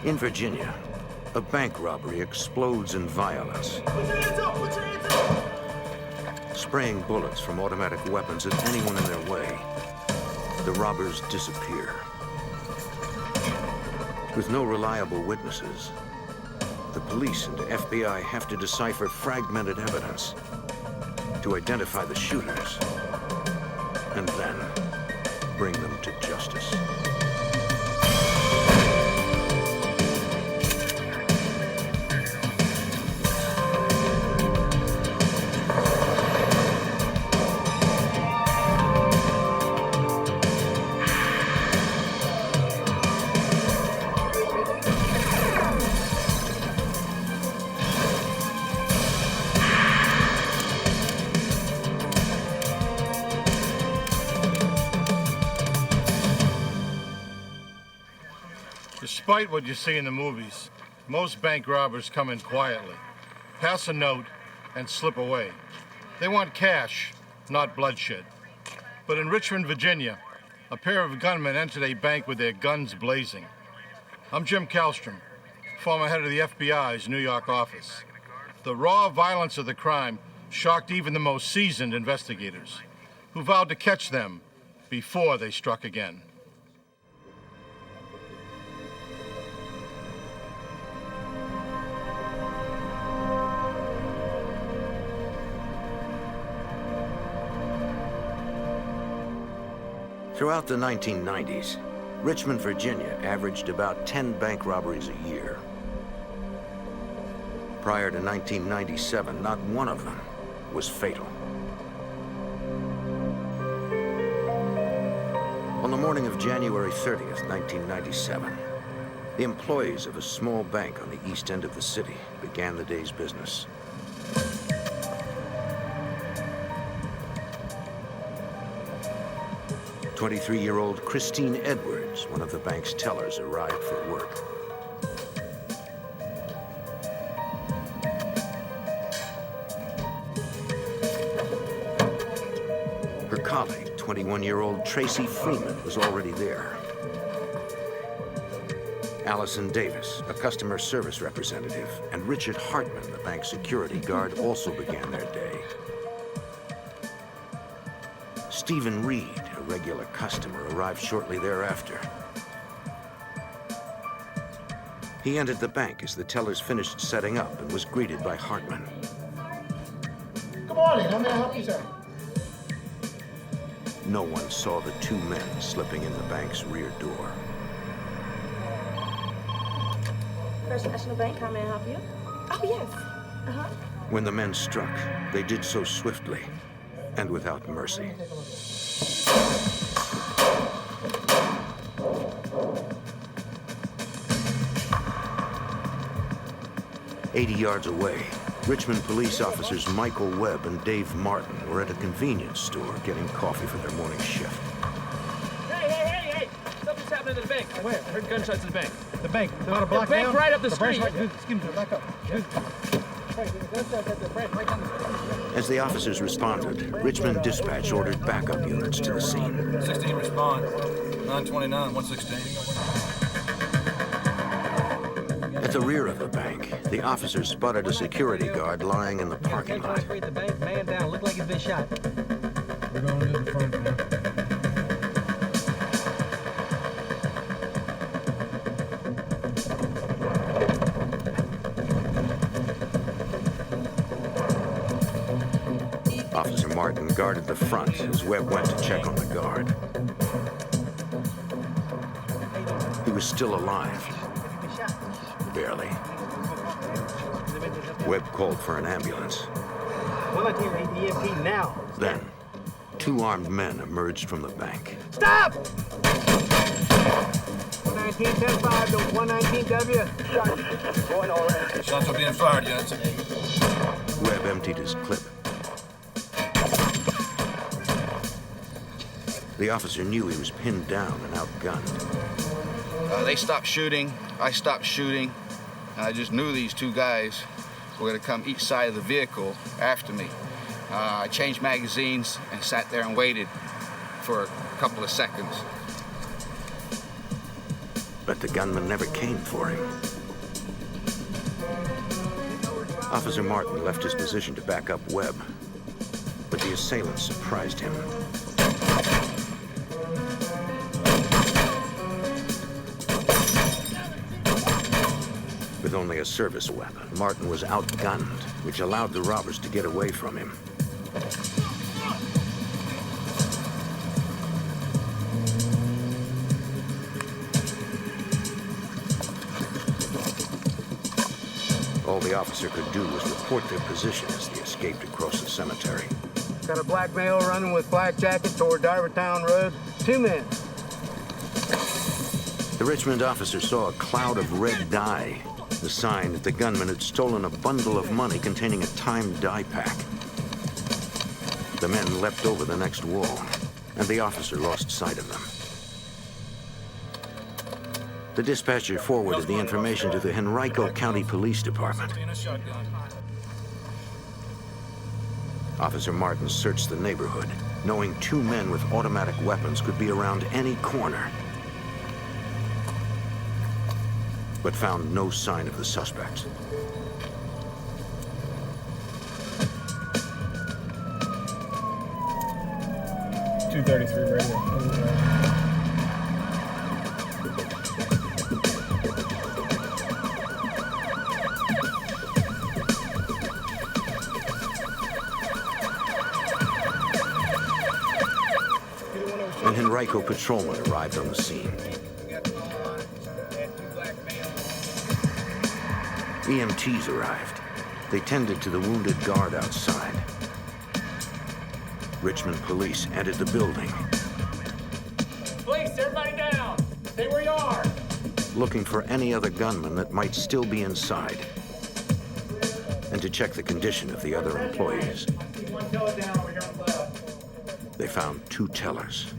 In Virginia, a bank robbery explodes in violence. Put your hands up! Put your hands up! Spraying bullets from automatic weapons at anyone in their way. The robbers disappear. With no reliable witnesses, the police and FBI have to decipher fragmented evidence to identify the shooters and then bring them to justice. Despite what you see in the movies, most bank robbers come in quietly, pass a note, and slip away. They want cash, not bloodshed. But in Richmond, Virginia, a pair of gunmen entered a bank with their guns blazing. I'm Jim Kallstrom, former head of the FBI's New York office. The raw violence of the crime shocked even the most seasoned investigators, who vowed to catch them before they struck again. Throughout the 1990s, Richmond, Virginia averaged about 10 bank robberies a year. Prior to 1997, not one of them was fatal. On the morning of January 30th, 1997, the employees of a small bank on the east end of the city began the day's business. 23-year-old Christine Edwards, one of the bank's tellers, arrived for work. Her colleague, 21-year-old Tracy Freeman, was already there. Allison Davis, a customer service representative, and Richard Hartman, the bank's security guard, also began their day. Stephen Reed, a regular customer, arrived shortly thereafter. He entered the bank as the tellers finished setting up and was greeted by Hartman. Good morning. How may I help you, sir? No one saw the two men slipping in the bank's rear door. First National Bank, how may I help you? Oh, yes. Uh-huh. When the men struck, they did so swiftly and without mercy. "80 yards away, Richmond police officers Michael Webb and Dave Martin were at a convenience store getting coffee for their morning shift. Hey! Something's happening at the bank. Where? I heard gunshots in the bank. The bank. They want to block bank down? right up the street. Excuse me, back up. As the officers responded, Richmond Dispatch ordered backup units to the scene. 16 respond. 929, 116. At the rear of the bank, the officers spotted a security guard lying in the parking lot. The bank, man down. Looked like he'd been shot. We're going to the front now. Officer Martin guarded the front as Webb went to check on the guard. He was still alive. Barely. Webb called for an ambulance. EMT now. Then, two armed men emerged from the bank. Stop! 119-10-5 to 119W. Going all right. Shots are being fired, units. Webb emptied his clip. The officer knew he was pinned down and outgunned. They stopped shooting, I stopped shooting, and I just knew these two guys were gonna come each side of the vehicle after me. I changed magazines and sat there and waited for a couple of seconds. But the gunman never came for him. Officer Martin left his position to back up Webb, but the assailant surprised him. With only a service weapon, Martin was outgunned, which allowed the robbers to get away from him. All the officer could do was report their position as they escaped across the cemetery. Got a black male running with black jacket toward Divertown Road. 2 men. The Richmond officer saw a cloud of red dye, the sign that the gunman had stolen a bundle of money containing a timed dye pack. The men leapt over the next wall, and the officer lost sight of them. The dispatcher forwarded the information to the Henrico County Police Department. Officer Martin searched the neighborhood, knowing 2 men with automatic weapons could be around any corner, but found no sign of the suspects. .233 radio. An Henrico patrolman arrived on the scene. EMTs arrived. They tended to the wounded guard outside. Richmond police entered the building. Police, everybody down. Stay where you are. Looking for any other gunman that might still be inside, and to check the condition of the other employees. One teller down over here on the left. They found 2 tellers,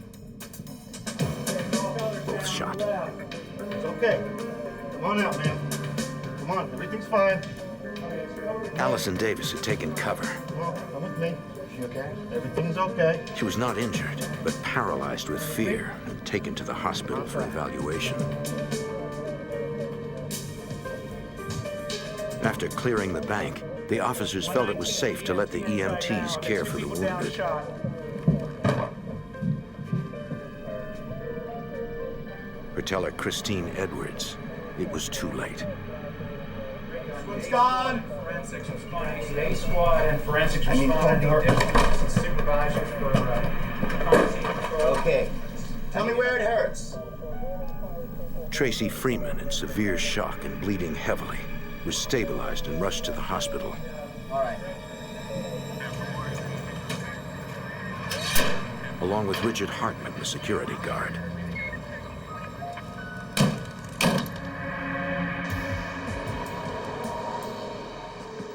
both shot. It's okay. Come on out, man. Come on, everything's fine. Allison Davis had taken cover. Come on, come with me. She okay? Everything's okay. She was not injured, but paralyzed with fear and taken to the hospital for evaluation. After clearing the bank, the officers felt it was safe to let the EMTs care for the wounded. For teller Christine Edwards, it was too late. One's gone. Forensics responding. A squad and forensics responding. Supervisors for Okay. Tell me where it hurts. Tracy Freeman, in severe shock and bleeding heavily, was stabilized and rushed to the hospital. All right. Along with Richard Hartman, the security guard.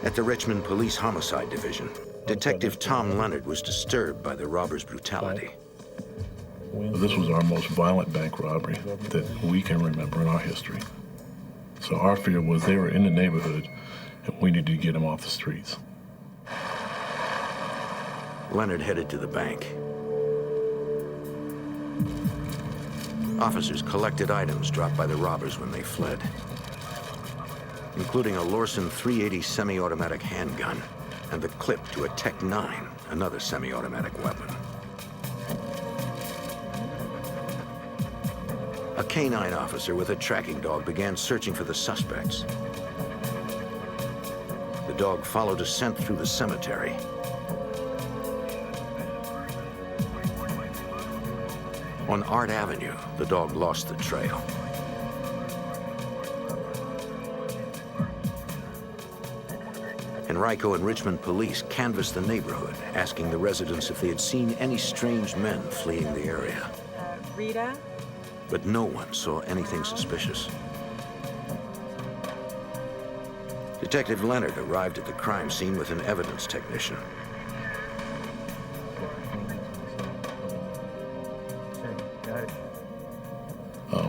At the Richmond Police Homicide Division, Detective Tom Leonard was disturbed by the robbers' brutality. This was our most violent bank robbery that we can remember in our history. So our fear was they were in the neighborhood and we needed to get them off the streets. Leonard headed to the bank. Officers collected items dropped by the robbers when they fled, including a Lorson 380 semi-automatic handgun and the clip to a Tech 9, another semi-automatic weapon. A K-9 officer with a tracking dog began searching for the suspects. The dog followed a scent through the cemetery. On Art Avenue, the dog lost the trail. Henrico and Richmond police canvassed the neighborhood, asking the residents if they had seen any strange men fleeing the area. Rita? But no one saw anything suspicious. Detective Leonard arrived at the crime scene with an evidence technician.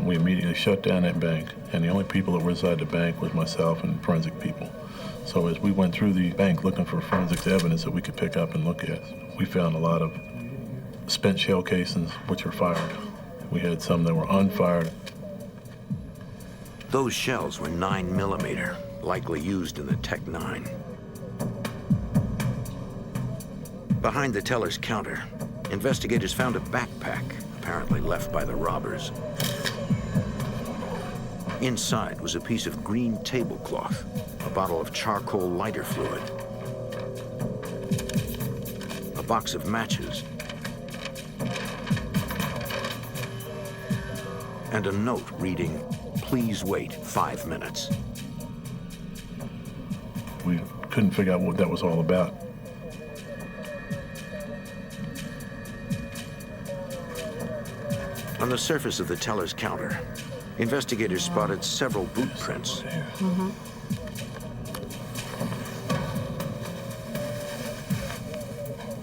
We immediately shut down that bank, and the only people that were inside the bank was myself and forensic people. So as we went through the bank looking for forensic evidence that we could pick up and look at, we found a lot of spent shell casings which were fired. We had some that were unfired. Those shells were 9mm, likely used in the Tech 9. Behind the teller's counter, investigators found a backpack, apparently left by the robbers. Inside was a piece of green tablecloth, a bottle of charcoal lighter fluid, a box of matches, and a note reading, "Please wait 5 minutes." We couldn't figure out what that was all about. On the surface of the teller's counter, investigators spotted several boot prints.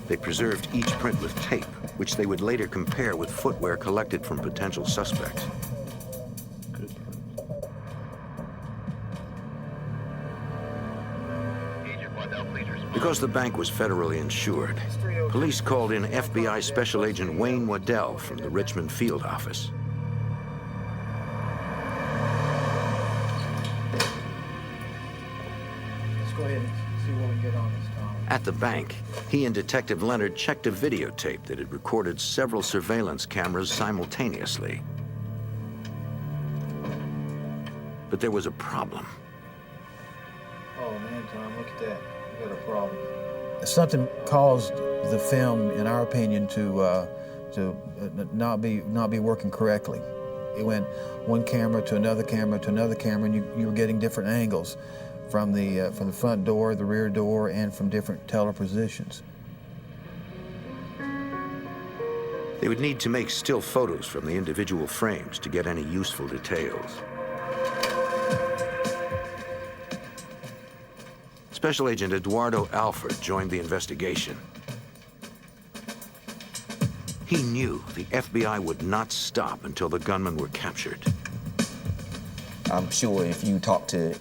They preserved each print with tape, which they would later compare with footwear collected from potential suspects. Because the bank was federally insured, police called in FBI Special Agent Wayne Waddell from the Richmond field office. Let's go ahead and see what we can get on this, Tom. At the bank, he and Detective Leonard checked a videotape that had recorded several surveillance cameras simultaneously. But there was a problem. Oh man, Tom, look at that. We got a problem. Something caused the film, in our opinion, to not be working correctly. It went one camera to another camera to another camera, and you were getting different angles from the front door, the rear door, and from different teller positions. They would need to make still photos from the individual frames to get any useful details. Special Agent Eduardo Alford joined the investigation. He knew the FBI would not stop until the gunmen were captured. I'm sure if you talk to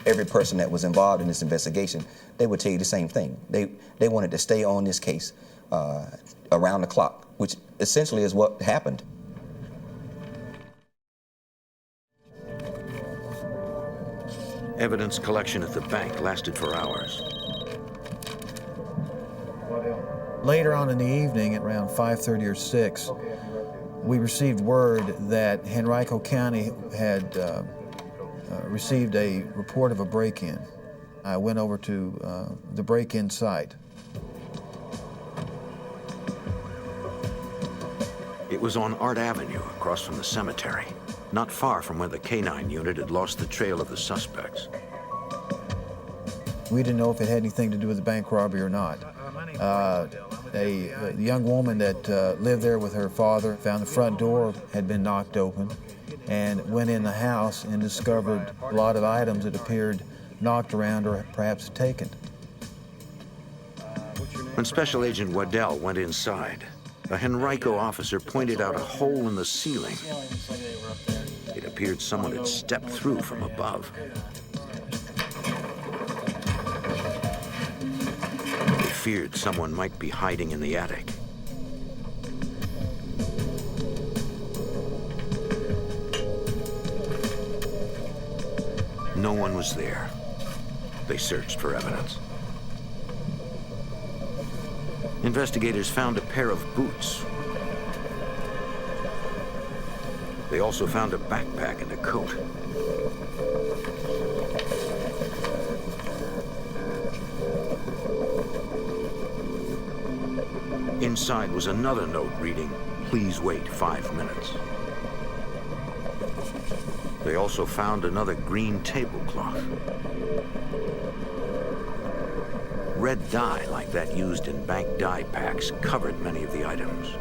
every person that was involved in this investigation, they would tell you the same thing. They wanted to stay on this case around the clock, which essentially is what happened. Evidence collection at the bank lasted for hours. Later on in the evening, at around 5:30 or 6, we received word that Henrico County had received a report of a break-in. I went over to the break-in site. It was on Art Avenue, across from the cemetery, not far from where the K-9 unit had lost the trail of the suspects. We didn't know if it had anything to do with the bank robbery or not. A young woman that lived there with her father found the front door had been knocked open and went in the house and discovered a lot of items that appeared knocked around or perhaps taken. When Special Agent Waddell went inside, a Henrico officer pointed out a hole in the ceiling. It appeared someone had stepped through from above. They feared someone might be hiding in the attic. No one was there. They searched for evidence. Investigators found a pair of boots. They also found a backpack and a coat. Inside was another note reading, "Please wait 5 minutes." They also found another green tablecloth. Red dye, like that used in bank dye packs, covered many of the items.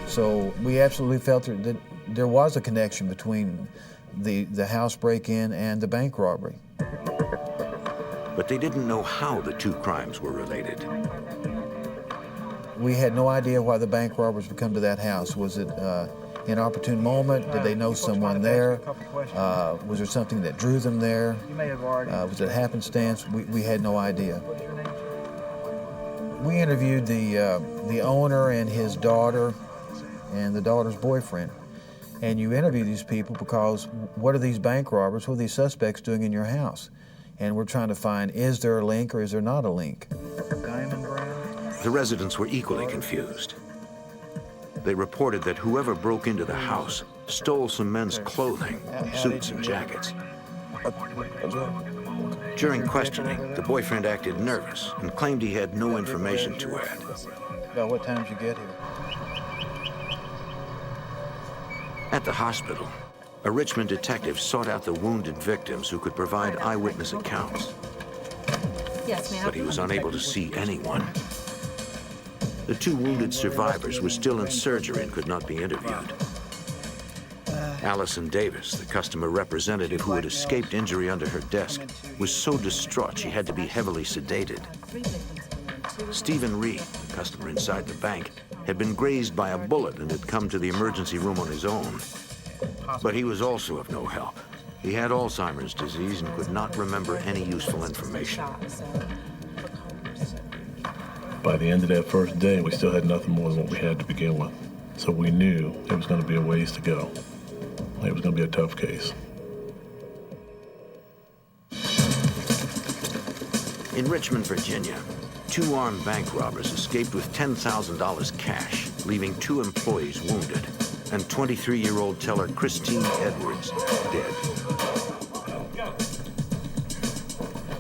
So we absolutely felt that there was a connection between the house break-in and the bank robbery. But they didn't know how the two crimes were related. We had no idea why the bank robbers would come to that house. Was it an opportune moment? Did they know someone there? Was there something that drew them there? Was it happenstance? We had no idea. We interviewed the owner and his daughter and the daughter's boyfriend. And you interview these people because what are these bank robbers, what are these suspects doing in your house? And we're trying to find, is there a link or is there not a link? Diamond Brown? The residents were equally confused. They reported that whoever broke into the house stole some men's clothing, suits and jackets. During questioning, the boyfriend acted nervous and claimed he had no information to add. About what time did you get here? At the hospital, a Richmond detective sought out the wounded victims who could provide eyewitness accounts. Yes, ma'am. But he was unable to see anyone. The two wounded survivors were still in surgery and could not be interviewed. Allison Davis, the customer representative who had escaped injury under her desk, was so distraught she had to be heavily sedated. Stephen Reed, the customer inside the bank, had been grazed by a bullet and had come to the emergency room on his own. But he was also of no help. He had Alzheimer's disease and could not remember any useful information. By the end of that first day, we still had nothing more than what we had to begin with. So we knew it was going to be a ways to go. It was going to be a tough case. In Richmond, Virginia, two armed bank robbers escaped with $10,000 cash, leaving two employees wounded, and 23-year-old teller Christine Edwards dead.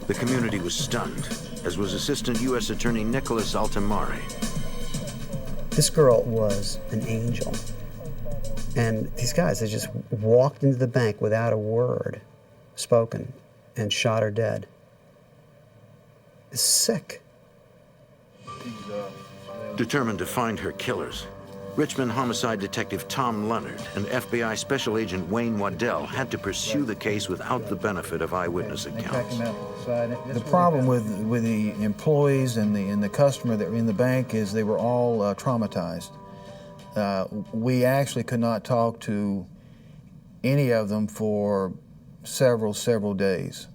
The community was stunned, as was Assistant U.S. Attorney Nicholas Altamari. This girl was an angel. And these guys, they just walked into the bank without a word spoken and shot her dead. It's sick. Determined to find her killers, Richmond homicide detective Tom Leonard and FBI Special Agent Wayne Waddell had to pursue the case without the benefit of eyewitness accounts. The problem with the employees and the customer that were in the bank is they were all traumatized. We actually could not talk to any of them for several days.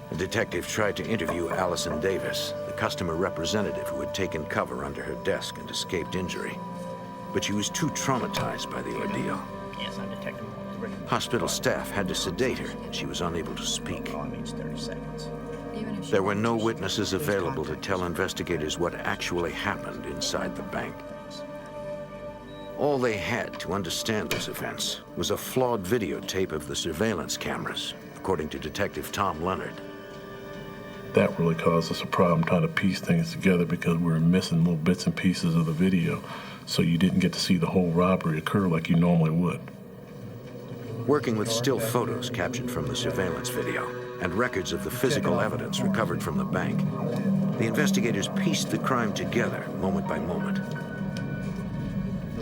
The detective tried to interview Allison Davis, the customer representative who had taken cover under her desk and escaped injury. But she was too traumatized by the ordeal. Yes, I'm Detective. Hospital staff had to sedate her, and she was unable to speak. All means 30 seconds. There were no witnesses available to tell investigators what actually happened inside the bank. All they had to understand those events was a flawed videotape of the surveillance cameras, according to Detective Tom Leonard. That really caused us a problem trying to piece things together because we were missing little bits and pieces of the video, so you didn't get to see the whole robbery occur like you normally would. Working with still photos captured from the surveillance video and records of the physical evidence recovered from the bank, the investigators pieced the crime together moment by moment.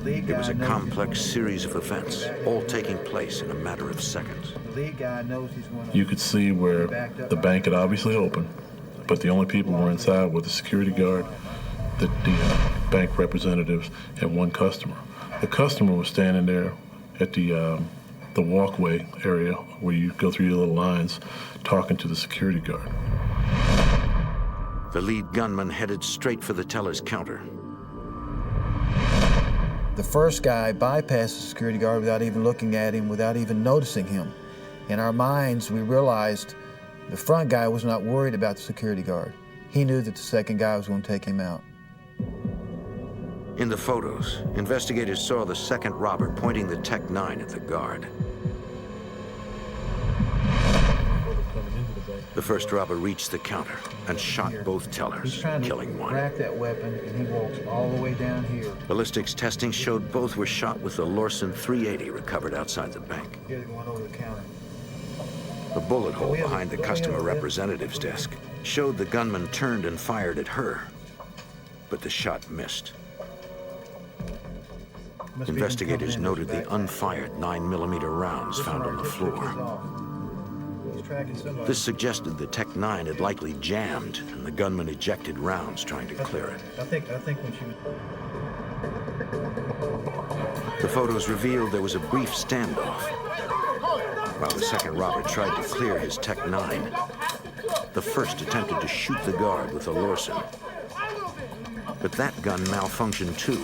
It was a complex series of events, all taking place in a matter of seconds. You could see where the bank had obviously opened, but the only people who were inside were the security guard, the bank representatives, and one customer. The customer was standing there at the walkway area where you go through your little lines, talking to the security guard. The lead gunman headed straight for the teller's counter. The first guy bypassed the security guard without even looking at him, without even noticing him. In our minds, we realized the front guy was not worried about the security guard. He knew that the second guy was going to take him out. In the photos, investigators saw the second robber pointing the Tech-9 at the guard. The first robber reached the counter and shot both tellers, killing one. Rack that weapon, and he walks all the way down here. Ballistics testing showed both were shot with the Lorsen 380 recovered outside the bank. Here, going over the counter. A bullet hole behind the customer representative's desk showed the gunman turned and fired at her, but the shot missed. Investigators noted the unfired 9mm rounds found on the floor. This suggested the Tech-9 had likely jammed and the gunman ejected rounds trying to clear it. I think when she was... The photos revealed there was a brief standoff. While the second robber tried to clear his Tech-9, the first attempted to shoot the guard with a Lorsen. But that gun malfunctioned too.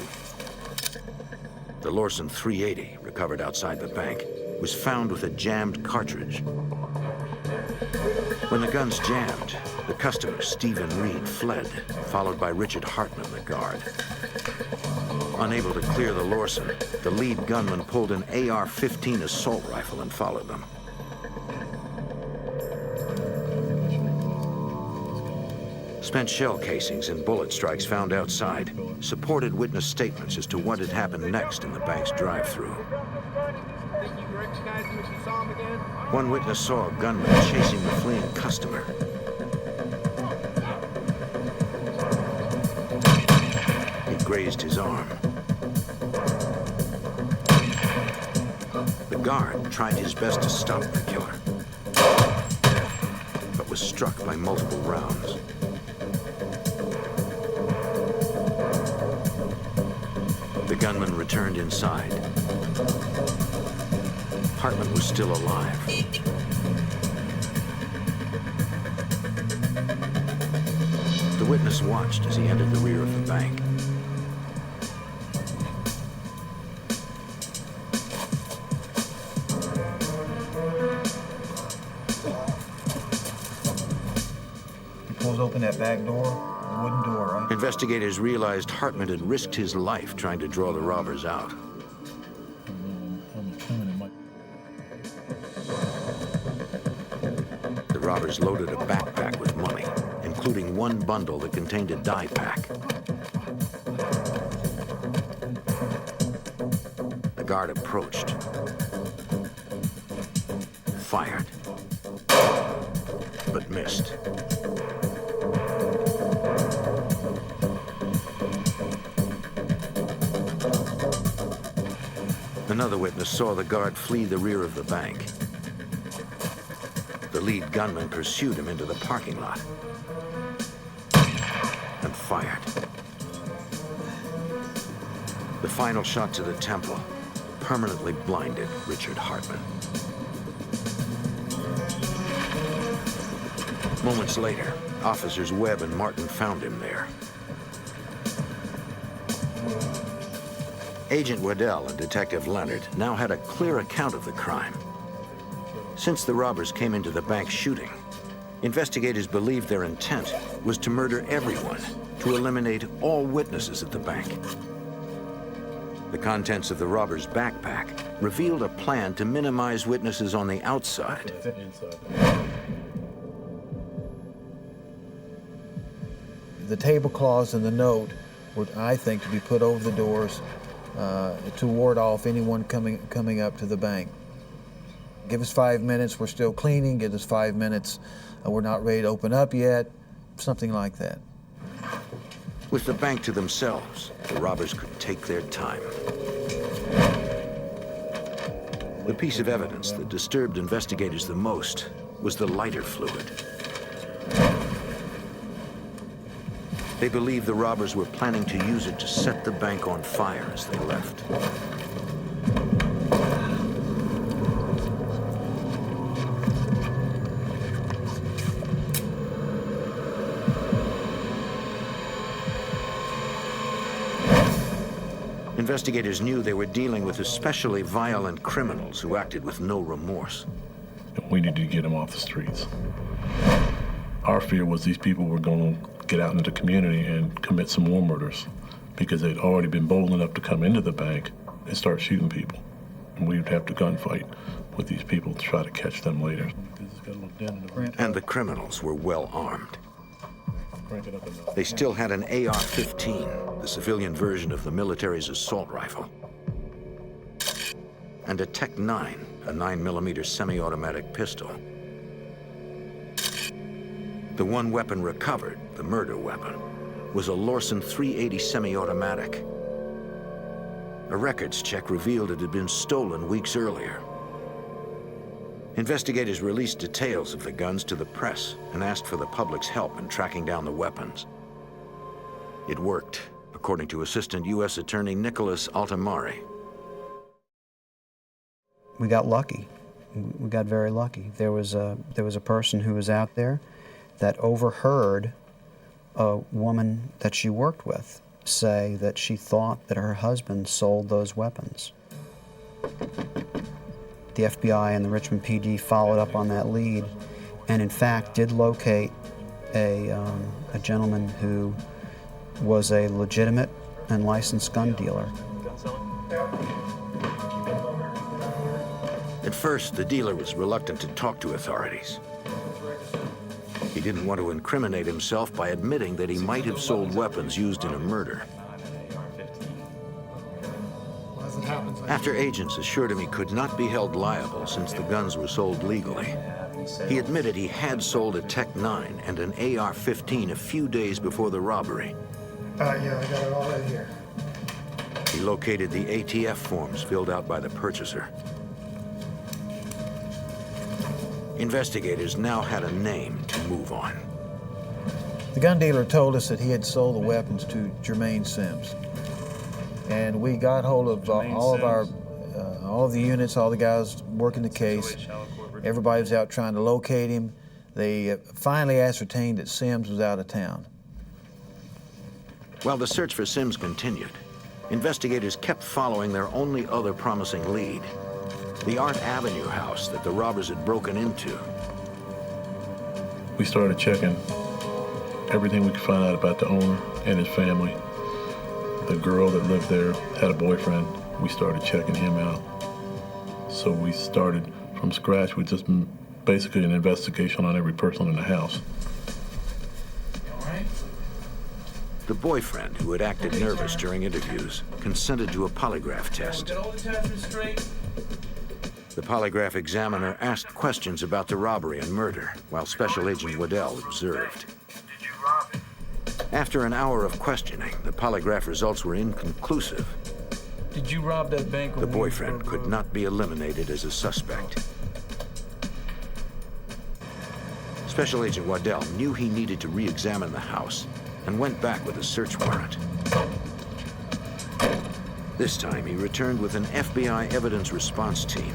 the Lorson 380, recovered outside the bank, was found with a jammed cartridge. When the guns jammed, the customer, Stephen Reed, fled, followed by Richard Hartman, the guard. Unable to clear the Lorson, the lead gunman pulled an AR-15 assault rifle and followed them. Spent shell casings and bullet strikes found outside supported witness statements as to what had happened next in the bank's drive-thru. One witness saw a gunman chasing the fleeing customer. He grazed his arm. The guard tried his best to stop the killer, but was struck by multiple rounds. The gunman returned inside. Hartman was still alive. The witness watched as he entered the rear of the bank. He pulls open that back door, the wooden door, right? Investigators realized Hartman had risked his life trying to draw the robbers out. The robbers loaded a backpack with money, including one bundle that contained a dye pack. The guard approached, fired, but missed. Another witness saw the guard flee the rear of the bank. The lead gunman pursued him into the parking lot and fired. The final shot to the temple permanently blinded Richard Hartman. Moments later, officers Webb and Martin found him there. Agent Waddell and Detective Leonard now had a clear account of the crime. Since the robbers came into the bank shooting, investigators believed their intent was to murder everyone, to eliminate all witnesses at the bank. The contents of the robbers' backpack revealed a plan to minimize witnesses on the outside. The tablecloths and the note were, I think, to be put over the doors to ward off anyone coming up to the bank. Give us 5 minutes, we're still cleaning. Give us 5 minutes, we're not ready to open up yet. Something like that. With the bank to themselves, the robbers could take their time. The piece of evidence that disturbed investigators the most was the lighter fluid. They believed the robbers were planning to use it to set the bank on fire as they left. Investigators knew they were dealing with especially violent criminals who acted with no remorse. We needed to get them off the streets. Our fear was these people were going to get out into the community and commit some more murders because they'd already been bold enough to come into the bank and start shooting people. And we'd have to gunfight with these people to try to catch them later. And the criminals were well armed. They still had an AR-15, the civilian version of the military's assault rifle, and a Tech-9, a 9mm semi-automatic pistol. The one weapon recovered, the murder weapon, was a Lorson 380 semi-automatic. A records check revealed it had been stolen weeks earlier. Investigators released details of the guns to the press and asked for the public's help in tracking down the weapons. It worked, according to Assistant U.S. Attorney Nicholas Altamari. We got lucky. We got very lucky. There was a person who was out there that overheard a woman that she worked with say that she thought that her husband sold those weapons. The FBI and the Richmond PD followed up on that lead and in fact did locate a gentleman who was a legitimate and licensed gun dealer. At first, the dealer was reluctant to talk to authorities. He didn't want to incriminate himself by admitting that he might have sold weapons used in a murder. After agents assured him he could not be held liable since the guns were sold legally, he admitted he had sold a Tech-9 and an AR-15 a few days before the robbery. Yeah, I got it all right here. He located the ATF forms filled out by the purchaser. Investigators now had a name to move on. The gun dealer told us that he had sold the weapons to Jermaine Sims. And we got hold of all of the units, all the guys working the case. Everybody was out trying to locate him. They finally ascertained that Sims was out of town. While the search for Sims continued, investigators kept following their only other promising lead, the Art Avenue house that the robbers had broken into. We started checking everything we could find out about the owner and his family. The girl that lived there had a boyfriend. We started checking him out. So we started from scratch with just basically an investigation on every person in the house. The boyfriend, who had acted nervous during interviews, consented to a polygraph test. The polygraph examiner asked questions about the robbery and murder, while Special Agent Waddell observed. After an hour of questioning, the polygraph results were inconclusive. Did you rob that bank? The boyfriend could not be eliminated as a suspect. Special Agent Waddell knew he needed to re-examine the house and went back with a search warrant. This time, he returned with an FBI evidence response team.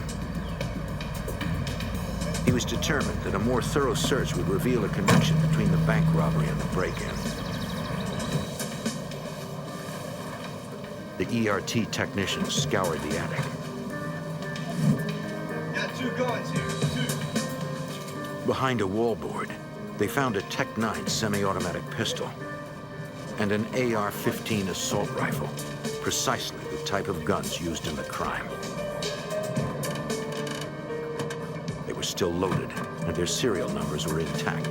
He was determined that a more thorough search would reveal a connection between the bank robbery and the break-in. The ERT technicians scoured the attic. Got two guns here, two. Behind a wallboard, they found a Tech-9 semi-automatic pistol and an AR-15 assault rifle, precisely the type of guns used in the crime. They were still loaded, and their serial numbers were intact.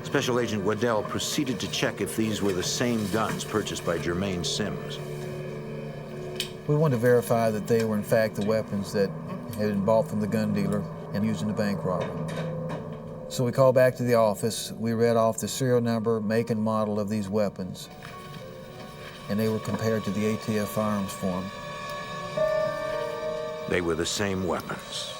Special Agent Waddell proceeded to check if these were the same guns purchased by Jermaine Sims. We wanted to verify that they were in fact the weapons that had been bought from the gun dealer and used in the bank robbery. So we called back to the office. We read off the serial number, make, and model of these weapons, and they were compared to the ATF firearms form. They were the same weapons.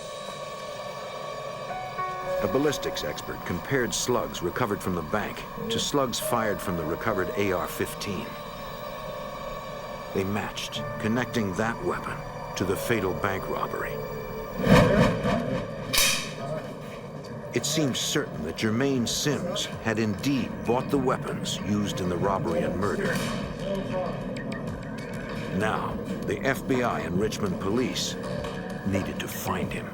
A ballistics expert compared slugs recovered from the bank to slugs fired from the recovered AR-15. They matched, connecting that weapon to the fatal bank robbery. It seemed certain that Jermaine Sims had indeed bought the weapons used in the robbery and murder. Now, the FBI and Richmond police needed to find him.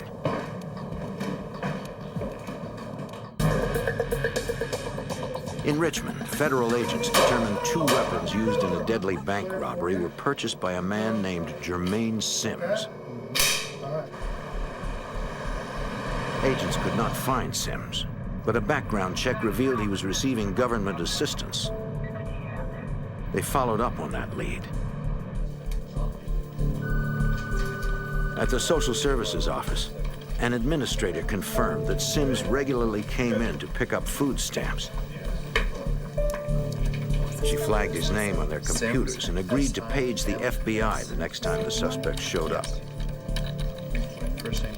In Richmond, federal agents determined two weapons used in a deadly bank robbery were purchased by a man named Jermaine Sims. Agents could not find Sims, but a background check revealed he was receiving government assistance. They followed up on that lead. At the Social Services office, an administrator confirmed that Sims regularly came in to pick up food stamps. She flagged his name on their computers and agreed to page the FBI the next time the suspect showed up. First name.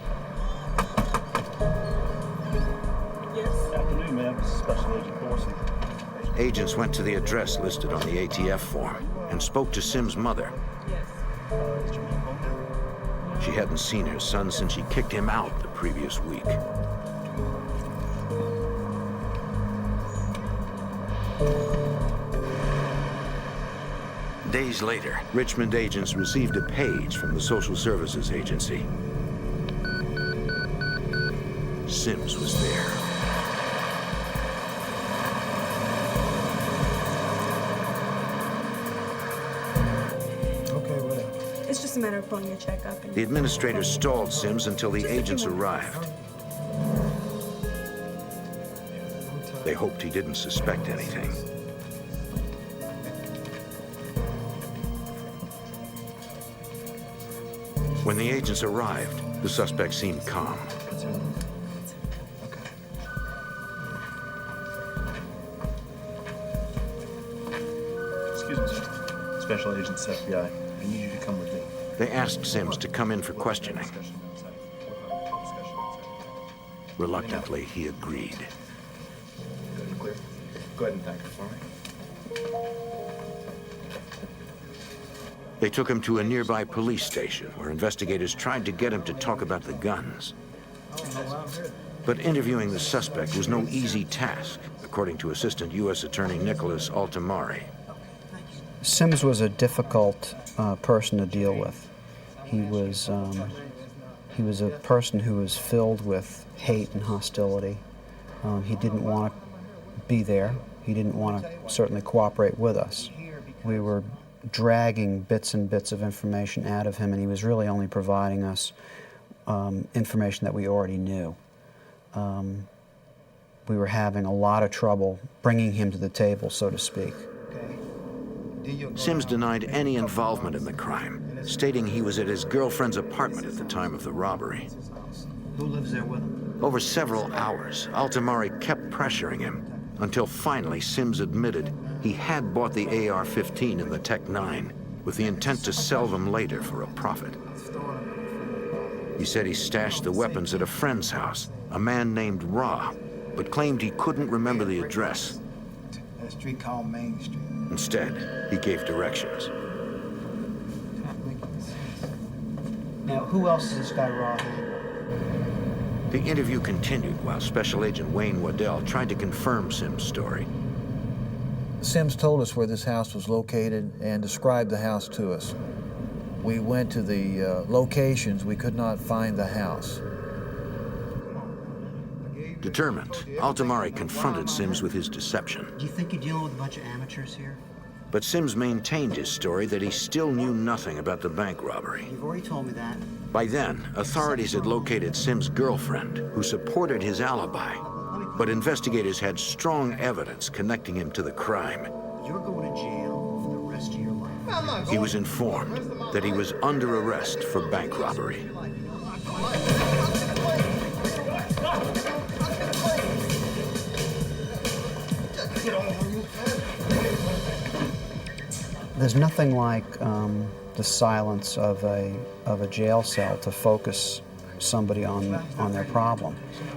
Afternoon, ma'am. This is Special Agent Corson. Agents went to the address listed on the ATF form and spoke to Sims' mother. She hadn't seen her son since she kicked him out the previous week. Days later, Richmond agents received a page from the Social Services Agency. Sims was there. Okay, whatever. It's just a matter of pulling your check up. And The administrator stalled Sims until the agents arrived. They hoped he didn't suspect anything. When the agents arrived, the suspect seemed calm. Excuse me, sir. Special Agents FBI. I need you to come with me. They asked Sims to come in for questioning. Reluctantly, he agreed. Good and clear. Go ahead and thank her for me. They took him to a nearby police station where investigators tried to get him to talk about the guns. But interviewing the suspect was no easy task, according to Assistant U.S. Attorney Nicholas Altamari. Sims was a difficult person to deal with. He was a person who was filled with hate and hostility. He didn't want to be there. He didn't want to certainly cooperate with us. We were dragging bits and bits of information out of him, and he was really only providing us information that we already knew. We were having a lot of trouble bringing him to the table, so to speak. Sims denied any involvement in the crime, stating he was at his girlfriend's apartment at the time of the robbery. Who lives there with him? Over several hours, Altamari kept pressuring him until finally Sims admitted he had bought the AR-15 and the Tech-9 with the intent to sell them later for a profit. He said he stashed the weapons at a friend's house, a man named Ra, but claimed he couldn't remember the address. A street called Main Street. Instead, he gave directions. Now, who else is this guy Ra? The interview continued while Special Agent Wayne Waddell tried to confirm Sims' story. Sims told us where this house was located and described the house to us. We went to the locations. We could not find the house. Determined, Altamari confronted Sims with his deception. Do you think you're dealing with a bunch of amateurs here? But Sims maintained his story that he still knew nothing about the bank robbery. You've already told me that. By then, authorities had located Sims' girlfriend, who supported his alibi. But investigators had strong evidence connecting him to the crime. You're going to jail for the rest of your life. He was informed that he was under arrest for bank robbery. There's nothing like the silence of a jail cell to focus somebody on their problem.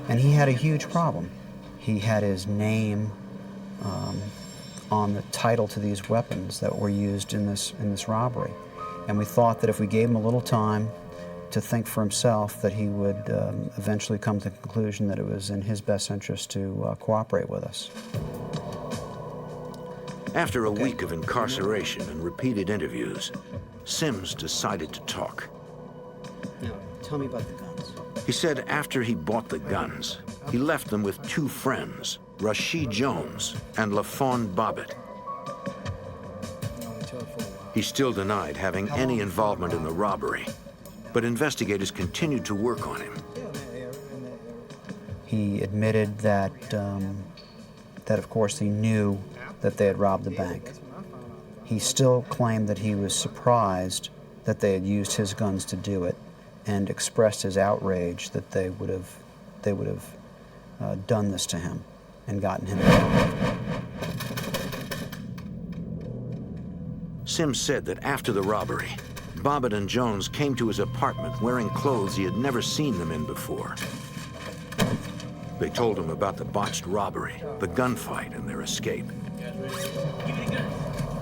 And he had a huge problem. He had his name on the title to these weapons that were used in this robbery. And we thought that if we gave him a little time to think for himself, that he would eventually come to the conclusion that it was in his best interest to cooperate with us. After a week of incarceration and repeated interviews, Sims decided to talk. Now, tell me about the guns. He said after he bought the guns, he left them with two friends, Rashid Jones and LaFawn Bobbitt. He still denied having any involvement in the robbery, but investigators continued to work on him. He admitted that of course he knew that they had robbed the bank. He still claimed that he was surprised that they had used his guns to do it, and expressed his outrage that they would have done this to him and gotten him involved. Sims said that after the robbery, Bobbitt and Jones came to his apartment wearing clothes he had never seen them in before. They told him about the botched robbery, the gunfight, and their escape.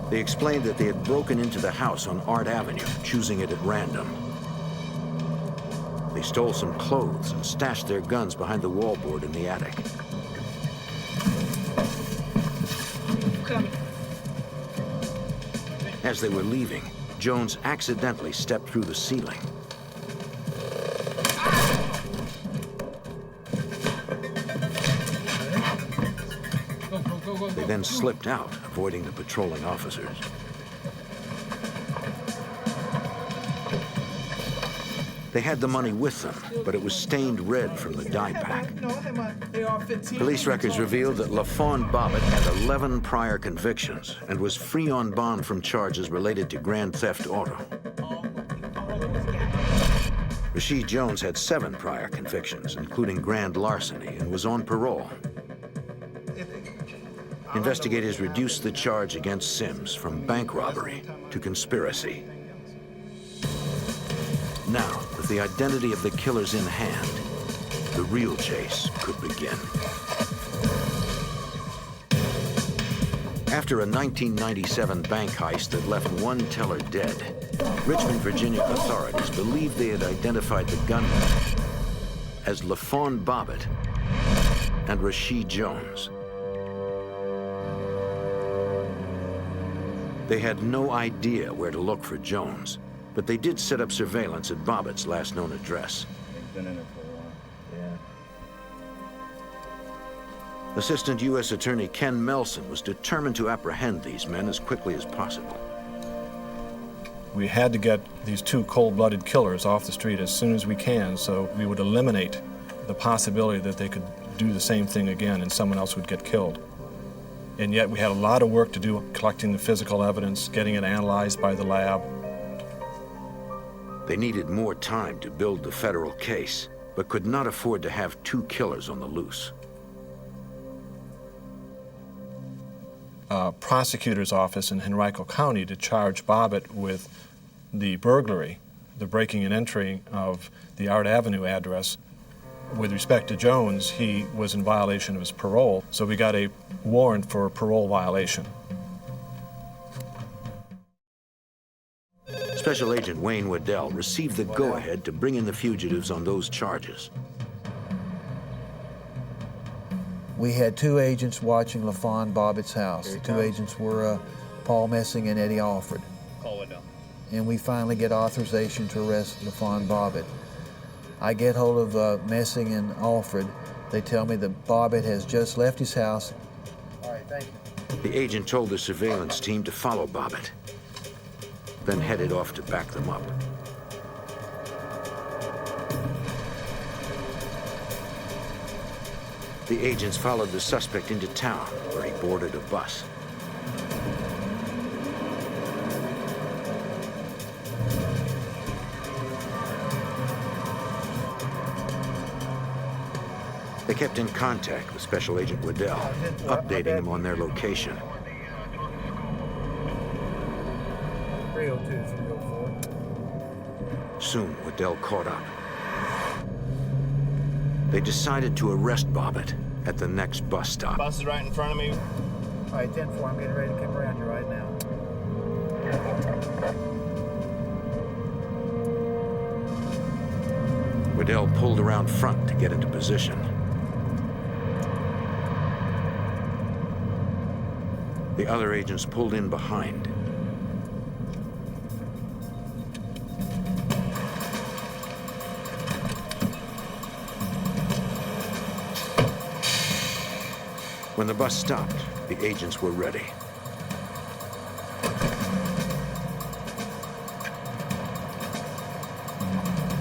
They explained that they had broken into the house on Art Avenue, choosing it at random. They stole some clothes and stashed their guns behind the wallboard in the attic. As they were leaving, Jones accidentally stepped through the ceiling. They then slipped out, avoiding the patrolling officers. They had the money with them, but it was stained red from the dye pack. Police records revealed that LaFawn Bobbitt had 11 prior convictions and was free on bond from charges related to grand theft auto. Rashid Jones had 7 prior convictions, including grand larceny, and was on parole. Investigators reduced the charge against Sims from bank robbery to conspiracy. Now, with the identity of the killers in hand, the real chase could begin. After a 1997 bank heist that left one teller dead, Richmond, Virginia authorities believed they had identified the gunmen as LaFawn Bobbitt and Rashid Jones. They had no idea where to look for Jones, but they did set up surveillance at Bobbitt's last known address. Been in it for a while. Yeah. Assistant U.S. Attorney Ken Melson was determined to apprehend these men as quickly as possible. We had to get these 2 cold-blooded killers off the street as soon as we can, so we would eliminate the possibility that they could do the same thing again and someone else would get killed. And yet we had a lot of work to do collecting the physical evidence, getting it analyzed by the lab. They needed more time to build the federal case, but could not afford to have 2 killers on the loose. Prosecutor's office in Henrico County to charge Bobbitt with the burglary, the breaking and entering of the Art Avenue address. With respect to Jones, he was in violation of his parole, so we got a warrant for a parole violation. Special Agent Wayne Waddell received the go-ahead to bring in the fugitives on those charges. We had 2 agents watching LaFawn Bobbitt's house. The 2 agents were Paul Messing and Eddie Alford. And we finally get authorization to arrest LaFawn Bobbitt. I get hold of Messing and Alford. They tell me that Bobbitt has just left his house. All right, thank you. The agent told the surveillance team to follow Bobbitt, then headed off to back them up. The agents followed the suspect into town, where he boarded a bus. They kept in contact with Special Agent Waddell, updating him on their location. 302, 304. Soon, Waddell caught up. They decided to arrest Bobbitt at the next bus stop. Bus is right in front of me. All right, 10-4, I'm getting ready to come around you right now. Waddell pulled around front to get into position. The other agents pulled in behind. When the bus stopped, the agents were ready.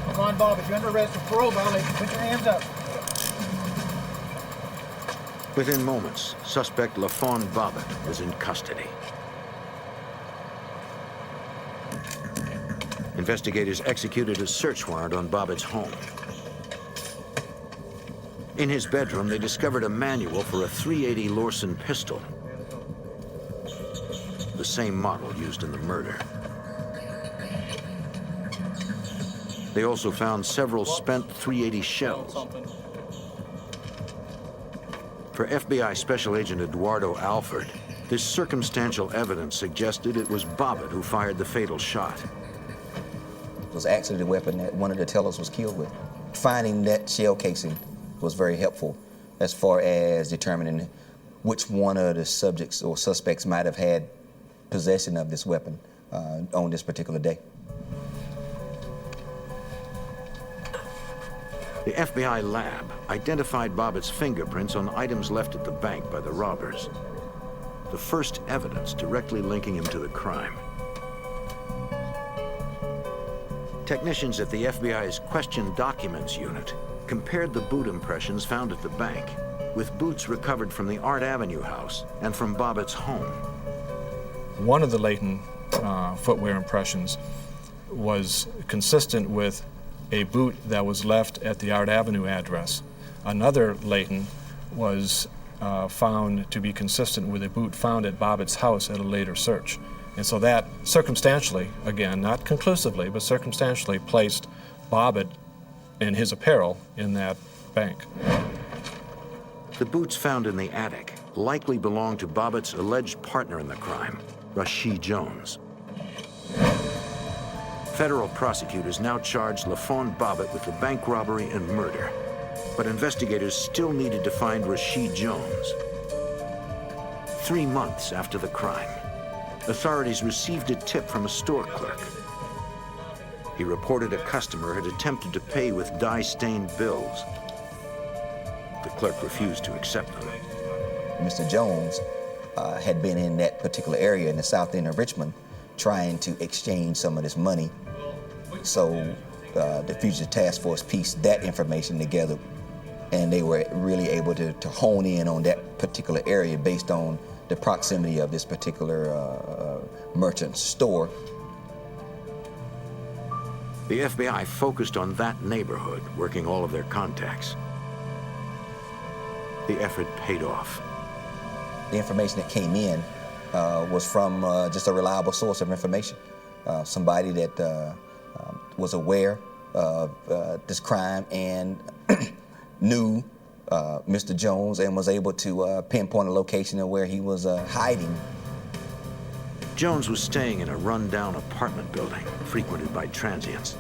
Come on, Bob, if you're under arrest for parole violation, put your hands up. Within moments, suspect LaFawn Bobbitt was in custody. Investigators executed a search warrant on Bobbitt's home. In his bedroom, they discovered a manual for a .380 Lorson pistol, the same model used in the murder. They also found several spent .380 shells. For FBI Special Agent Eduardo Alford, this circumstantial evidence suggested it was Bobbitt who fired the fatal shot. It was actually the weapon that one of the tellers was killed with. Finding that shell casing was very helpful as far as determining which one of the subjects or suspects might have had possession of this weapon on this particular day. The FBI lab identified Bobbitt's fingerprints on items left at the bank by the robbers. The first evidence directly linking him to the crime. Technicians at the FBI's Question Documents unit compared the boot impressions found at the bank with boots recovered from the Art Avenue house and from Bobbitt's home. One of the latent footwear impressions was consistent with a boot that was left at the Art Avenue address. Another latent was found to be consistent with a boot found at Bobbitt's house at a later search. And so that circumstantially, again, not conclusively, but circumstantially placed Bobbitt and his apparel in that bank. The boots found in the attic likely belonged to Bobbitt's alleged partner in the crime, Rashid Jones. Federal prosecutors now charged LaFawn Bobbitt with the bank robbery and murder, but investigators still needed to find Rashid Jones. 3 months after the crime, authorities received a tip from a store clerk. He reported a customer had attempted to pay with dye-stained bills. The clerk refused to accept them. Mr. Jones had been in that particular area in the south end of Richmond trying to exchange some of this money. So the Fugitive Task Force pieced that information together, and they were really able to hone in on that particular area based on the proximity of this particular merchant store. The FBI focused on that neighborhood, working all of their contacts. The effort paid off. The information that came in was from just a reliable source of information. Somebody that was aware of this crime and knew Mr. Jones and was able to pinpoint a location of where he was hiding. Jones was staying in a run-down apartment building frequented by transients.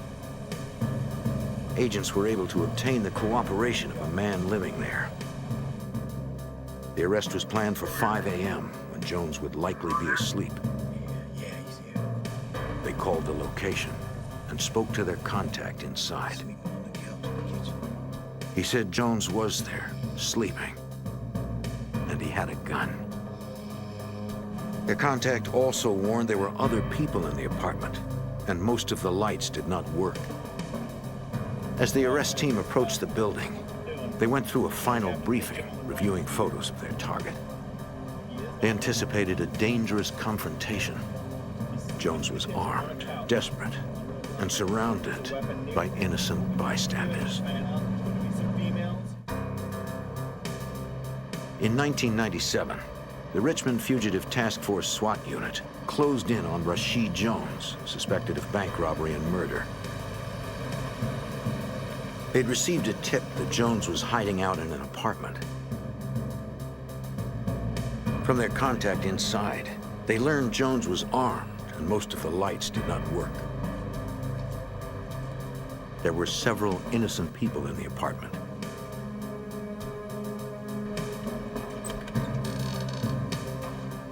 Agents were able to obtain the cooperation of a man living there. The arrest was planned for 5 a.m. when Jones would likely be asleep. They called the location and spoke to their contact inside. He said Jones was there, sleeping, and he had a gun. The contact also warned there were other people in the apartment, and most of the lights did not work. As the arrest team approached the building, they went through a final briefing, reviewing photos of their target. They anticipated a dangerous confrontation. Jones was armed, desperate, and surrounded by innocent bystanders. In 1997, the Richmond Fugitive Task Force SWAT unit closed in on Rashid Jones, suspected of bank robbery and murder. They'd received a tip that Jones was hiding out in an apartment. From their contact inside, they learned Jones was armed and most of the lights did not work. There were several innocent people in the apartment.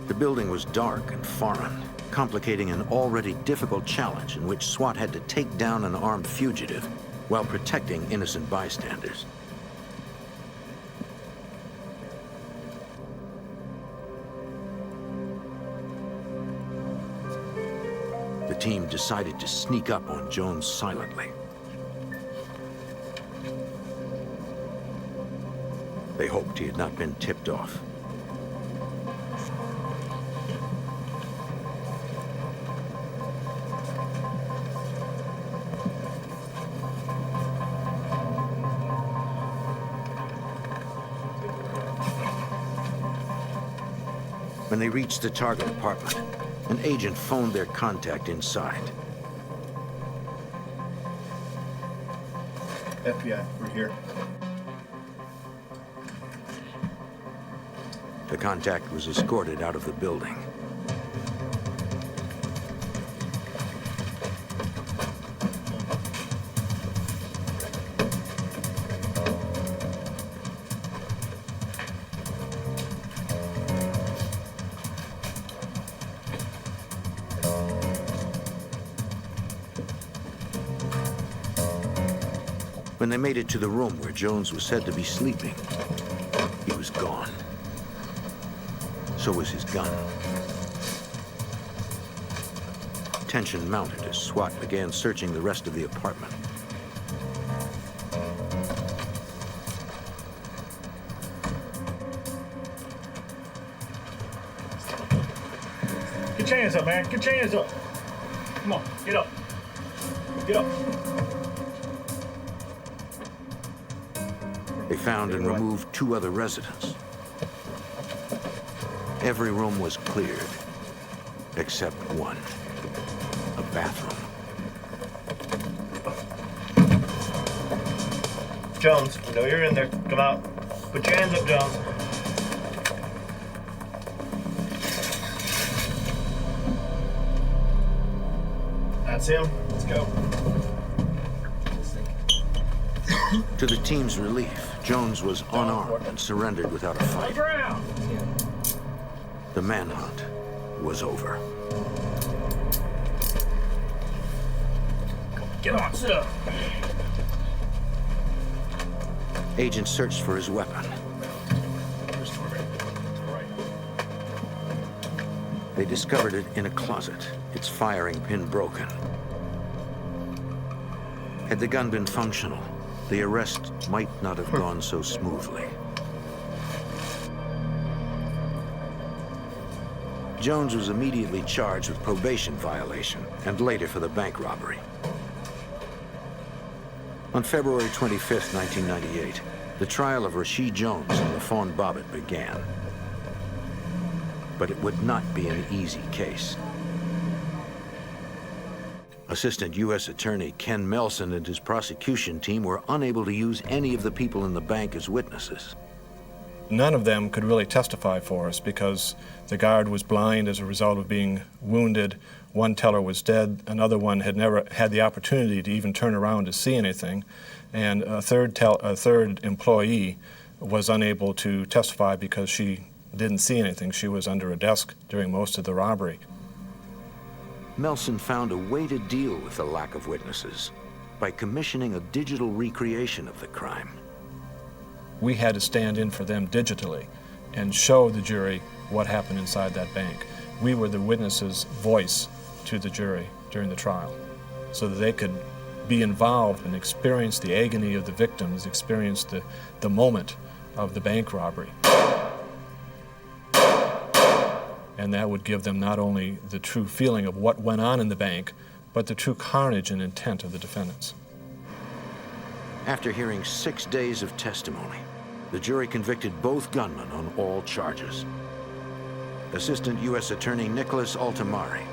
The building was dark and foreign, complicating an already difficult challenge in which SWAT had to take down an armed fugitive while protecting innocent bystanders. The team decided to sneak up on Jones silently. They hoped he had not been tipped off. When they reached the target apartment, an agent phoned their contact inside. FBI, we're here. The contact was escorted out of the building. When they made it to the room where Jones was said to be sleeping, he was gone. So was his gun. Tension mounted as SWAT began searching the rest of the apartment. Get your hands up, man. Get your hands up. Come on, get up. Get up. They found and removed 2 other residents. Every room was cleared, except one, a bathroom. Jones, we know you're in there. Come out. Put your hands up, Jones. That's him. Let's go. To the team's relief, Jones was unarmed and surrendered without a fight. The manhunt was over. Get on, sit up. Agents searched for his weapon. They discovered it in a closet, its firing pin broken. Had the gun been functional, the arrest might not have gone so smoothly. Jones was immediately charged with probation violation and later for the bank robbery. On February 25, 1998, the trial of Rashid Jones and LaFawn Bobbitt began. But it would not be an easy case. Assistant U.S. Attorney Ken Melson and his prosecution team were unable to use any of the people in the bank as witnesses. None of them could really testify for us because the guard was blind as a result of being wounded. One teller was dead. Another one had never had the opportunity to even turn around to see anything. And a third employee was unable to testify because she didn't see anything. She was under a desk during most of the robbery. Melson found a way to deal with the lack of witnesses by commissioning a digital recreation of the crime. We had to stand in for them digitally and show the jury what happened inside that bank. We were the witnesses' voice to the jury during the trial so that they could be involved and experience the agony of the victims, experience the moment of the bank robbery. And that would give them not only the true feeling of what went on in the bank, but the true carnage and intent of the defendants. After hearing 6 days of testimony, the jury convicted both gunmen on all charges. Assistant U.S. Attorney Nicholas Altamari.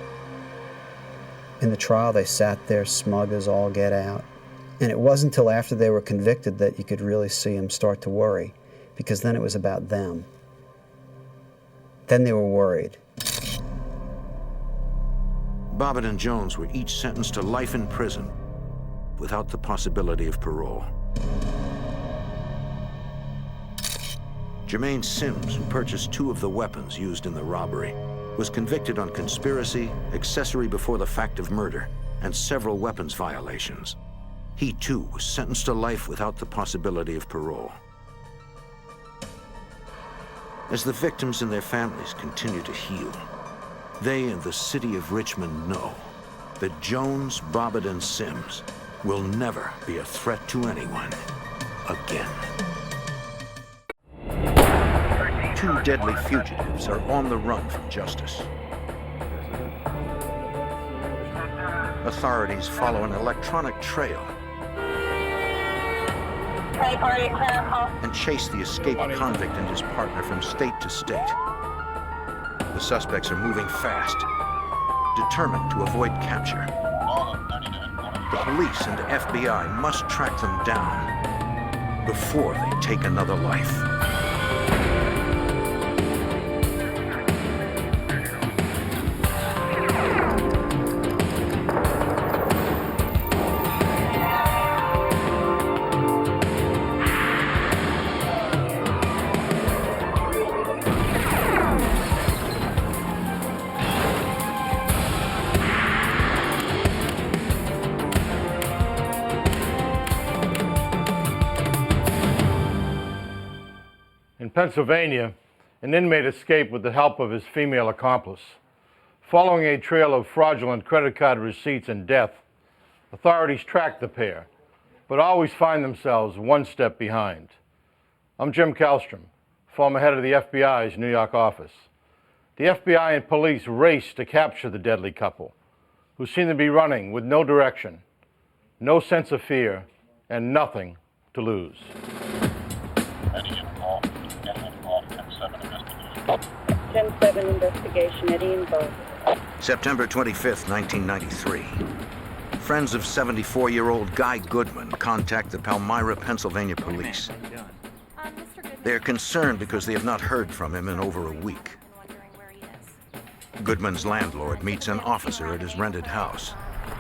In the trial, they sat there smug as all get out. And it wasn't until after they were convicted that you could really see them start to worry, because then it was about them. Then they were worried. Bobbitt and Jones were each sentenced to life in prison without the possibility of parole. Jermaine Sims, who purchased 2 of the weapons used in the robbery, was convicted on conspiracy, accessory before the fact of murder, and several weapons violations. He too was sentenced to life without the possibility of parole. As the victims and their families continue to heal, they and the city of Richmond know that Jones, Bobbitt, and Sims will never be a threat to anyone again. 2 deadly fugitives are on the run from justice. Authorities follow an electronic trail and chase the escaped convict and his partner from state to state. The suspects are moving fast, determined to avoid capture. The police and FBI must track them down before they take another life. In Pennsylvania, an inmate escaped with the help of his female accomplice. Following a trail of fraudulent credit card receipts and death, authorities track the pair, but always find themselves one step behind. I'm Jim Kallstrom, former head of the FBI's New York office. The FBI and police race to capture the deadly couple, who seem to be running with no direction, no sense of fear, and nothing to lose. 10-7 investigation, Eddie involved. September 25th, 1993. Friends of 74-year-old Guy Goodman contact the Palmyra, Pennsylvania police. They're concerned because they have not heard from him in over a week. Goodman's landlord meets an officer at his rented house.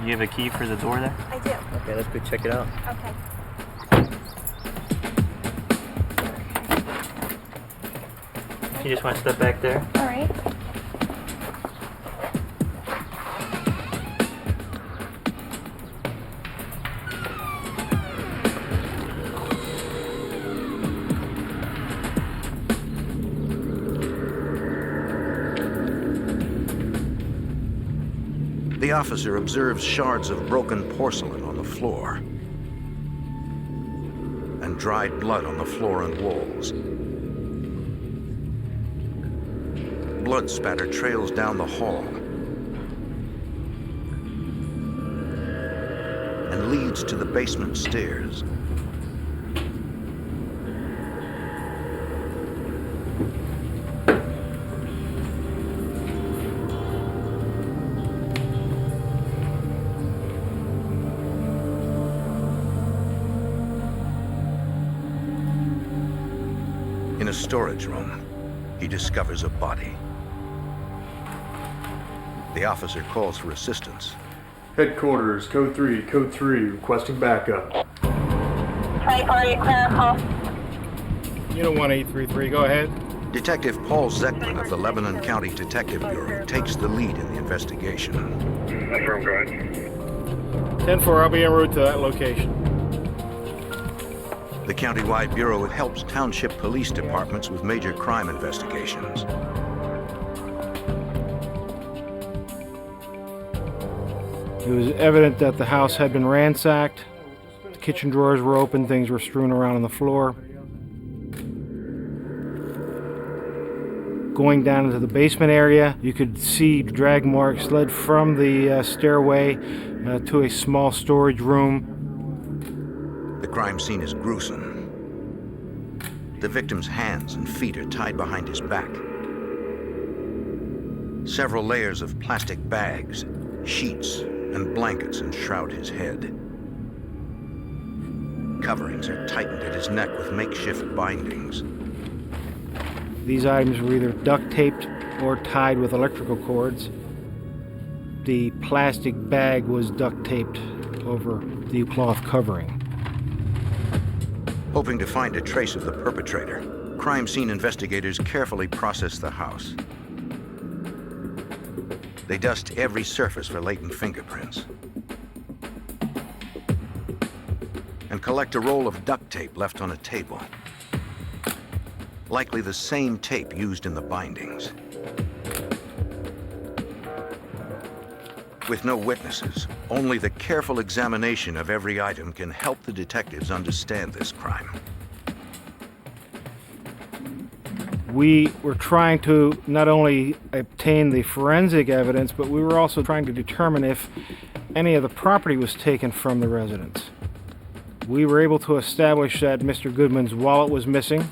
You have a key for the door there? I do. Okay, let's go check it out. Okay. You just want to step back there? All right. The officer observes shards of broken porcelain on the floor and dried blood on the floor and walls. Blood spatter trails down the hall and leads to the basement stairs. In a storage room, he discovers a body. The officer calls for assistance. Headquarters, code 3, requesting backup. Tri-party clerical. Unit 1833, go ahead. Detective Paul Zeckman of the Lebanon County Detective Bureau takes the lead in the investigation. Affirm, go ahead. 10-4, I'll be en route to that location. The countywide bureau helps township police departments with major crime investigations. It was evident that the house had been ransacked. The kitchen drawers were open, things were strewn around on the floor. Going down into the basement area, you could see drag marks led from the stairway to a small storage room. The crime scene is gruesome. The victim's hands and feet are tied behind his back. Several layers of plastic bags, sheets, and blankets enshroud his head. Coverings are tightened at his neck with makeshift bindings. These items were either duct taped or tied with electrical cords. The plastic bag was duct taped over the cloth covering. Hoping to find a trace of the perpetrator, crime scene investigators carefully process the house. They dust every surface for latent fingerprints and collect a roll of duct tape left on a table. Likely the same tape used in the bindings. With no witnesses, only the careful examination of every item can help the detectives understand this crime. We were trying to not only obtain the forensic evidence, but we were also trying to determine if any of the property was taken from the residence. We were able to establish that Mr. Goodman's wallet was missing.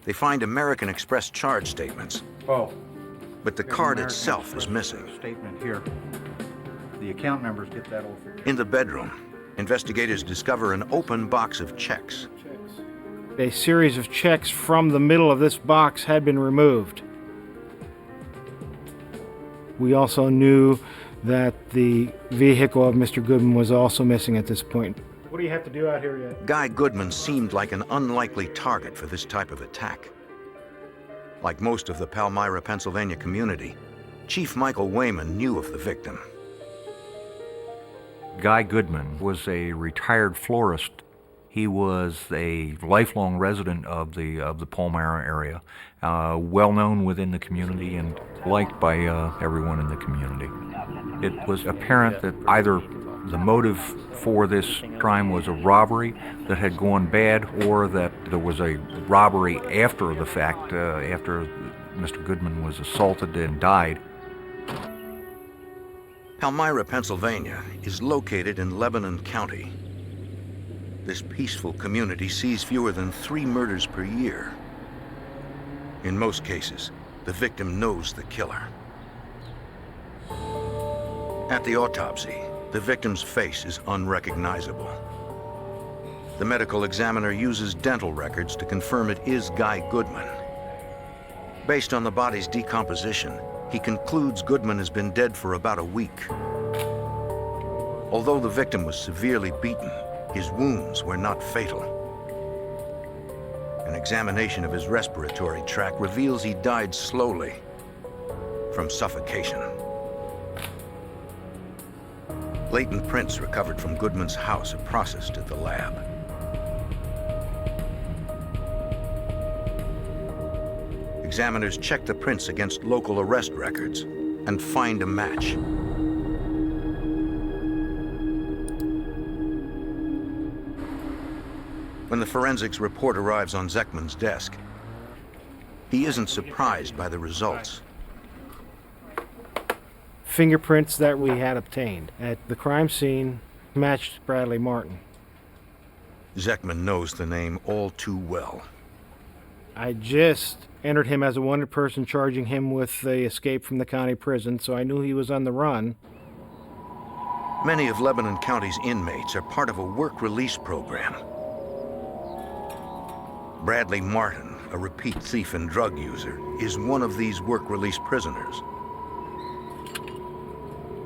They find American Express charge statements. Oh. But the card itself is missing. Statement here. The account numbers get that all figured. In the bedroom, investigators discover an open box of checks. A series of checks from the middle of this box had been removed. We also knew that the vehicle of Mr. Goodman was also missing at this point. What do you have to do out here yet? Guy Goodman seemed like an unlikely target for this type of attack. Like most of the Palmyra, Pennsylvania community, Chief Michael Wayman knew of the victim. Guy Goodman was a retired florist He was a lifelong resident of the Palmyra area, well known within the community and liked by everyone in the community. It was apparent that either the motive for this crime was a robbery that had gone bad, or that there was a robbery after the fact, after Mr. Goodman was assaulted and died. Palmyra, Pennsylvania is located in Lebanon County. This peaceful community sees fewer than 3 murders per year. In most cases, the victim knows the killer. At the autopsy, the victim's face is unrecognizable. The medical examiner uses dental records to confirm it is Guy Goodman. Based on the body's decomposition, he concludes Goodman has been dead for about a week. Although the victim was severely beaten, his wounds were not fatal. An examination of his respiratory tract reveals he died slowly from suffocation. Latent prints recovered from Goodman's house are processed at the lab. Examiners check the prints against local arrest records and find a match. When the forensics report arrives on Zekman's desk, he isn't surprised by the results. Fingerprints that we had obtained at the crime scene matched Bradley Martin. Zekman knows the name all too well. I just entered him as a wanted person, charging him with the escape from the county prison, so I knew he was on the run. Many of Lebanon County's inmates are part of a work release program. Bradley Martin, a repeat thief and drug user, is one of these work release prisoners.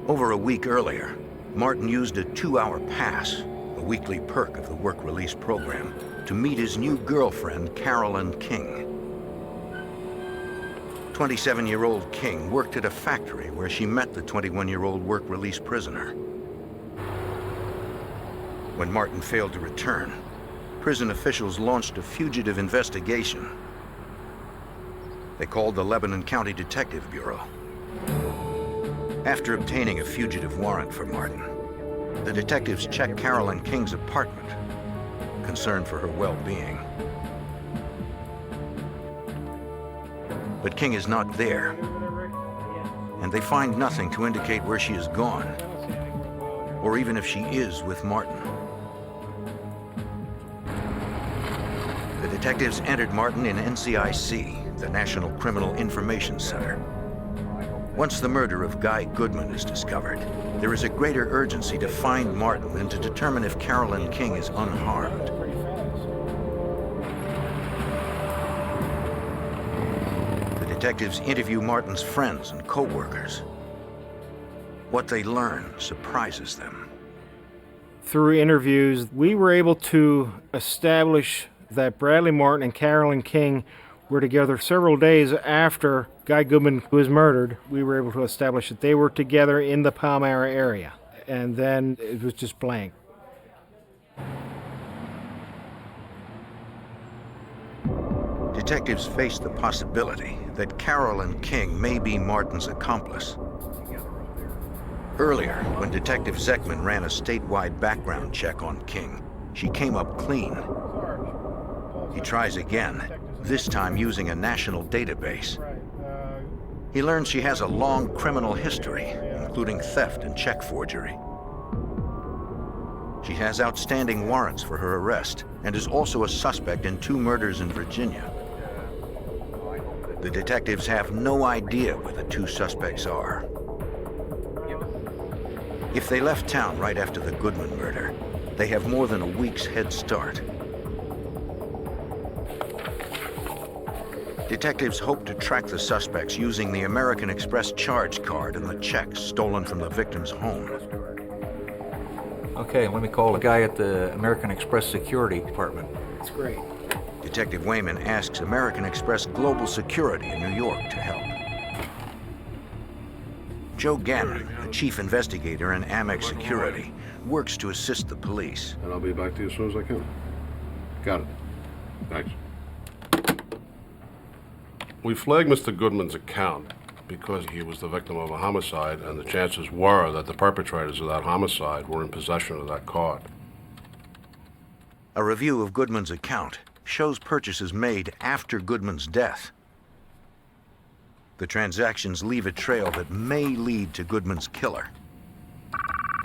Over a week earlier, Martin used a 2-hour pass, a weekly perk of the work release program, to meet his new girlfriend, Carolyn King. 27-year-old King worked at a factory where she met the 21-year-old work release prisoner. When Martin failed to return, prison officials launched a fugitive investigation. They called the Lebanon County Detective Bureau. After obtaining a fugitive warrant for Martin, the detectives checked Carolyn King's apartment, concerned for her well-being. But King is not there, and they find nothing to indicate where she has gone, or even if she is with Martin. The detectives entered Martin in NCIC, the National Criminal Information Center. Once the murder of Guy Goodman is discovered, there is a greater urgency to find Martin and to determine if Carolyn King is unharmed. The detectives interview Martin's friends and co-workers. What they learn surprises them. Through interviews, we were able to establish that Bradley Martin and Carolyn King were together several days after Guy Goodman was murdered. We were able to establish that they were together in the Palmyra area, and then it was just blank. Detectives face the possibility that Carolyn King may be Martin's accomplice. Earlier, when Detective Zekman ran a statewide background check on King, she came up clean. He tries again, this time using a national database. He learns she has a long criminal history, including theft and check forgery. She has outstanding warrants for her arrest and is also a suspect in 2 murders in Virginia. The detectives have no idea where the 2 suspects are. If they left town right after the Goodman murder, they have more than a week's head start. Detectives hope to track the suspects using the American Express charge card and the checks stolen from the victim's home. Okay, let me call the guy at the American Express Security Department. That's great. Detective Wayman asks American Express Global Security in New York to help. Joe Gannon, the chief investigator in Amex Security, works to assist the police. And I'll be back to you as soon as I can. Got it. Thanks. We flagged Mr. Goodman's account because he was the victim of a homicide, and the chances were that the perpetrators of that homicide were in possession of that card. A review of Goodman's account shows purchases made after Goodman's death. The transactions leave a trail that may lead to Goodman's killer.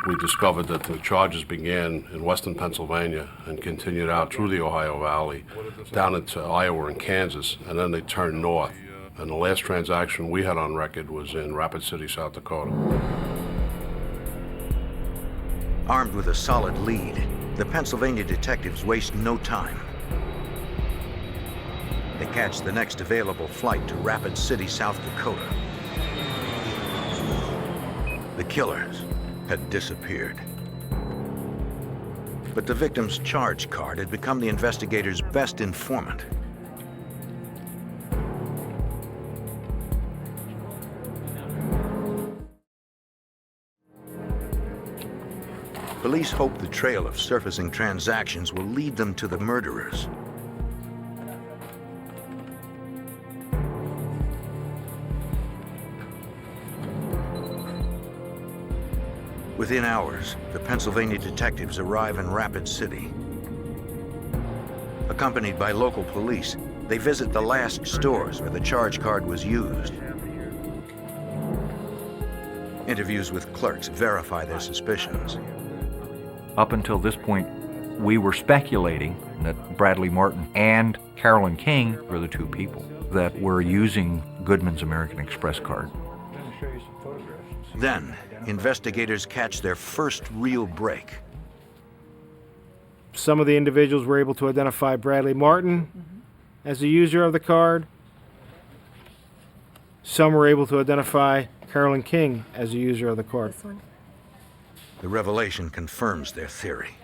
We discovered that the charges began in western Pennsylvania and continued out through the Ohio Valley, down into Iowa and Kansas, and then they turned north. And the last transaction we had on record was in Rapid City, South Dakota. Armed with a solid lead, the Pennsylvania detectives waste no time. They catch the next available flight to Rapid City, South Dakota. The killers had disappeared. But the victim's charge card had become the investigators' best informant. Police hope the trail of surfacing transactions will lead them to the murderers. Within hours, the Pennsylvania detectives arrive in Rapid City. Accompanied by local police, they visit the last stores where the charge card was used. Interviews with clerks verify their suspicions. Up until this point, we were speculating that Bradley Martin and Carolyn King were the two people that were using Goodman's American Express card. Then, investigators catch their first real break. Some of the individuals were able to identify Bradley Martin as the user of the card. Some were able to identify Carolyn King as the user of the card. The revelation confirms their theory.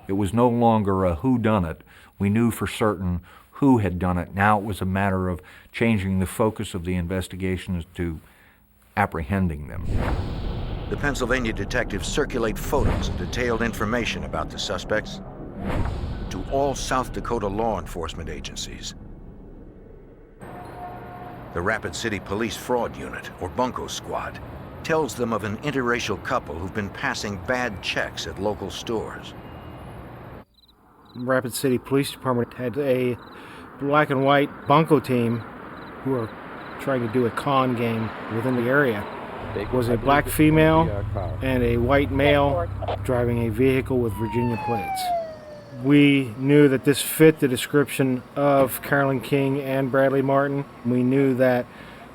It was no longer a whodunit. We knew for certain who had done it. Now it was a matter of changing the focus of the investigation to apprehending them. The Pennsylvania detectives circulate photos and detailed information about the suspects to all South Dakota law enforcement agencies. The Rapid City Police Fraud Unit, or Bunko Squad, tells them of an interracial couple who've been passing bad checks at local stores. Rapid City Police Department had a black and white bunco team who were trying to do a con game within the area. It was a black female and a white male driving a vehicle with Virginia plates. We knew that this fit the description of Carolyn King and Bradley Martin. We knew that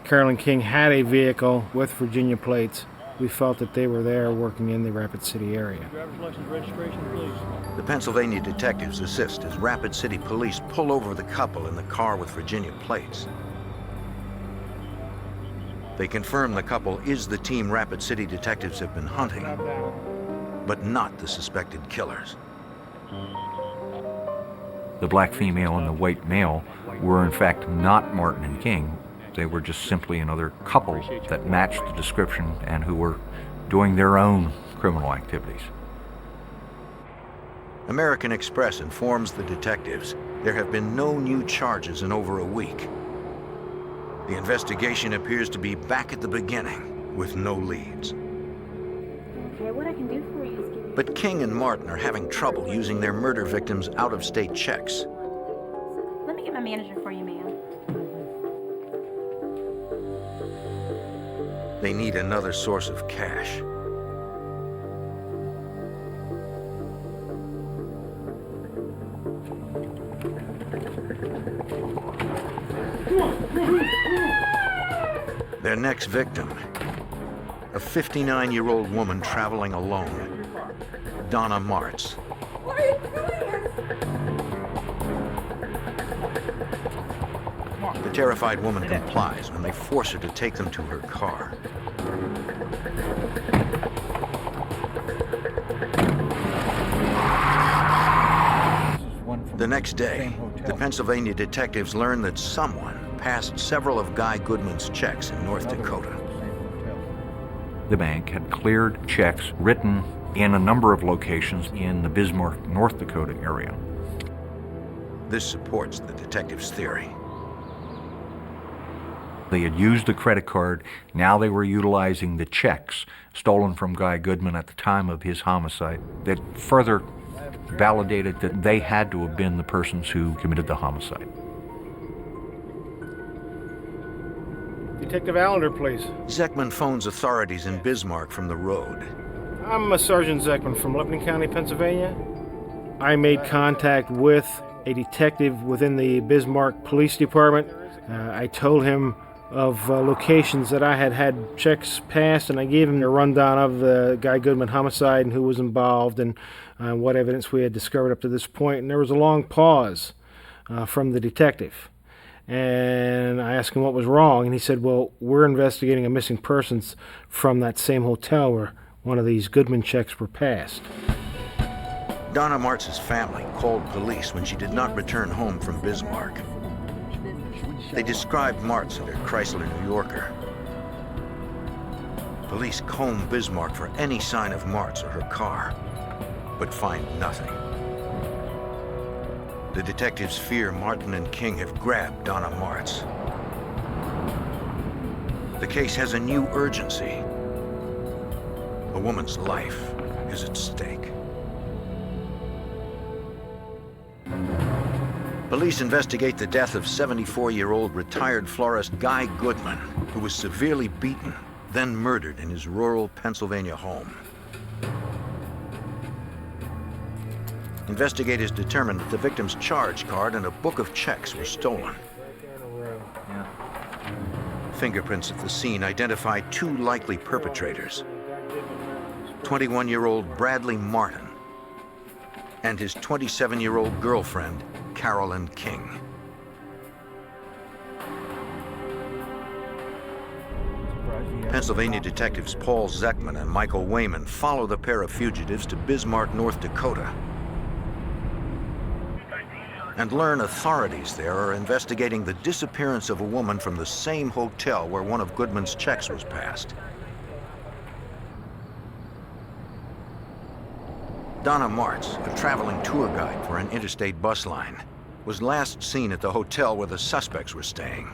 Carolyn King had a vehicle with Virginia plates. We felt that they were there working in the Rapid City area. Driver's license registration, please. The Pennsylvania detectives assist as Rapid City police pull over the couple in the car with Virginia plates. They confirm the couple is the team Rapid City detectives have been hunting, but not the suspected killers. The black female and the white male were in fact not Martin and King. They were just simply another couple that matched the description and who were doing their own criminal activities. American Express informs the detectives there have been no new charges in over a week. The investigation appears to be back at the beginning with no leads. Okay, what I can do for you is give you... But King and Martin are having trouble using their murder victims' out-of-state checks. Let me get my manager for you, ma'am. They need another source of cash. Their next victim, a 59-year-old woman traveling alone, Donna Martz. The terrified woman complies when they force her to take them to her car. The next day, the Pennsylvania detectives learn that someone passed several of Guy Goodman's checks in North Dakota. The bank had cleared checks written in a number of locations in the Bismarck, North Dakota area. This supports the detective's theory. They had used the credit card. Now they were utilizing the checks stolen from Guy Goodman at the time of his homicide that further validated that they had to have been the persons who committed the homicide. Detective Allender, please. Zeckman phones authorities in Bismarck from the road. I'm Sergeant Zeckman from Lebanon County, Pennsylvania. I made contact with a detective within the Bismarck Police Department. I told him of locations that I had checks passed, and I gave him a rundown of the Guy Goodman homicide and who was involved and what evidence we had discovered up to this point. And there was a long pause from the detective. And I asked him what was wrong, and he said, well, we're investigating a missing persons from that same hotel where one of these Goodman checks were passed. Donna Martz's family called police when she did not return home from Bismarck. They described Martz and her Chrysler New Yorker. Police comb Bismarck for any sign of Martz or her car, but find nothing. The detectives fear Martin and King have grabbed Donna Martz. The case has a new urgency. A woman's life is at stake. Police investigate the death of 74-year-old retired florist Guy Goodman, who was severely beaten, then murdered in his rural Pennsylvania home. Investigators determined that the victim's charge card and a book of checks were stolen. Fingerprints at the scene identify two likely perpetrators: 21-year-old Bradley Martin and his 27-year-old girlfriend, Carolyn King. Pennsylvania detectives Paul Zeckman and Michael Wayman follow the pair of fugitives to Bismarck, North Dakota, and learn authorities there are investigating the disappearance of a woman from the same hotel where one of Goodman's checks was passed. Donna Martz, a traveling tour guide for an interstate bus line, was last seen at the hotel where the suspects were staying.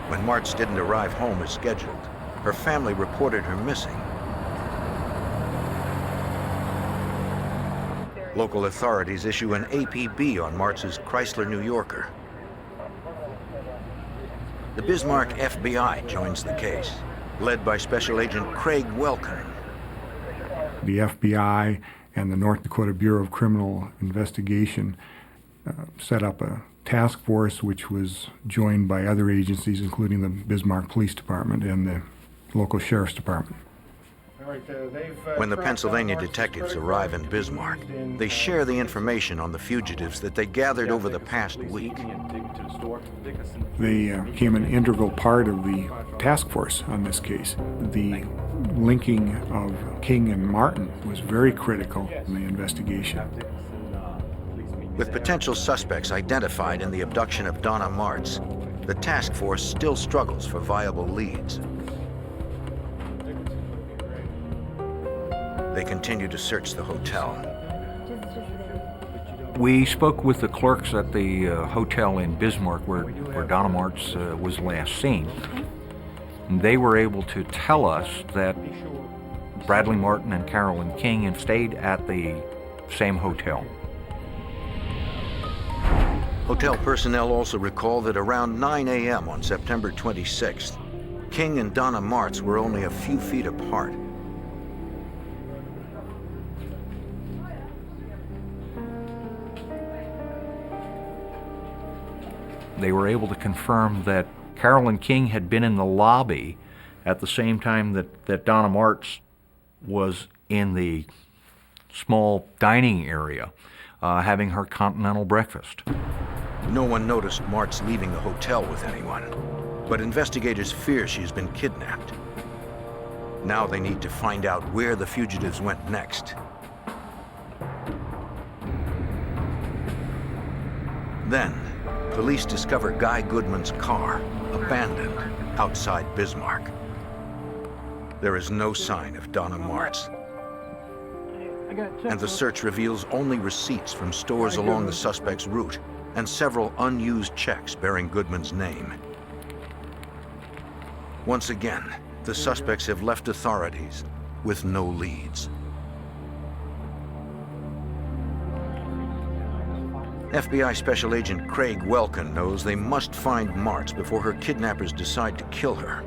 When Martz didn't arrive home as scheduled, her family reported her missing. Local authorities issue an APB on Martz's Chrysler New Yorker. The Bismarck FBI joins the case, led by Special Agent Craig Welkin. The FBI and the North Dakota Bureau of Criminal Investigation set up a task force which was joined by other agencies, including the Bismarck Police Department and the local Sheriff's Department. When the Pennsylvania detectives arrive in Bismarck, they share the information on the fugitives that they gathered over the past week. They became an integral part of the task force on this case. The linking of King and Martin was very critical in the investigation. With potential suspects identified in the abduction of Donna Martz, the task force still struggles for viable leads. They continue to search the hotel. We spoke with the clerks at the hotel in Bismarck where Donna Martz was last seen. And they were able to tell us that Bradley Martin and Carolyn King had stayed at the same hotel. Hotel personnel also recall that around 9 a.m. on September 26th, King and Donna Martz were only a few feet apart. They were able to confirm that Carolyn King had been in the lobby at the same time that Donna Martz was in the small dining area having her continental breakfast. No one noticed Martz leaving the hotel with anyone, but investigators fear she's been kidnapped. Now they need to find out where the fugitives went next. Then, police discover Guy Goodman's car, abandoned, outside Bismarck. There is no sign of Donna Martz. And the search reveals only receipts from stores along the suspect's route and several unused checks bearing Goodman's name. Once again, the suspects have left authorities with no leads. FBI Special Agent Craig Welkin knows they must find Martz before her kidnappers decide to kill her.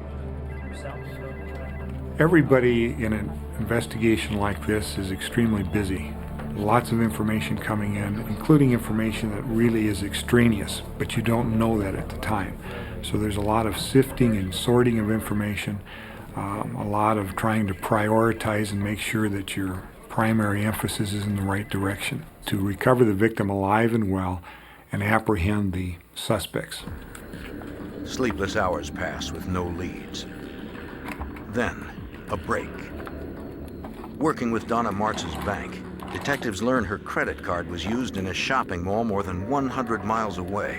Everybody in an investigation like this is extremely busy. Lots of information coming in, including information that really is extraneous, but you don't know that at the time. So there's a lot of sifting and sorting of information, a lot of trying to prioritize and make sure that your primary emphasis is in the right direction to recover the victim alive and well and apprehend the suspects. Sleepless hours pass with no leads. Then, a break. Working with Donna Martz's bank, detectives learn her credit card was used in a shopping mall more than 100 miles away.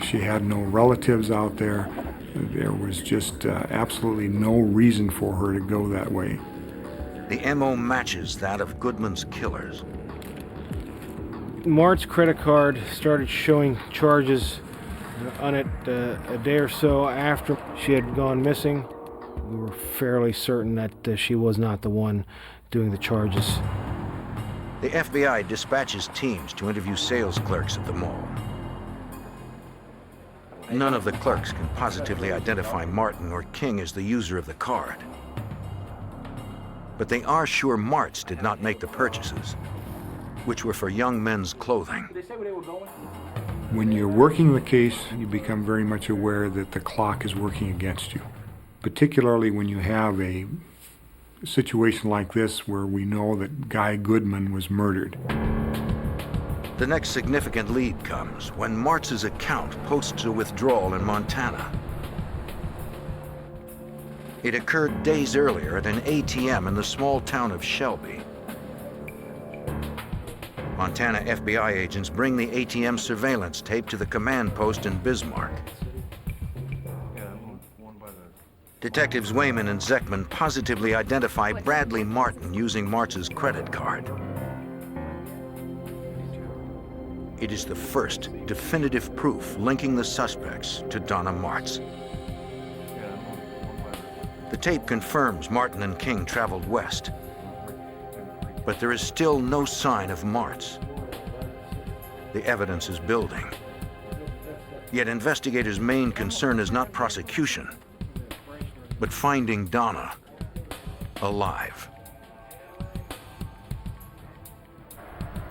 She had no relatives out there. There was just absolutely no reason for her to go that way. The MO matches that of Goodman's killers. Martz's credit card started showing charges on it a day or so after she had gone missing. We were fairly certain that she was not the one doing the charges. The FBI dispatches teams to interview sales clerks at the mall. None of the clerks can positively identify Martin or King as the user of the card. But they are sure Martz did not make the purchases, which were for young men's clothing. When you're working the case, you become very much aware that the clock is working against you, particularly when you have a situation like this where we know that Guy Goodman was murdered. The next significant lead comes when Martz's account posts a withdrawal in Montana. It occurred days earlier at an ATM in the small town of Shelby. Montana FBI agents bring the ATM surveillance tape to the command post in Bismarck. Detectives Wayman and Zeckman positively identify Bradley Martin using Martz's credit card. It is the first definitive proof linking the suspects to Donna Martz. The tape confirms Martin and King traveled west, but there is still no sign of Martz. The evidence is building. Yet investigators' main concern is not prosecution, but finding Donna alive.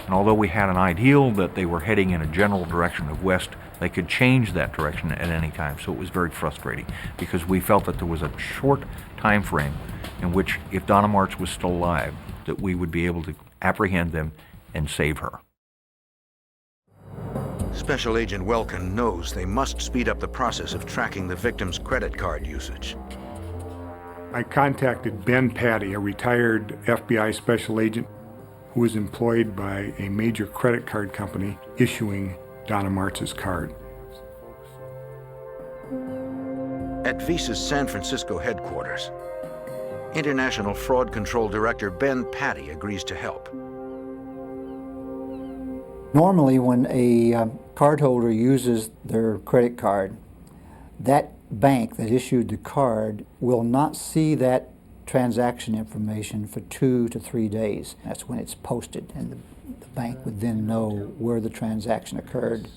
And although we had an ideal that they were heading in a general direction of west, they could change that direction at any time. So it was very frustrating because we felt that there was a short time frame in which, if Donna Martz was still alive, that we would be able to apprehend them and save her. Special Agent Welkin knows they must speed up the process of tracking the victim's credit card usage. I contacted Ben Patty, a retired FBI special agent who was employed by a major credit card company issuing Donna Martz's card. At Visa's San Francisco headquarters, International Fraud Control Director Ben Patty agrees to help. Normally, when a cardholder uses their credit card, that bank that issued the card will not see that transaction information for 2 to 3 days. That's when it's posted, and the bank would then know where the transaction occurred.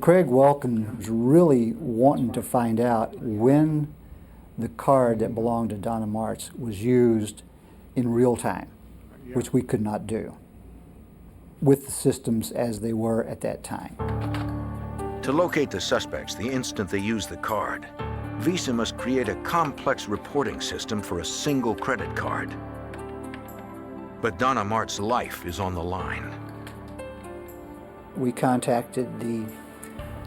Craig Welkin was really wanting to find out when the card that belonged to Donna Martz was used in real time, which we could not do with the systems as they were at that time. To locate the suspects the instant they use the card, Visa must create a complex reporting system for a single credit card. But Donna Martz's life is on the line. We contacted the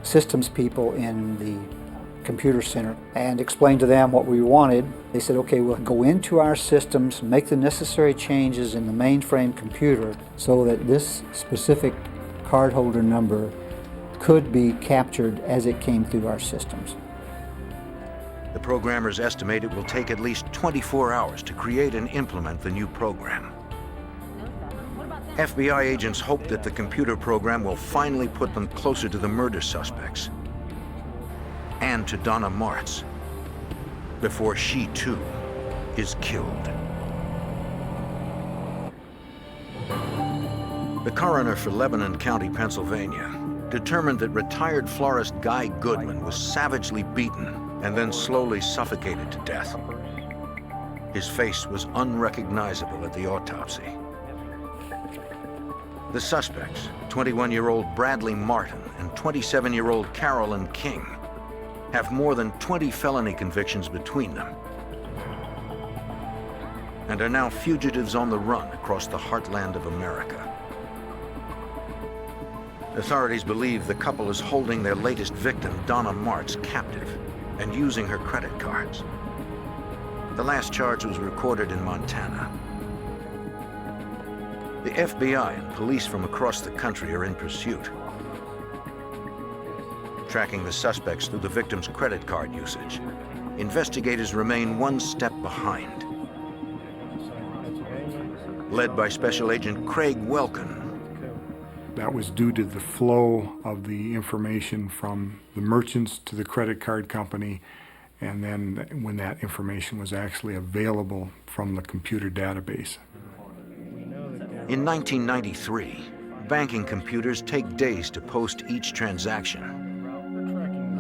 systems people in the computer center and explained to them what we wanted. They said, okay, we'll go into our systems, make the necessary changes in the mainframe computer so that this specific cardholder number could be captured as it came through our systems. The programmers estimate it will take at least 24 hours to create and implement the new program. FBI agents hope that the computer program will finally put them closer to the murder suspects and to Donna Martz before she, too, is killed. The coroner for Lebanon County, Pennsylvania, determined that retired florist Guy Goodman was savagely beaten and then slowly suffocated to death. His face was unrecognizable at the autopsy. The suspects, 21-year-old Bradley Martin and 27-year-old Carolyn King, have more than 20 felony convictions between them and are now fugitives on the run across the heartland of America. Authorities believe the couple is holding their latest victim, Donna Martz, captive and using her credit cards. The last charge was recorded in Montana. The FBI and police from across the country are in pursuit, tracking the suspects through the victim's credit card usage. Investigators remain one step behind. Led by Special Agent Craig Welkin. That was due to the flow of the information from the merchants to the credit card company, and then when that information was actually available from the computer database. In 1993, banking computers take days to post each transaction.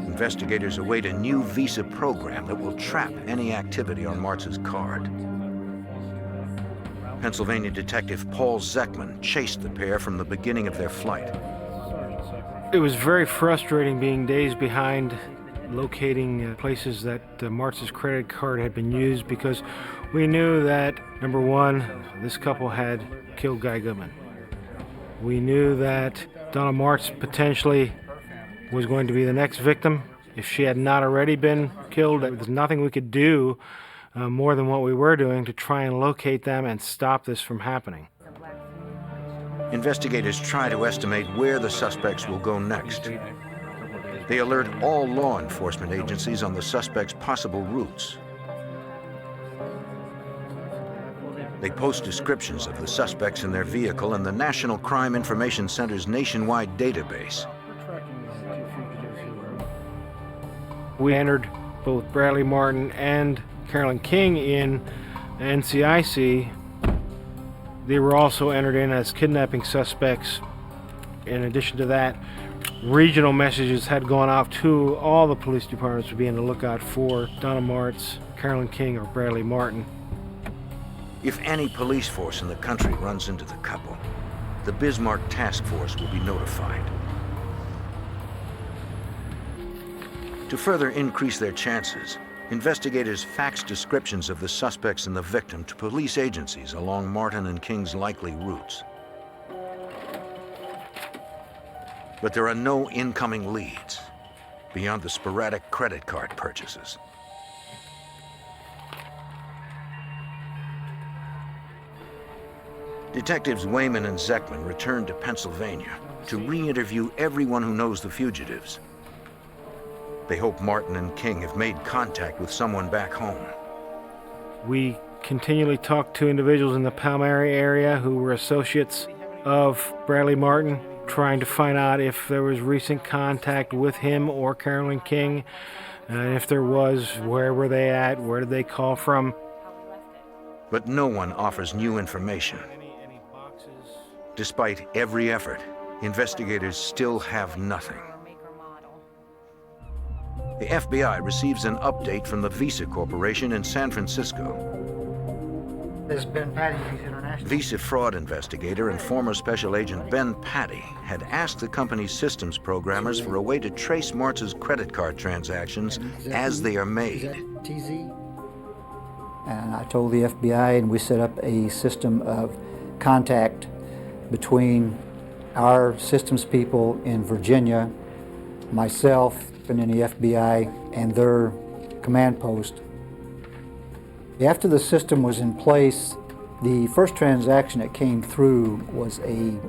Investigators await a new Visa program that will trap any activity on Martz's card. Pennsylvania detective Paul Zeckman chased the pair from the beginning of their flight. It was very frustrating being days behind locating places that Martz's credit card had been used, because we knew that, number one, this couple had killed Guy Goodman. We knew that Donna Martz potentially was going to be the next victim. If she had not already been killed, there was nothing we could do more than what we were doing to try and locate them and stop this from happening. Investigators try to estimate where the suspects will go next. They alert all law enforcement agencies on the suspects' possible routes. They post descriptions of the suspects in their vehicle in the National Crime Information Center's nationwide database. We entered both Bradley Martin and Carolyn King in NCIC. They were also entered in as kidnapping suspects. In addition to that, regional messages had gone out to all the police departments to be on the lookout for Donna Martz, Carolyn King, or Bradley Martin. If any police force in the country runs into the couple, the Bismarck Task Force will be notified. To further increase their chances, investigators fax descriptions of the suspects and the victim to police agencies along Martin and King's likely routes. But there are no incoming leads beyond the sporadic credit card purchases. Detectives Wayman and Zeckman returned to Pennsylvania to re-interview everyone who knows the fugitives. They hope Martin and King have made contact with someone back home. We continually talked to individuals in the Palmyra area who were associates of Bradley Martin, trying to find out if there was recent contact with him or Carolyn King, and if there was, where were they at, where did they call from. But no one offers new information. Despite every effort, investigators still have nothing. The FBI receives an update from the Visa Corporation in San Francisco. This is Ben Patty, Visa International. Visa fraud investigator and former Special Agent Ben Patty had asked the company's systems programmers for a way to trace Martz's credit card transactions as they are made. And I told the FBI, and we set up a system of contact between our systems people in Virginia, myself, and in the FBI and their command post. After the system was in place, the first transaction that came through was a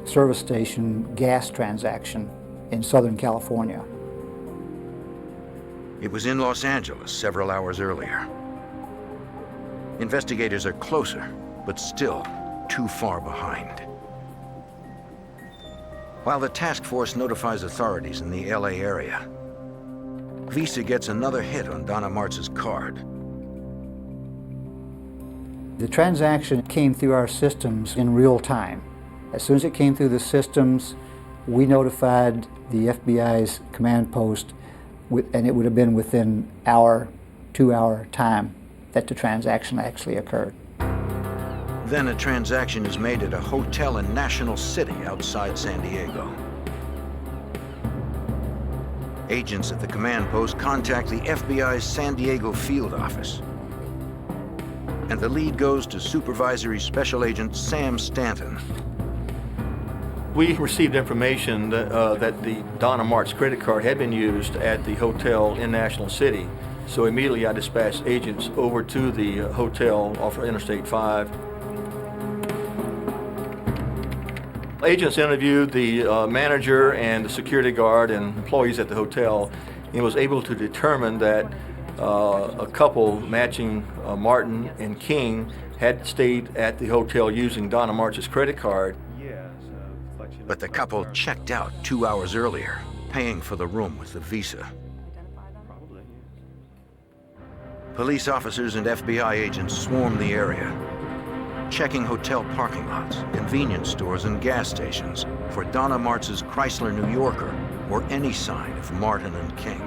service station gas transaction in Southern California. It was in Los Angeles several hours earlier. Investigators are closer, but still too far behind. While the task force notifies authorities in the LA area, Visa gets another hit on Donna Martz's card. The transaction came through our systems in real time. As soon as it came through the systems, we notified the FBI's command post, and it would have been within our 2-hour time that the transaction actually occurred. Then a transaction is made at a hotel in National City outside San Diego. Agents at the command post contact the FBI's San Diego field office. And the lead goes to Supervisory Special Agent Sam Stanton. We received information that the Donna Martz credit card had been used at the hotel in National City. So immediately I dispatched agents over to the hotel off of Interstate 5. Agents interviewed the manager and the security guard and employees at the hotel and was able to determine that a couple matching Martin and King had stayed at the hotel using Donna Martz's credit card. But the couple checked out 2 hours earlier, paying for the room with the Visa. Police officers and FBI agents swarmed the area, checking hotel parking lots, convenience stores, and gas stations for Donna Martz's Chrysler New Yorker or any sign of Martin and King.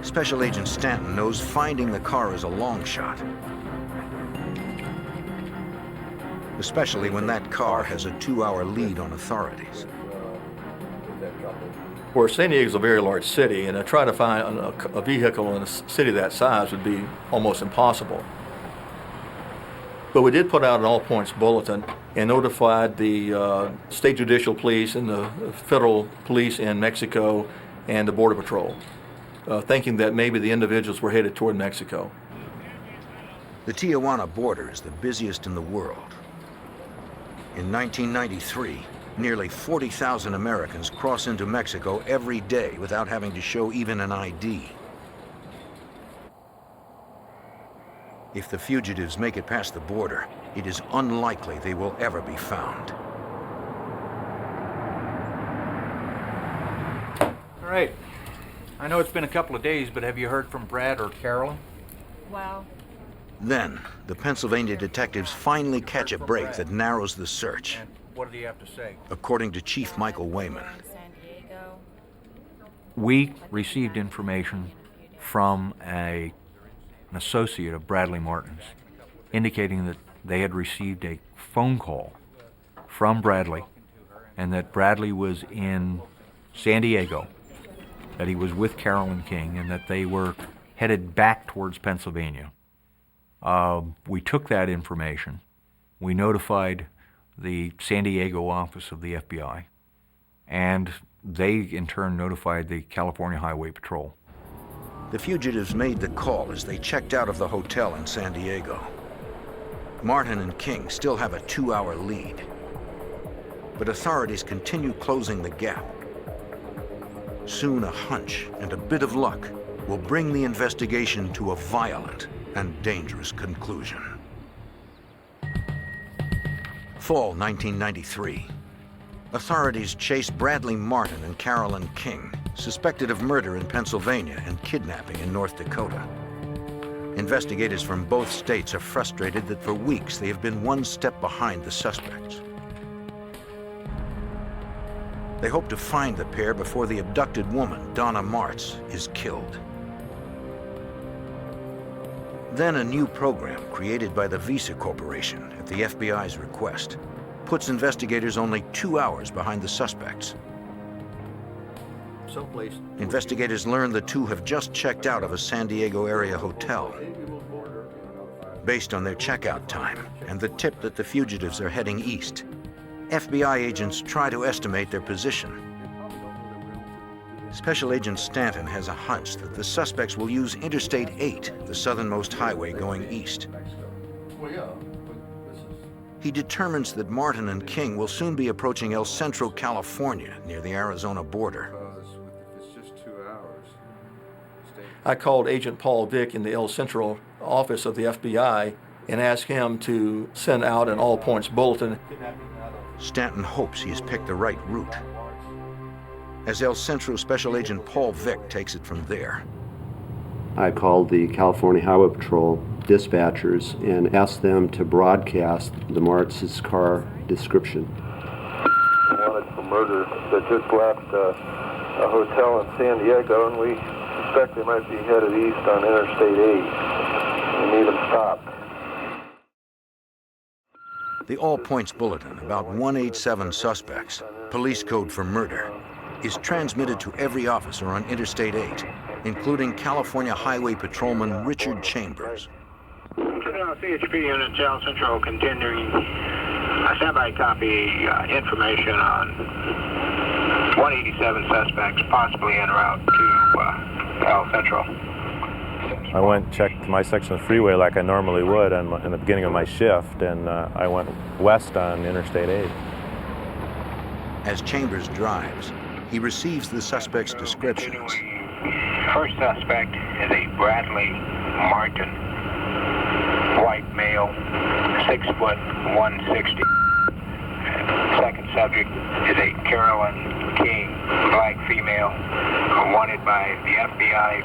Special Agent Stanton knows finding the car is a long shot, especially when that car has a 2-hour lead on authorities. Where San Diego is a very large city, and to try to find a vehicle in a city that size would be almost impossible. But we did put out an all-points bulletin and notified the state judicial police and the federal police in Mexico and the Border Patrol, thinking that maybe the individuals were headed toward Mexico. The Tijuana border is the busiest in the world. In 1993, nearly 40,000 Americans cross into Mexico every day without having to show even an ID. If the fugitives make it past the border, it is unlikely they will ever be found. All right. I know it's been a couple of days, but have you heard from Brad or Carolyn? Well, Then, the Pennsylvania detectives finally catch a break that narrows the search. What did he have to say? According to Chief Michael Wayman. We received information from an associate of Bradley Martin's, indicating that they had received a phone call from Bradley, and that Bradley was in San Diego, that he was with Carolyn King, and that they were headed back towards Pennsylvania. We took that information. We notified the San Diego office of the FBI, and they in turn notified the California Highway Patrol. The fugitives made the call as they checked out of the hotel in San Diego. Martin and King still have a 2-hour lead, but authorities continue closing the gap. Soon a hunch and a bit of luck will bring the investigation to a violent and dangerous conclusion. Fall 1993. Authorities chase Bradley Martin and Carolyn King, suspected of murder in Pennsylvania and kidnapping in North Dakota. Investigators from both states are frustrated that for weeks they have been one step behind the suspects. They hope to find the pair before the abducted woman, Donna Martz, is killed. Then a new program created by the Visa Corporation at the FBI's request puts investigators only 2 hours behind the suspects. Someplace. Investigators learn the two have just checked out of a San Diego area hotel. Based on their checkout time and the tip that the fugitives are heading east, FBI agents try to estimate their position. Special Agent Stanton has a hunch that the suspects will use Interstate 8, the southernmost highway going east. He determines that Martin and King will soon be approaching El Centro, California, near the Arizona border. I called Agent Paul Vick in the El Centro office of the FBI and asked him to send out an all-points bulletin. Stanton hopes he has picked the right route. As El Centro Special Agent Paul Vick takes it from there. I called the California Highway Patrol dispatchers and asked them to broadcast the Martz's car description. Wanted for murder that just left a hotel in San Diego, and we suspect they might be headed east on Interstate 8. We need them stopped. The all-points bulletin about 187 suspects, police code for murder, is transmitted to every officer on Interstate 8, including California Highway Patrolman Richard Chambers. CHP unit, El Centro, continuing standby copy information on 187 suspects possibly en route to El Centro. I went and checked my section of the freeway like I normally would in the beginning of my shift, and I went west on Interstate 8. As Chambers drives, he receives the suspect's descriptions. First suspect is a Bradley Martin, white male, 6 foot 160. Second subject is a Carolyn King, black female, wanted by the FBI.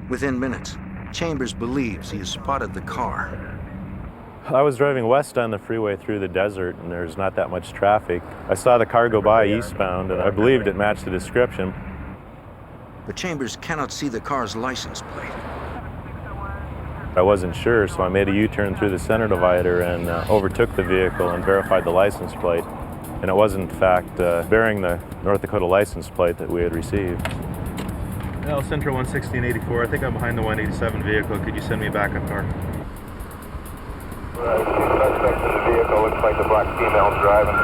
Within minutes, Chambers believes he has spotted the car. I was driving west on the freeway through the desert, and there's not that much traffic. I saw the car go by eastbound, and I believed it matched the description. But Chambers cannot see the car's license plate. I wasn't sure, so I made a U-turn through the center divider and overtook the vehicle and verified the license plate. And it was, in fact, bearing the North Dakota license plate that we had received. El Centro 160 and 84. I think I'm behind the 187 vehicle. Could you send me a backup car? Suspect in the vehicle looks like the black female driving.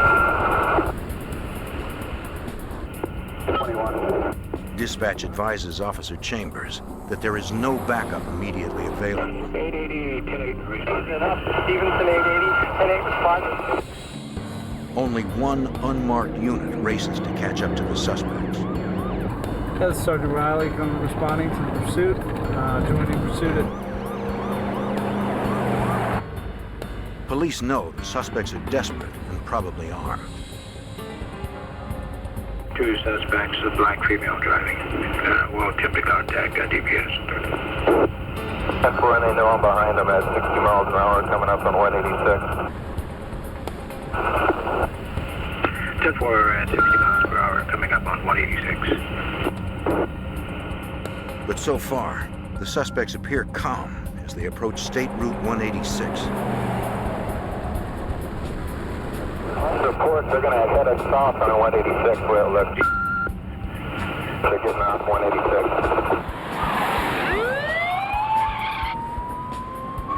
21. Dispatch advises Officer Chambers that there is no backup immediately available. 880, 10-8, responding. Stevenson 880, 10-8, responding. Only one unmarked unit races to catch up to the suspects. That's Sergeant Riley responding to the pursuit, joining pursuit. Police know the suspects are desperate and probably armed. 2 suspects, the black female driving. We'll attempt to contact DPS. That's where they know I'm behind them at 60 miles an hour coming up on 186. 10-4 at 60 miles per hour coming up on 186. But so far, the suspects appear calm as they approach State Route 186. Report, they're going to head us south on 186 where it looks. They're getting off 186.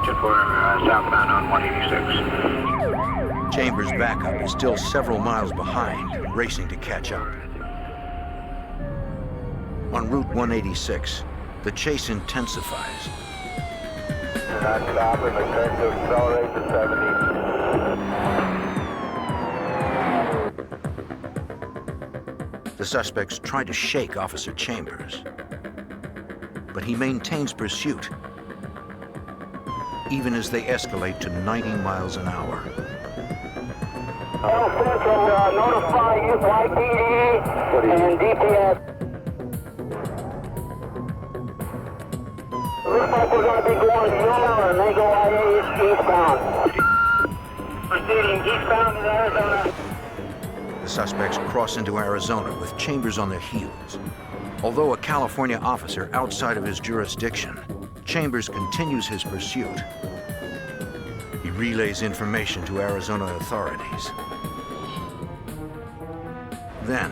10-4 southbound on 186. Chambers' backup is still several miles behind, racing to catch up. On Route 186, the chase intensifies. They're not stopping, they're starting to accelerate to 70. The suspects try to shake Officer Chambers, but he maintains pursuit, even as they escalate to 90 miles an hour. El Centro, notify YPD and DPS. Looks like we're going to be going Yuma and they go IA eastbound. Proceeding eastbound in Arizona. The suspects cross into Arizona with Chambers on their heels. Although a California officer outside of his jurisdiction, Chambers continues his pursuit. He relays information to Arizona authorities. Then,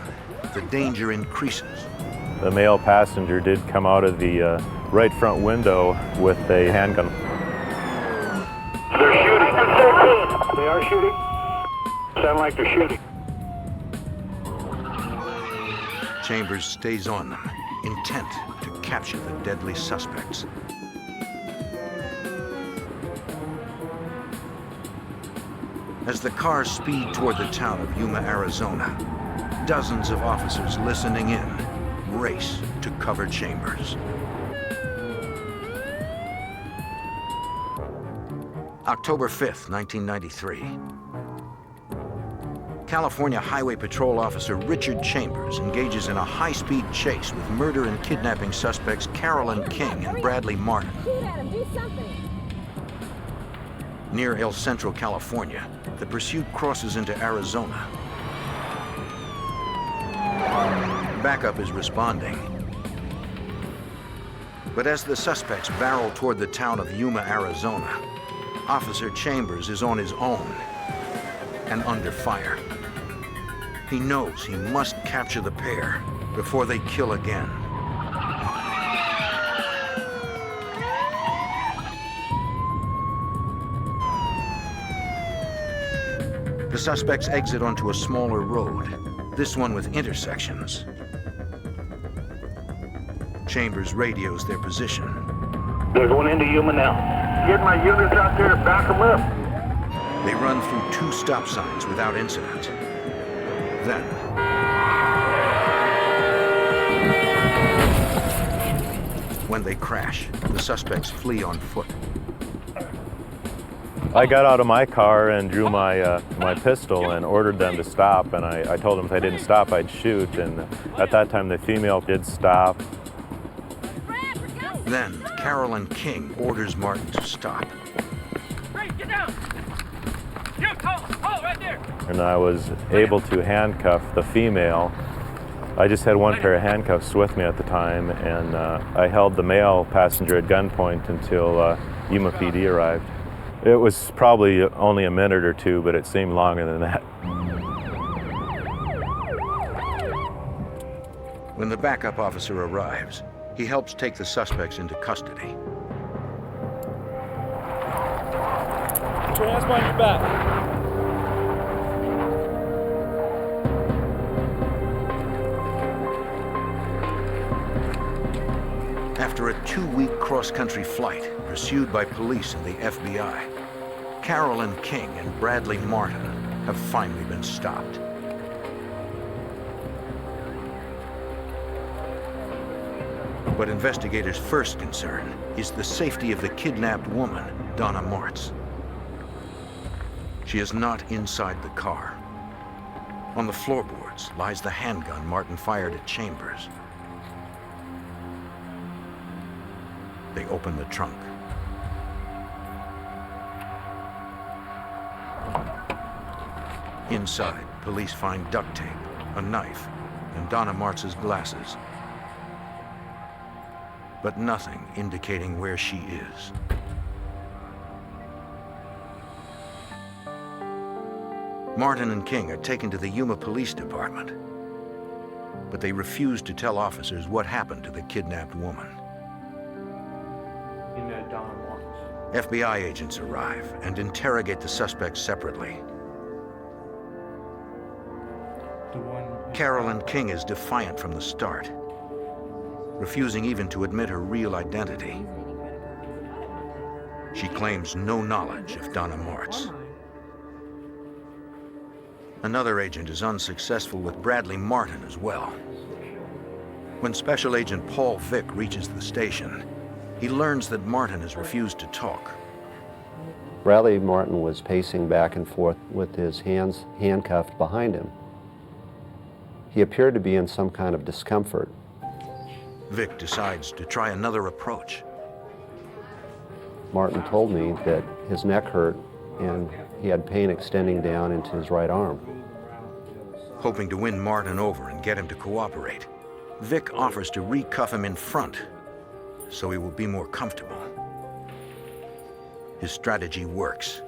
the danger increases. The male passenger did come out of the right front window with a handgun. They're shooting. They are shooting. Sound like they're shooting. Chambers stays on them, intent to capture the deadly suspects. As the cars speed toward the town of Yuma, Arizona, dozens of officers listening in race to cover Chambers. October 5th, 1993. California Highway Patrol Officer Richard Chambers engages in a high-speed chase with murder and kidnapping suspects Carolyn King and Bradley Martin. Near El Centro, California, the pursuit crosses into Arizona. Backup is responding. But as the suspects barrel toward the town of Yuma, Arizona, Officer Chambers is on his own and under fire. He knows he must capture the pair before they kill again. The suspects exit onto a smaller road, this one with intersections. Chambers radios their position. They're going into Yuma now. Get my units out there, back them up. They run through 2 stop signs without incident. Then, when they crash, the suspects flee on foot. I got out of my car and drew my pistol and ordered them to stop, and I told them if they didn't stop, I'd shoot, and at that time the female did stop. Then, Carolyn King orders Martin to stop. Get down! You, call right there! And I was able to handcuff the female. I just had one pair of handcuffs with me at the time, and I held the male passenger at gunpoint until Yuma PD arrived. It was probably only a minute or 2, but it seemed longer than that. When the backup officer arrives, he helps take the suspects into custody. Put your hands behind your back. After a 2-week cross-country flight, pursued by police and the FBI, Carolyn King and Bradley Martin have finally been stopped. But investigators' first concern is the safety of the kidnapped woman, Donna Martz. She is not inside the car. On the floorboards lies the handgun Martin fired at Chambers. They open the trunk. Inside, police find duct tape, a knife, and Donna Martz's glasses. But nothing indicating where she is. Martin and King are taken to the Yuma Police Department, but they refuse to tell officers what happened to the kidnapped woman. You know Donna Martz. FBI agents arrive and interrogate the suspects separately. Carolyn King is defiant from the start, refusing even to admit her real identity. She claims no knowledge of Donna Martz. Another agent is unsuccessful with Bradley Martin as well. When Special Agent Paul Vick reaches the station, he learns that Martin has refused to talk. Bradley Martin was pacing back and forth with his hands handcuffed behind him. He appeared to be in some kind of discomfort. Vick decides to try another approach. Martin told me that his neck hurt and he had pain extending down into his right arm. Hoping to win Martin over and get him to cooperate, Vick offers to recuff him in front so he will be more comfortable. His strategy works.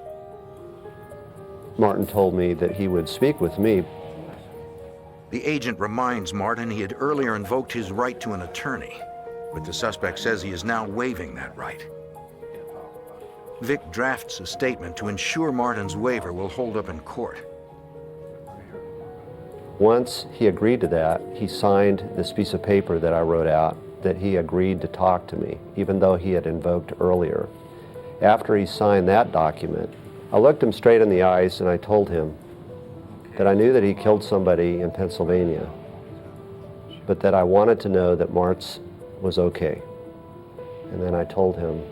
Martin told me that he would speak with me. The agent reminds Martin he had earlier invoked his right to an attorney, but the suspect says he is now waiving that right. Vick drafts a statement to ensure Martin's waiver will hold up in court. Once he agreed to that, he signed this piece of paper that I wrote out that he agreed to talk to me, even though he had invoked earlier. After he signed that document, I looked him straight in the eyes and I told him that I knew that he killed somebody in Pennsylvania. but that I wanted to know that Martz was okay. And then I told him,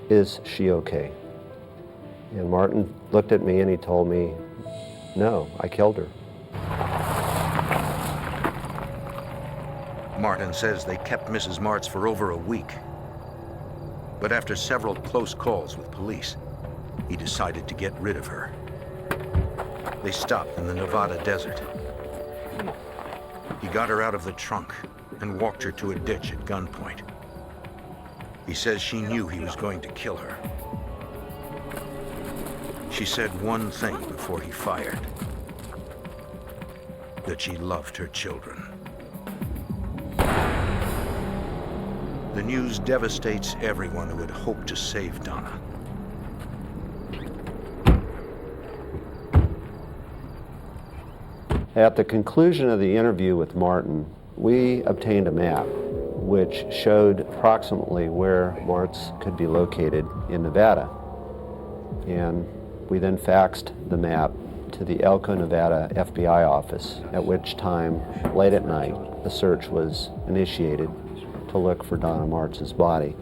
"Is she okay?" And Martin looked at me and he told me, "No, I killed her." Martin says they kept Mrs. Martz for over a week. But after several close calls with police, he decided to get rid of her. They stopped in the Nevada desert. He got her out of the trunk and walked her to a ditch at gunpoint. He says she knew he was going to kill her. She said one thing before he fired, that she loved her children. The news devastates everyone who had hoped to save Donna. At the conclusion of the interview with Martin, we obtained a map which showed approximately where Martz could be located in Nevada. And we then faxed the map to the Elko, Nevada FBI office, at which time, late at night, a search was initiated to look for Donna Martz's body.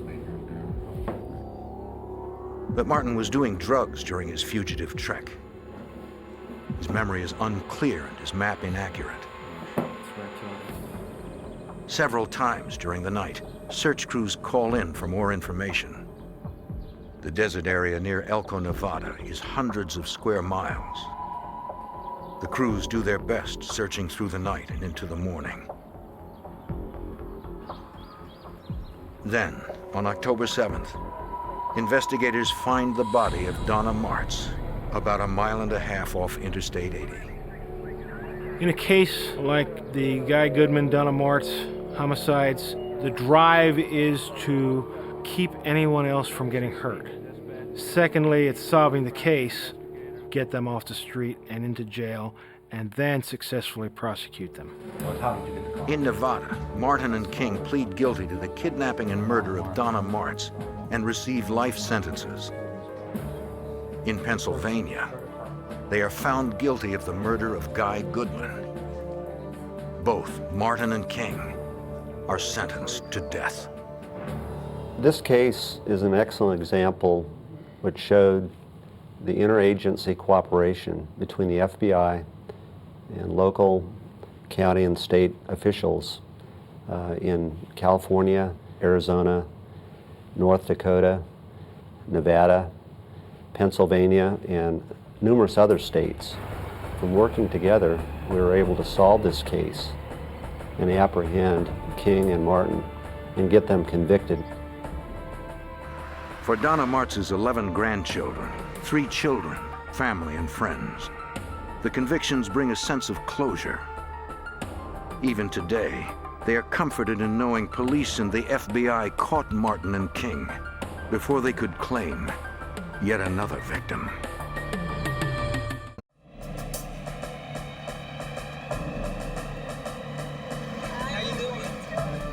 But Martin was doing drugs during his fugitive trek. His memory is unclear and his map inaccurate. Several times during the night, search crews call in for more information. The desert area near Elko, Nevada is hundreds of square miles. The crews do their best searching through the night and into the morning. Then, on October 7th, investigators find the body of Donna Martz about 1.5 miles off Interstate 80. In a case like the Guy Goodman, Donna Martz homicides, the drive is to keep anyone else from getting hurt. Secondly, it's solving the case, get them off the street and into jail, and then successfully prosecute them. In Nevada, Martin and King plead guilty to the kidnapping and murder of Donna Martz and receive life sentences. In Pennsylvania, they are found guilty of the murder of Guy Goodman. Both Martin and King are sentenced to death. This case is an excellent example which showed the interagency cooperation between the FBI and local county and state officials in California, Arizona, North Dakota, Nevada, Pennsylvania, and numerous other states. From working together, we were able to solve this case and apprehend King and Martin and get them convicted. For Donna Martz's 11 grandchildren, 3 children, family, and friends, the convictions bring a sense of closure. Even today, they are comforted in knowing police and the FBI caught Martin and King before they could claim yet another victim.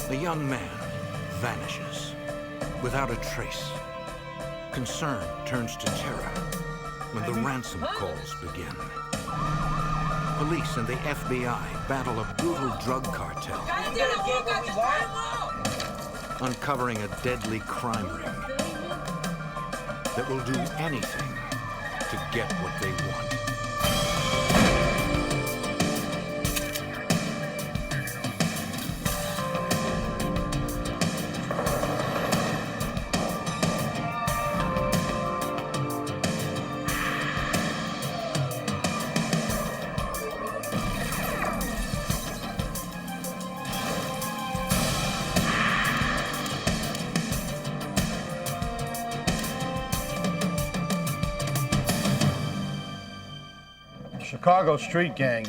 A young man vanishes without a trace. Concern turns to terror when the ransom calls begin. Police and the FBI battle a brutal drug cartel, uncovering a deadly crime ring that will do anything to get what they want. Chicago street gang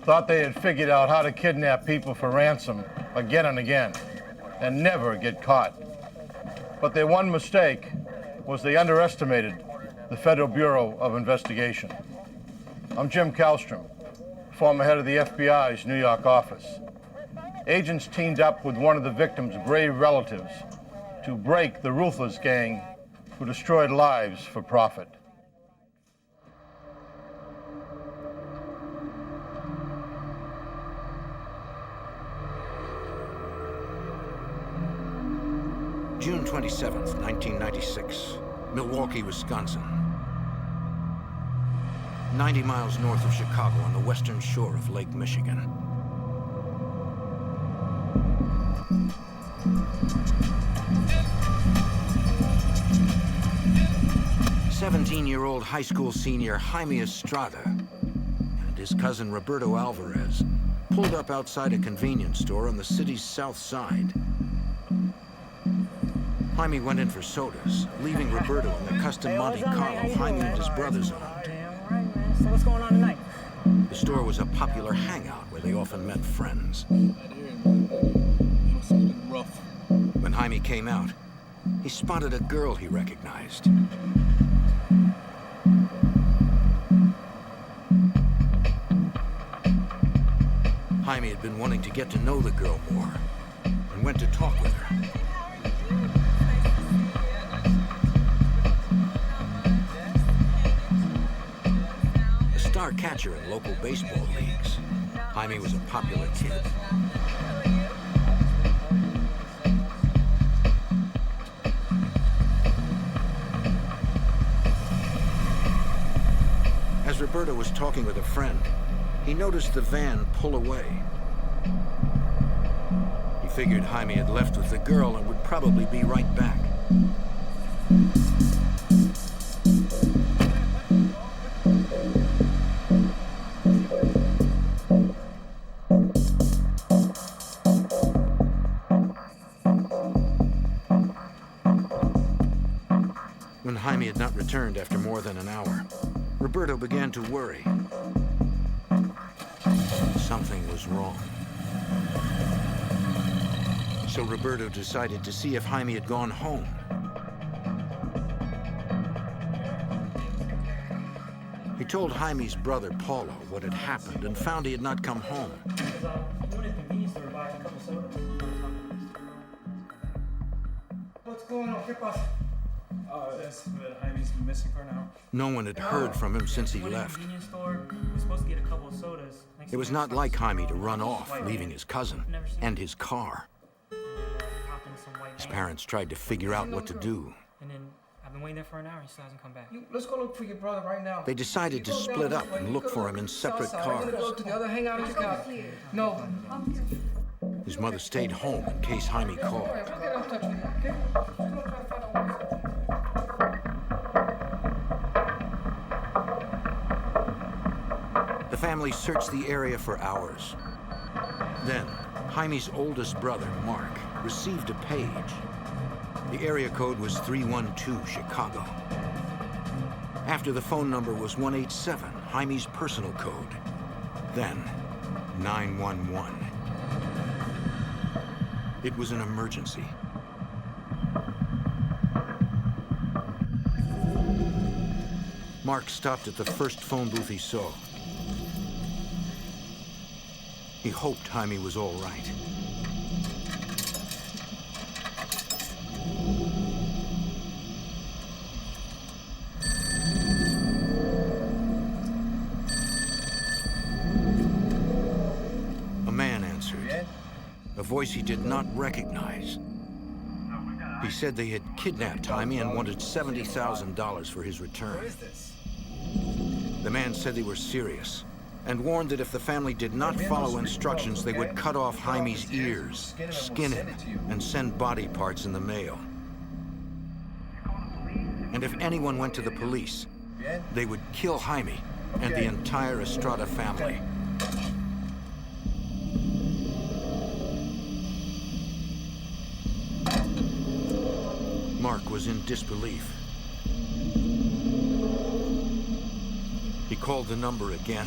thought they had figured out how to kidnap people for ransom again and again and never get caught. But their one mistake was they underestimated the Federal Bureau of Investigation. I'm Jim Kallstrom, former head of the FBI's New York office. Agents teamed up with one of the victim's brave relatives to break the ruthless gang who destroyed lives for profit. 27th, 1996, Milwaukee, Wisconsin. 90 miles north of Chicago on the western shore of Lake Michigan. "17-year-old high school senior Haimey Estrada and his cousin Roberto Alvarez pulled up outside a convenience store on the city's south side. Haimey went in for sodas, leaving Roberto in the custom Monte Carlo Haimey and his brothers owned. So what's going on tonight? The store was a popular hangout where they often met friends. When Haimey came out, he spotted a girl he recognized. Haimey had been wanting to get to know the girl more and went to talk with her. A star catcher in local baseball leagues, Haimey was a popular kid. As Roberto was talking with a friend, he noticed the van pull away. He figured Haimey had left with the girl and would probably be right back. When Haimey had not returned after more than an hour, Roberto began to worry. Something was wrong. So Roberto decided to see if Haimey had gone home. He told Haimey's brother Paulo what had happened and found he had not come home. What's going on? ¿Qué pasa? Says that Jaime's been missing for now. No one had heard from him since he left. We're supposed to get a couple of sodas. It was not like Haimey to run off, leaving his cousin and his car. His parents tried to figure out what to do. And then I've been waiting there for an hour. He still hasn't come back. Let's go look for your brother right now. They decided to split up and look for him in separate cars. I'm gonna go to the other hangout in Chicago. No. His mother stayed home in case Haimey called. We'll get in touch with you, okay? The family searched the area for hours. Then, Haimey's oldest brother, Mark, received a page. The area code was 312 Chicago. After the phone number was 187, Haimey's personal code. Then, 911. It was an emergency. Mark stopped at the first phone booth he saw. He hoped Haimey was all right. A man answered, a voice he did not recognize. He said they had kidnapped Haimey and wanted $70,000 for his return. What is this? The man said they were serious and warned that if the family did not follow instructions, they would cut off Haimey's ears, skin him, and send body parts in the mail. And if anyone went to the police, they would kill Haimey and the entire Estrada family. Mark was in disbelief. He called the number again.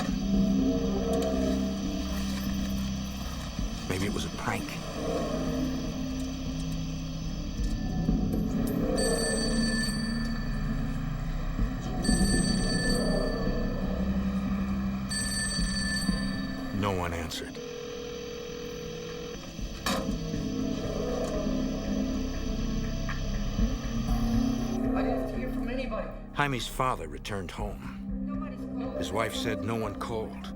Maybe it was a prank. No one answered. I didn't hear from anybody. Haimey's father returned home. His wife said no one called.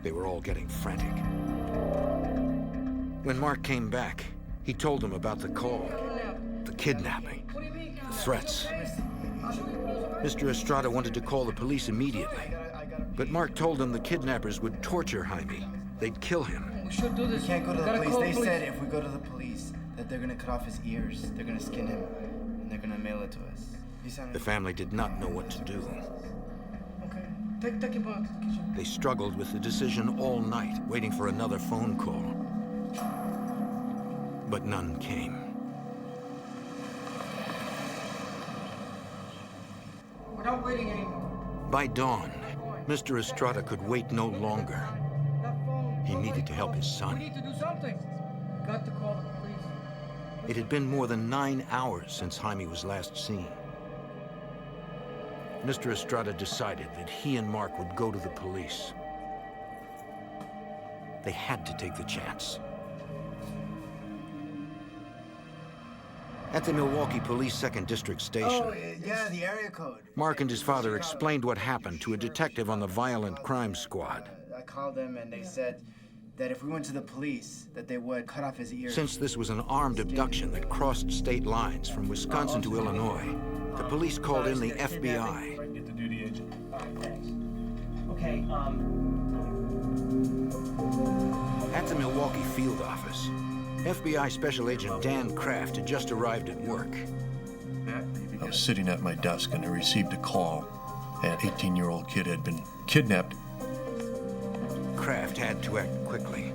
They were all getting frantic. When Mark came back, he told them about the call. The kidnapping, the threats. Mr. Estrada wanted to call the police immediately, but Mark told him the kidnappers would torture Haimey. They'd kill him. We should do this. We can't go to the police. Call They said if we go to the police, that they're gonna cut off his ears, they're gonna skin him, and they're gonna mail it to us. The family did not know what to do. Okay, take him back to the kitchen. They struggled with the decision all night, waiting for another phone call. But none came. Without waiting anymore. By dawn, Mr. Estrada could wait no longer. He needed to help his We son. need to do something. Got to call the police. It had been more than 9 hours since Haimey was last seen. Mr. Estrada decided that he and Mark would go to the police. They had to take the chance. At the Milwaukee Police 2nd District Station, Oh, yeah, the area code. Mark and his father explained what happened to a detective on the Violent Crime Squad. I called them and they said that if we went to the police, that they would cut off his ears. Since this was an armed abduction that crossed state lines from Wisconsin to Illinois, the police called in the FBI. Get the duty agent. All right, thanks. Okay, At the Milwaukee field office, FBI Special Agent Dan Kraft had just arrived at work. I was sitting at my desk and I received a call. An 18-year-old kid had been kidnapped. Kraft had to act quickly.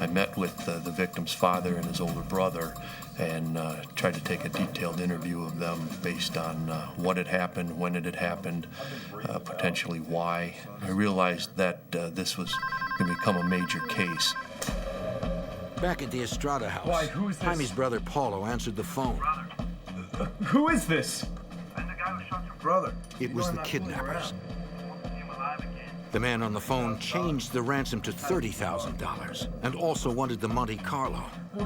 I met with the victim's father and his older brother and tried to take a detailed interview of them based on what had happened, when it had happened, potentially why. I realized that this was going to become a major case. Back at the Estrada house, Why, who is this? Haimey's brother Paulo answered the phone. Who is this? Brother. It was the kidnappers. The man on the phone changed the ransom to $30,000 and also wanted the Monte Carlo.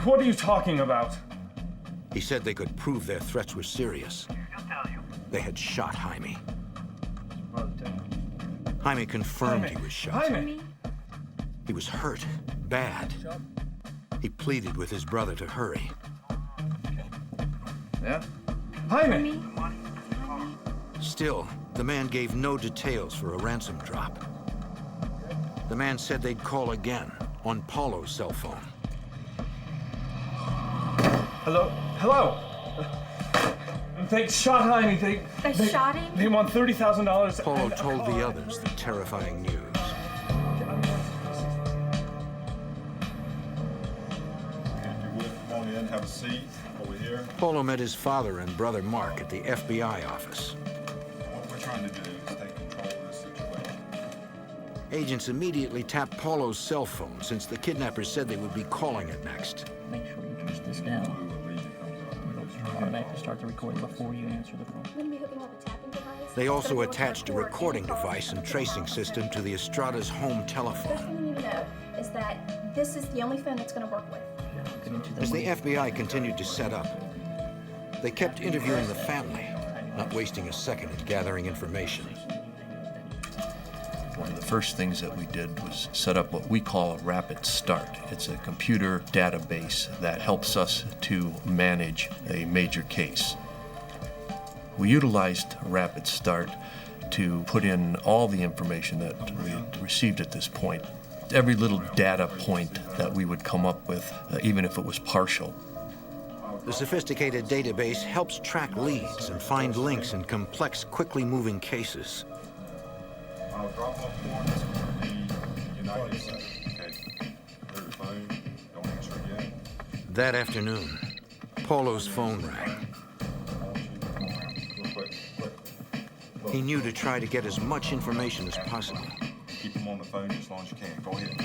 What are you talking about? He said they could prove their threats were serious. They had shot Haimey. Haimey confirmed he was shot. Haimey! He was hurt, bad. He pleaded with his brother to hurry. Yeah? Haimey! Still, the man gave no details for a ransom drop. The man said they'd call again on Paulo's cell phone. Hello? Hello? They shot Haimey. They shot him? They want $30,000. Paulo told the others the terrifying news. Come on in, have a seat over here. Paulo met his father and brother Mark at the FBI office. What we're trying to do is take control of this situation. Agents immediately tapped Paulo's cell phone since the kidnappers said they would be calling it next. make sure you push this down. Automatically start the recording before you answer the phone. We're gonna be hooking up a tapping device. They also attached a recording device and tracing system to the Estrada's home First telephone. thing you need to know is that this is the only phone it's gonna work with. As the FBI continued to set up, they kept interviewing the family, not wasting a second in gathering information. One of the first things that we did was set up what we call a rapid start. It's a computer database that helps us to manage a major case. We utilized rapid start to put in all the information that we had received at this point. Every little data point that we would come up with, even if it was partial. The sophisticated database helps track leads and find links in complex, quickly moving cases. I'll drop off warrants for the United States. Okay. Here's the phone. Don't answer it yet. That afternoon, Paulo's phone rang. Real quick. He knew to try to get as much information as possible. Keep them on the phone as long as you can. Go ahead.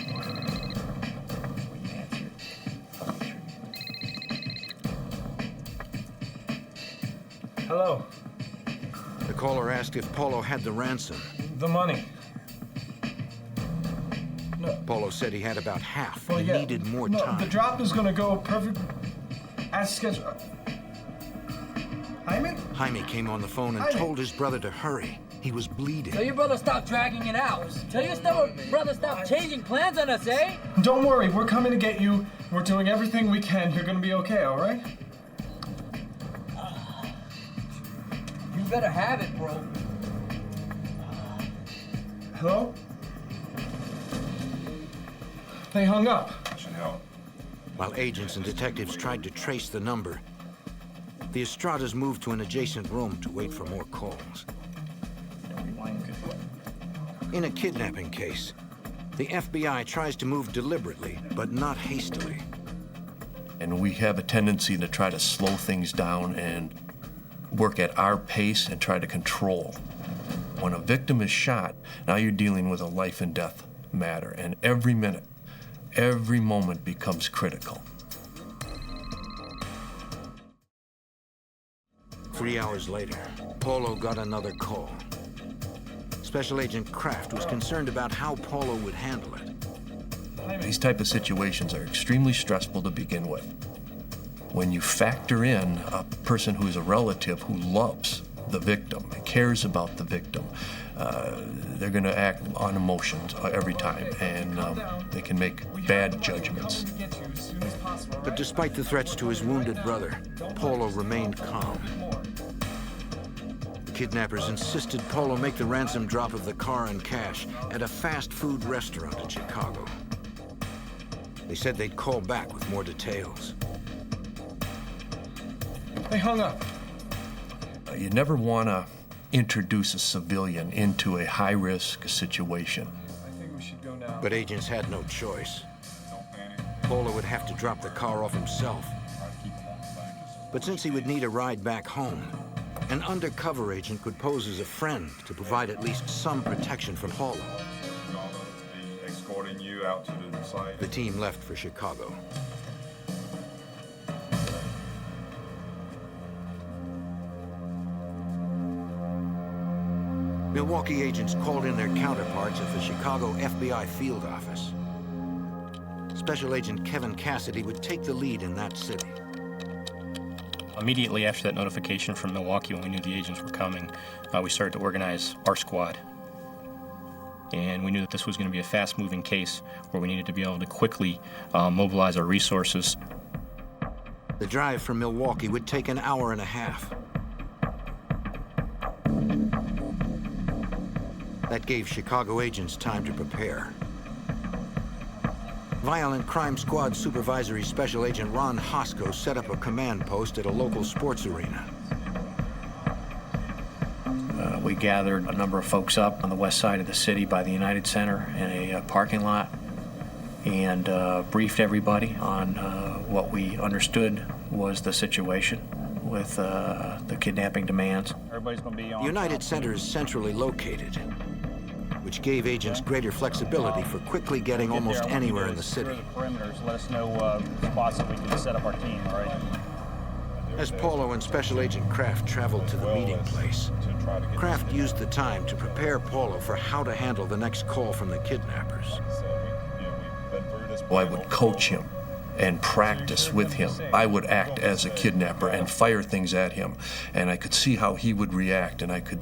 Hello. The caller asked if Paulo had the ransom. The money. Paulo said he had about half Well, and yeah. needed more No, time. the drop is gonna go perfect as scheduled. Haimey? Haimey came on the phone and Haimey. told his brother to hurry. He was bleeding. Tell your brother stop dragging it out. Tell your brother stop changing plans on us, eh? Don't worry, we're coming to get you. We're doing everything we can. You're gonna be okay, all right? You better have it, bro. Hello? They hung up. Should help. While agents and detectives tried to trace the number, the Estradas moved to an adjacent room to wait for more calls. In a kidnapping case, the FBI tries to move deliberately, but not hastily. And we have a tendency to try to slow things down and work at our pace and try to control. When a victim is shot, now you're dealing with a life and death matter, and every minute, every moment becomes critical. 3 hours later, Paulo got another call. Special Agent Kraft was concerned about how Paulo would handle it. These type of situations are extremely stressful to begin with. When you factor in a person who's a relative who loves the victim, cares about the victim, they're going to act on emotions every time, and they can make bad judgments. But despite the threats to his wounded brother, Paulo remained calm. Kidnappers insisted Paulo make the ransom drop of the car and cash at a fast food restaurant in Chicago. They said they'd call back with more details. They hung up. You never want to introduce a civilian into a high-risk situation. I think we should go now. But agents had no choice. Paulo would have to drop the car off himself. But since he would need a ride back home, an undercover agent could pose as a friend to provide at least some protection from Paulo. Escorting you out to the site. The team left for Chicago. Milwaukee agents called in their counterparts at the Chicago FBI field office. Special Agent Kevin Cassidy would take the lead in that city. Immediately after that notification from Milwaukee, when we knew the agents were coming, we started to organize our squad. And we knew that this was going to be a fast-moving case where we needed to be able to quickly mobilize our resources. The drive from Milwaukee would take an hour and a half. That gave Chicago agents time to prepare. Violent Crime Squad Supervisory Special Agent Ron Hosko set up a command post at a local sports arena. We gathered a number of folks up on the west side of the city by the United Center in a parking lot and briefed everybody on what we understood was the situation with the kidnapping demands. Everybody's going to be on. The United Center is centrally located, which gave agents greater flexibility for quickly getting almost anywhere in the city. The perimeters. Let us know spots that we can set up our team, all right? As Paulo and Special Agent Kraft traveled to the meeting place, Kraft used the time to prepare Paulo for how to handle the next call from the kidnappers. Well, I would coach him and practice with him. I would act as a kidnapper and fire things at him, and I could see how he would react, and I could,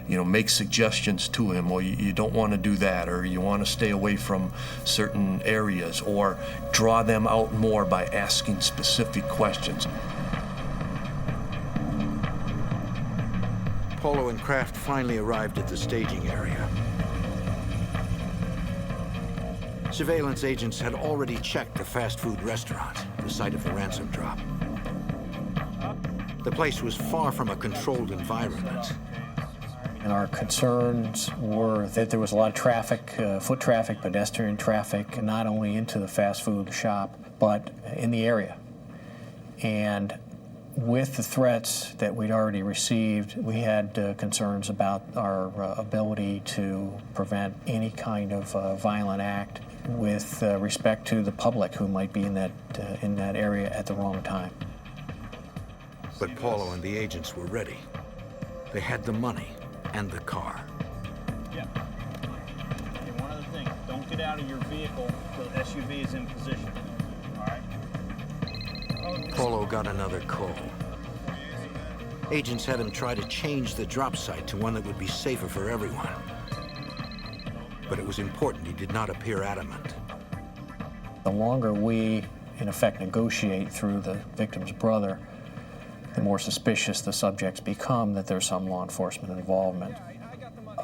make suggestions to him. Well, you don't want to do that, or you want to stay away from certain areas, or draw them out more by asking specific questions. Paulo and Kraft finally arrived at the staging area. Surveillance agents had already checked the fast food restaurant, the site of the ransom drop. The place was far from a controlled environment. And our concerns were that there was a lot of traffic, foot traffic, pedestrian traffic, not only into the fast food shop, but in the area. And with the threats that we'd already received, we had concerns about our ability to prevent any kind of violent act with respect to the public who might be in that area at the wrong time. But Paulo and the agents were ready. They had the money and the car. Yeah. And one other thing, don't get out of your vehicle until the SUV is in position. All right? Paulo got another call. Agents had him try to change the drop site to one that would be safer for everyone. But it was important he did not appear adamant. The longer we, in effect, negotiate through the victim's brother, the more suspicious the subjects become that there's some law enforcement involvement.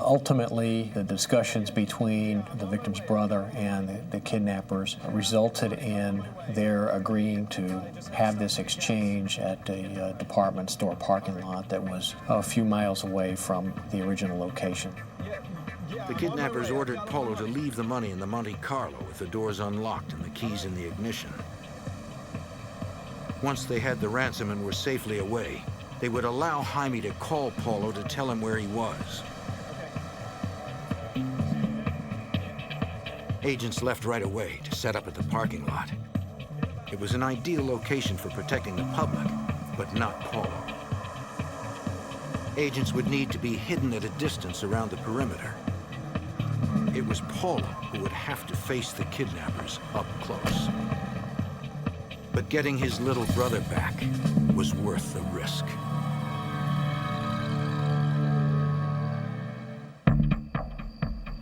Ultimately, the discussions between the victim's brother and the kidnappers resulted in their agreeing to have this exchange at a department store parking lot that was a few miles away from the original location. The kidnappers ordered Paulo to leave the money in the Monte Carlo with the doors unlocked and the keys in the ignition. Once they had the ransom and were safely away, they would allow Haimey to call Paulo to tell him where he was. Agents left right away to set up at the parking lot. It was an ideal location for protecting the public, but not Paulo. Agents would need to be hidden at a distance around the perimeter. It was Paulo who would have to face the kidnappers up close. But getting his little brother back was worth the risk.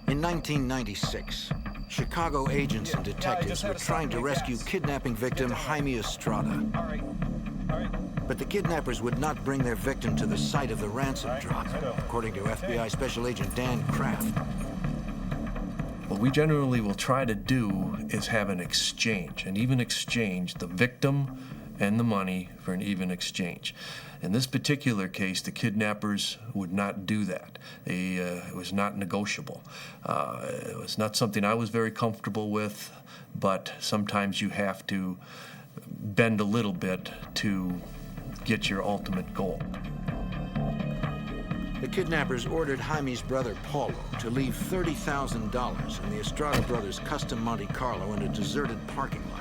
In 1996, Chicago agents and detectives were trying to rescue kidnapping victim Haimey Estrada. But the kidnappers would not bring their victim to the site of the ransom drop, according to FBI Special Agent Dan Kraft. What we generally will try to do is have an exchange, an even exchange, the victim and the money for an even exchange. In this particular case, the kidnappers would not do that. It was not negotiable. It was not something I was very comfortable with, but sometimes you have to bend a little bit to get your ultimate goal. The kidnappers ordered Haimey's brother Paulo to leave $30,000 in the Estrada brothers' custom Monte Carlo in a deserted parking lot.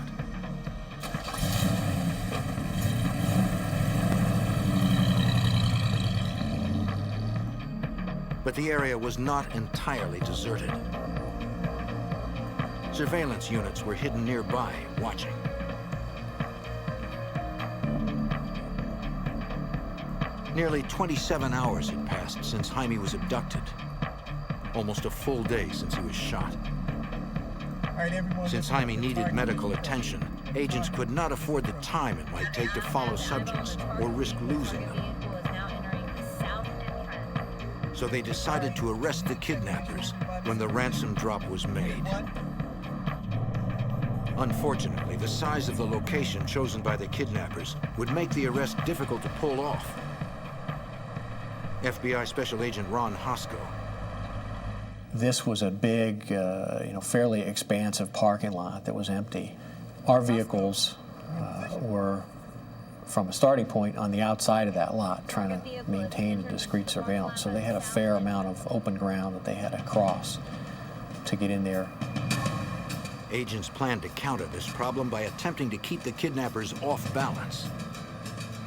But the area was not entirely deserted. Surveillance units were hidden nearby, watching. Nearly 27 hours had passed since Haimey was abducted. Almost a full day since he was shot. Since Haimey needed medical attention, agents could not afford the time it might take to follow subjects or risk losing them. So they decided to arrest the kidnappers when the ransom drop was made. Unfortunately, the size of the location chosen by the kidnappers would make the arrest difficult to pull off. FBI Special Agent Ron Hosko. This was a big, fairly expansive parking lot that was empty. Our vehicles were, from a starting point, on the outside of that lot, trying to maintain a discreet surveillance. So they had a fair amount of open ground that they had to cross to get in there. Agents planned to counter this problem by attempting to keep the kidnappers off balance.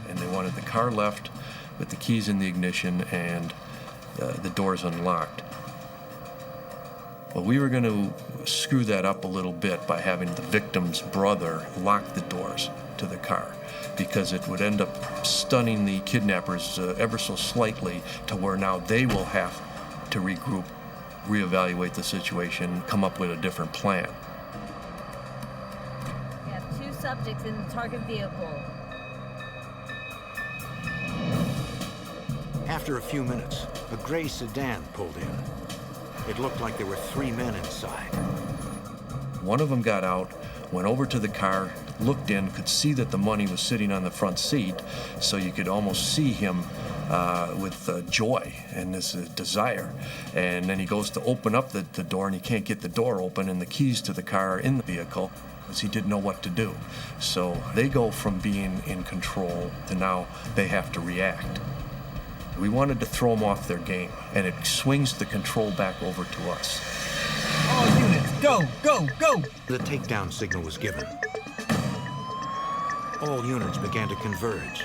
And they wanted the car left with the keys in the ignition and the doors unlocked. Well, we were going to screw that up a little bit by having the victim's brother lock the doors to the car, because it would end up stunning the kidnappers ever so slightly to where now they will have to regroup, reevaluate the situation, come up with a different plan. We have 2 subjects in the target vehicle. After a few minutes, a gray sedan pulled in. It looked like there were 3 men inside. One of them got out, went over to the car, looked in, could see that the money was sitting on the front seat, so you could almost see him with joy and this desire. And then he goes to open up the door, and he can't get the door open, and the keys to the car are in the vehicle, because he didn't know what to do. So they go from being in control to now they have to react. We wanted to throw them off their game, and it swings the control back over to us. All units, go, go, go! The takedown signal was given. All units began to converge.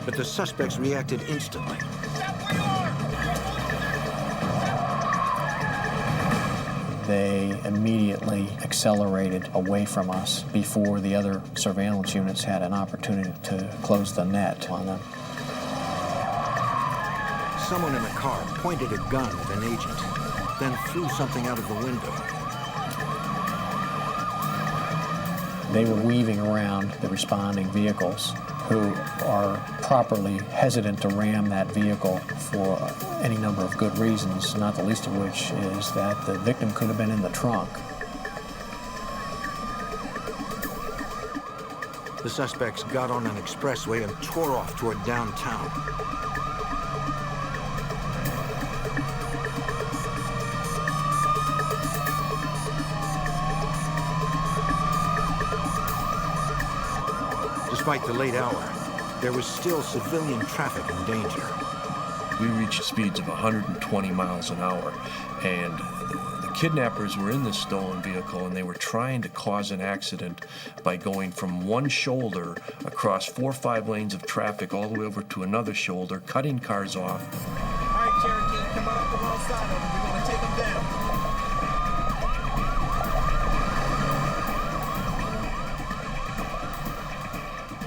But the suspects reacted instantly. they immediately accelerated away from us before the other surveillance units had an opportunity to close the net on them. Someone in the car pointed a gun at an agent, then threw something out of the window. They were weaving around the responding vehicles, who are properly hesitant to ram that vehicle for any number of good reasons, not the least of which is that the victim could have been in the trunk. The suspects got on an expressway and tore off toward downtown. Despite the late hour, there was still civilian traffic in danger. We reached speeds of 120 miles an hour, and the kidnappers were in this stolen vehicle, and they were trying to cause an accident by going from one shoulder across 4 or 5 lanes of traffic all the way over to another shoulder, cutting cars off. All right, Cherokee, come on up the wrong side of them. We're going to take them down.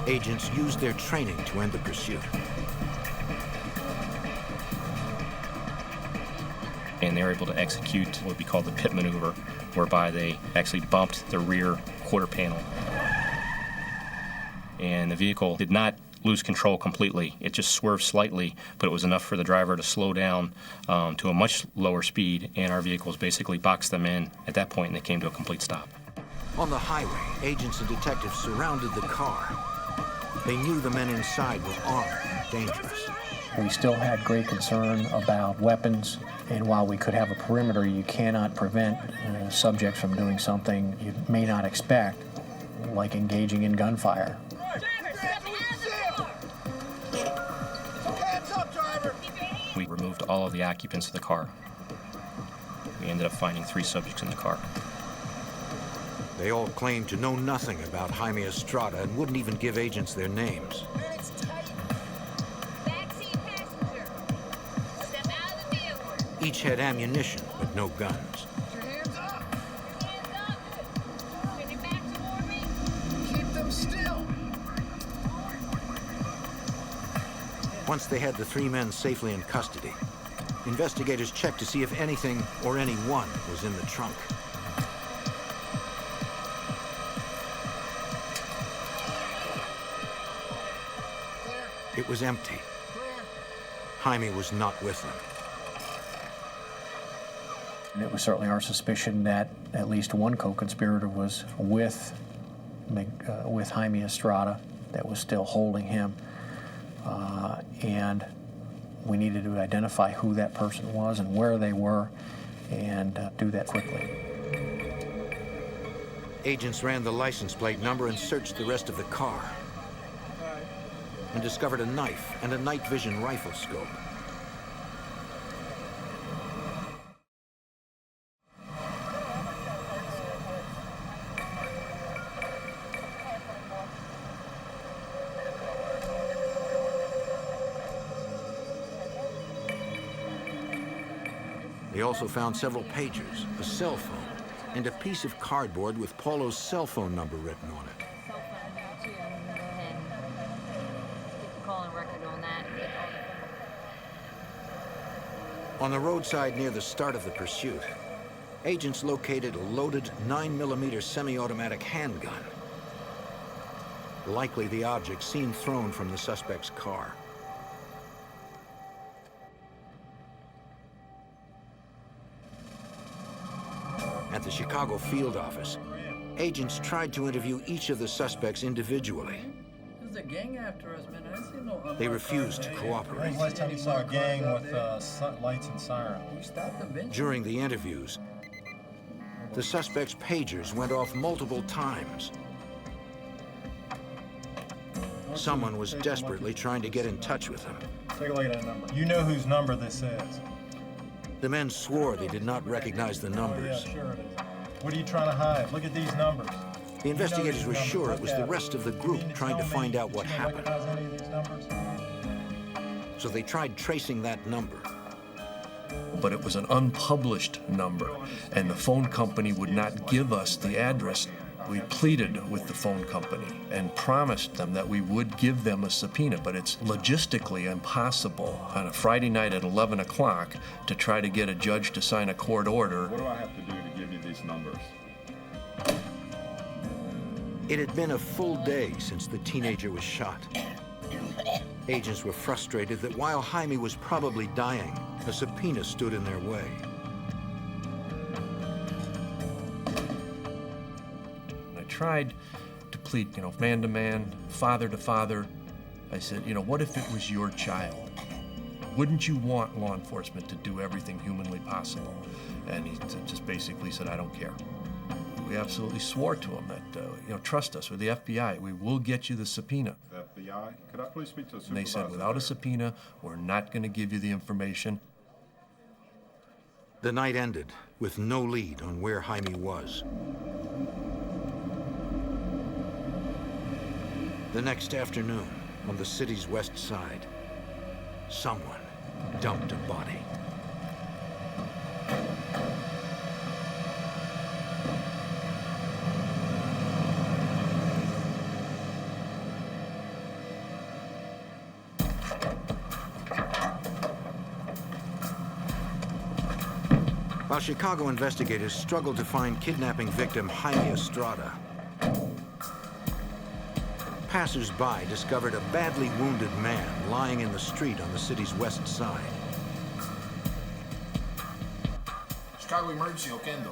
Agents used their training to end the pursuit. And they were able to execute what we call the pit maneuver, whereby they actually bumped the rear quarter panel. And the vehicle did not lose control completely. It just swerved slightly, but it was enough for the driver to slow down to a much lower speed, and our vehicles basically boxed them in at that point, and they came to a complete stop. On the highway, agents and detectives surrounded the car. They knew the men inside were armed and dangerous. We still had great concern about weapons, and while we could have a perimeter, you cannot prevent subjects from doing something you may not expect, like engaging in gunfire. We removed all of the occupants of the car. We ended up finding 3 subjects in the car. They all claimed to know nothing about Haimey Estrada and wouldn't even give agents their names. Each had ammunition, but no guns. Keep them still. Once they had the 3 men safely in custody, investigators checked to see if anything or anyone was in the trunk. It was empty. Haimey was not with them. And it was certainly our suspicion that at least one co-conspirator was with Haimey Estrada, that was still holding him. And we needed to identify who that person was and where they were, and do that quickly. Agents ran the license plate number and searched the rest of the car, and discovered a knife and a night vision rifle scope. They also found several pagers, a cell phone, and a piece of cardboard with Paulo's cell phone number written on it. On the roadside near the start of the pursuit, agents located a loaded 9mm semi-automatic handgun, likely the object seen thrown from the suspect's car. At the Chicago field office, agents tried to interview each of the suspects individually. There's a gang after us, man. I didn't see no. They refused to cooperate. When's the last time you saw a gang with lights and siren? We stopped the bench. During the interviews, the suspect's pagers went off multiple times. Someone was desperately trying to get in touch with them. Take a look at that number. You know whose number this is. The men swore they did not recognize the numbers. Oh, yeah, sure it is. What are you trying to hide? Look at these numbers. The investigators were sure it was the rest of the group trying to find out what happened. So they tried tracing that number. but it was an unpublished number, and the phone company would not give us the address. We pleaded with the phone company and promised them that we would give them a subpoena, but it's logistically impossible on a Friday night at 11 o'clock to try to get a judge to sign a court order. What do I have to do to give you these numbers? It had been a full day since the teenager was shot. Agents were frustrated that while Haimey was probably dying, a subpoena stood in their way. Tried to plead, man to man, father to father. I said, what if it was your child? Wouldn't you want law enforcement to do everything humanly possible? And he just basically said, I don't care. We absolutely swore to him that, trust us, with the FBI, we will get you the subpoena. FBI, could I please speak to the supervisor? And they said, without a subpoena, we're not going to give you the information. The night ended with no lead on where Haimey was. The next afternoon, on the city's west side, someone dumped a body. While Chicago investigators struggled to find kidnapping victim Haimey Estrada, passers-by discovered a badly wounded man lying in the street on the city's west side. Chicago emergency, Okendo.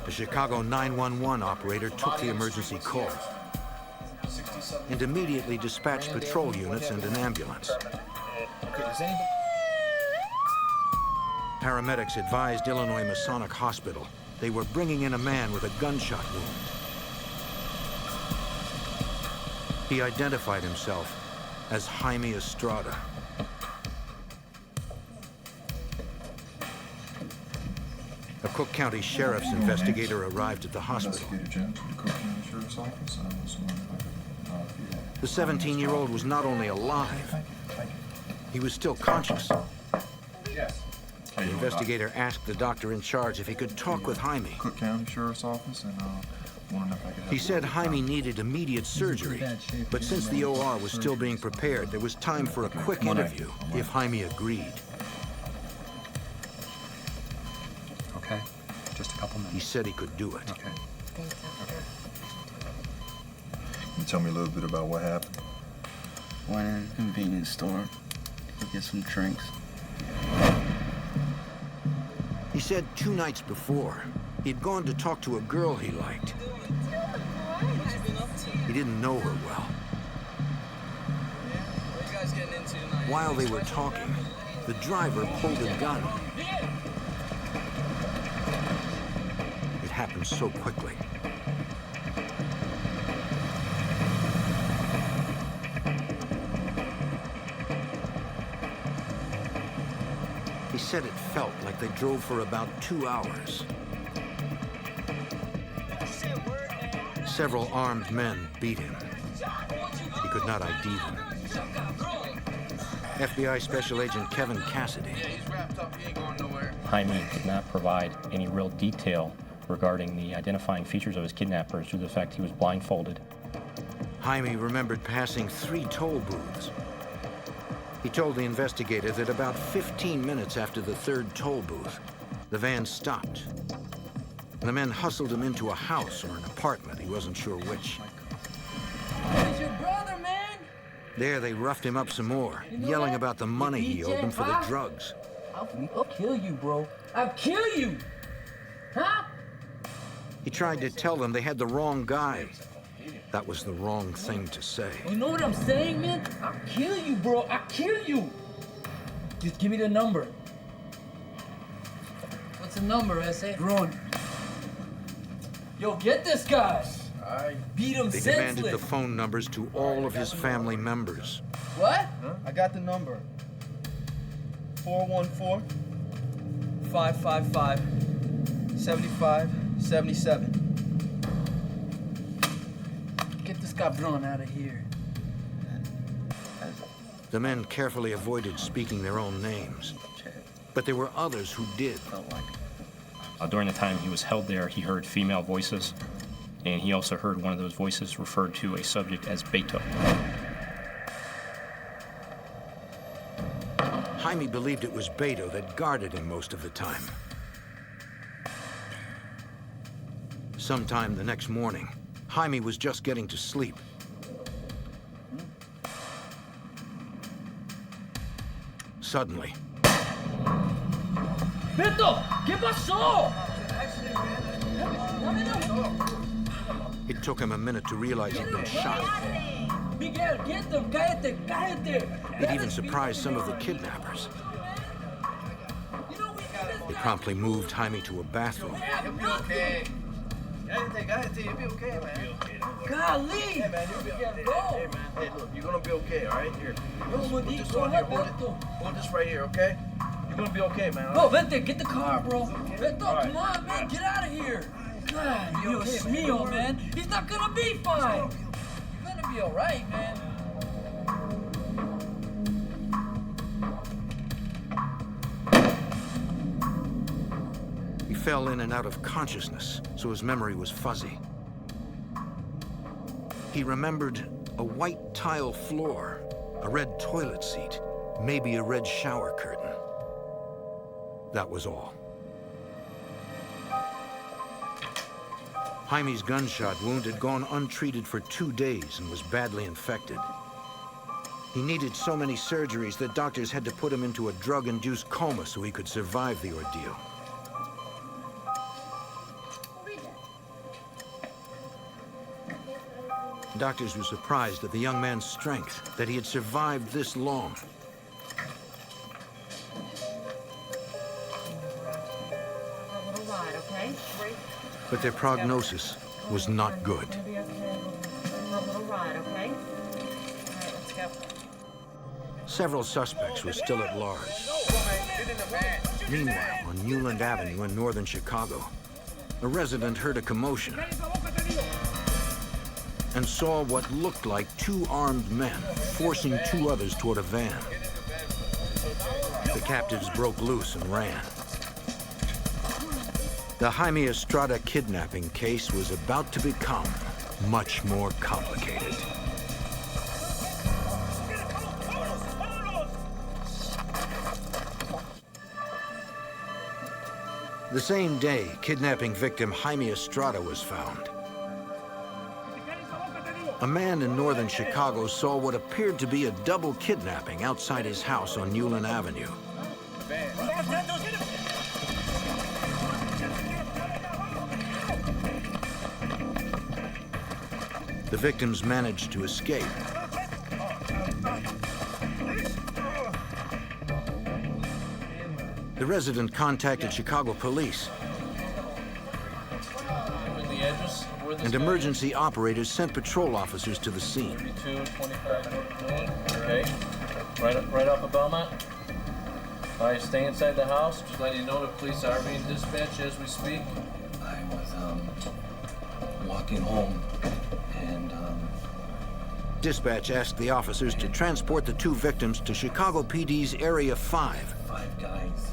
The Chicago 911 operator took the emergency call and immediately dispatched patrol units and an ambulance. Okay, does anybody... Paramedics advised Illinois Masonic Hospital they were bringing in a man with a gunshot wound. He identified himself as Haimey Estrada. A Cook County Sheriff's investigator arrived at the hospital. The 17-year-old was not only alive, he was still conscious. Yes. The investigator asked the doctor in charge if he could talk with Haimey. Cook County Sheriff's Office, and He said Haimey needed immediate surgery, but since the OR was still being prepared, there was time for a quick interview if Haimey agreed. Okay, just a couple minutes. He said he could do it. Okay. Can you tell me a little bit about what happened? Went in a convenience store to get some drinks. He said 2 nights before, he'd gone to talk to a girl he liked. He didn't know her well. While they were talking, the driver pulled a gun. It happened so quickly. He said it felt like they drove for about 2 hours. Several armed men beat him. He could not ID them. FBI Special Agent Kevin Cassidy. Haimey did not provide any real detail regarding the identifying features of his kidnappers due to the fact he was blindfolded. Haimey remembered passing 3 toll booths. He told the investigator that about 15 minutes after the 3rd toll booth, the van stopped. And the men hustled him into a house or an apartment, he wasn't sure which. It's your brother, man! There they roughed him up some more, yelling about the money he owed them for the drugs. I'll kill you, bro. I'll kill you! Huh? He tried to tell them they had the wrong guy. That was the wrong thing to say. You know what I'm saying, man? I'll kill you, bro. I'll kill you! Just give me the number. What's the number, S.A.? Run. Yo, get this guy! I beat him They senseless. demanded the phone numbers to all of his family members. What? Huh? I got the number. 414-555-7577. Get this cabron out of here. The men carefully avoided speaking their own names. But there were others who did. During the time he was held there, he heard female voices, and he also heard one of those voices referred to a subject as Beto. Haimey believed it was Beto that guarded him most of the time. Sometime the next morning, Haimey was just getting to sleep. Suddenly, Beto, ¿qué pasó? it took him a minute to realize he'd been shot. Miguel, get them, cállate, cállate. It even surprised some of the kidnappers. They promptly moved Haimey to a bathroom. You'll be okay. Cállate, you'll be okay, man. Golly! Hey, man, you'll be okay. Hey, man, hey, look, you're gonna be okay, all right? Here. Put this go on here, ahead, hold this right here, okay? You're gonna be okay, man. Bro, Vente, get the car, bro. Beto, right. come on, man, get out of here. God, Dios mío, man. He's not gonna be fine. You're gonna be all right, man. He fell in and out of consciousness, so his memory was fuzzy. He remembered a white tile floor, a red toilet seat, maybe a red shower curtain. That was all. Haimey's gunshot wound had gone untreated for 2 days and was badly infected. He needed so many surgeries that doctors had to put him into a drug-induced coma so he could survive the ordeal. Doctors were surprised at the young man's strength, that he had survived this long. But their prognosis was not good. Several suspects were still at large. Meanwhile, on Newland Avenue in northern Chicago, a resident heard a commotion and saw what looked like 2 armed men forcing 2 others toward a van. The captives broke loose and ran. The Haimey Estrada kidnapping case was about to become much more complicated. The same day, kidnapping victim Haimey Estrada was found. A man in northern Chicago saw what appeared to be a double kidnapping outside his house on Newland Avenue. The victims managed to escape. The resident contacted Chicago police, and emergency operators sent patrol officers to the scene. 3225 okay. Right off of Belmont. All right, stay inside the house. Just letting you know the police are being dispatched as we speak. I was walking home and Dispatch asked the officers to transport the 2 victims to Chicago PD's Area 5. 5 guys.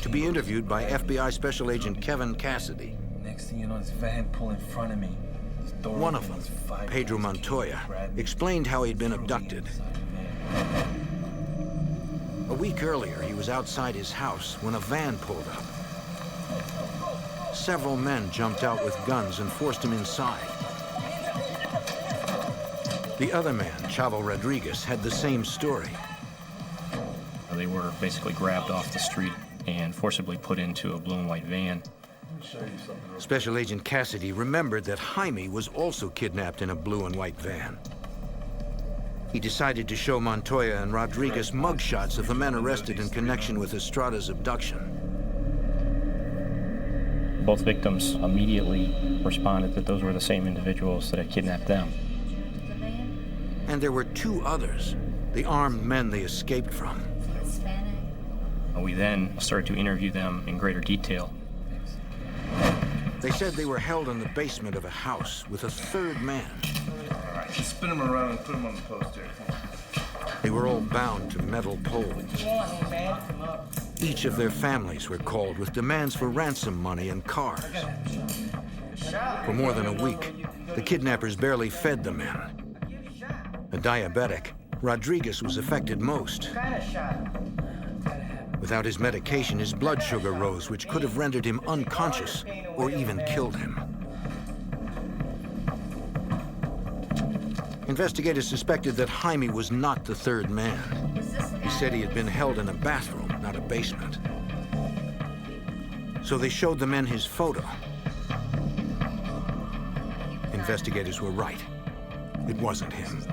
To be interviewed by FBI Special Agent Kevin Cassidy. Next thing you know, this van pulled in front of me. One of them, Pedro Montoya, explained how he'd been abducted. A week earlier, he was outside his house when a van pulled up. Several men jumped out with guns and forced him inside. The other man, Chavo Rodriguez, had the same story. They were basically grabbed off the street and forcibly put into a blue and white van. Special Agent Cassidy remembered that Haimey was also kidnapped in a blue and white van. He decided to show Montoya and Rodriguez mugshots of the men arrested in connection with Estrada's abduction. Both victims immediately responded that those were the same individuals that had kidnapped them. And there were 2 others, the armed men they escaped from. We then started to interview them in greater detail. They said they were held in the basement of a house with a 3rd man. All right, just spin them around and put them on the post here. They were all bound to metal poles. Come on, man. Come up. Each of their families were called with demands for ransom money and cars. For more than a week, the kidnappers barely fed the men. A diabetic, Rodriguez was affected most. Without his medication, his blood sugar rose, which could have rendered him unconscious or even killed him. Investigators suspected that Haimey was not the third man. He said he had been held in a bathroom, not a basement. So they showed the men his photo. Investigators were right. It wasn't him.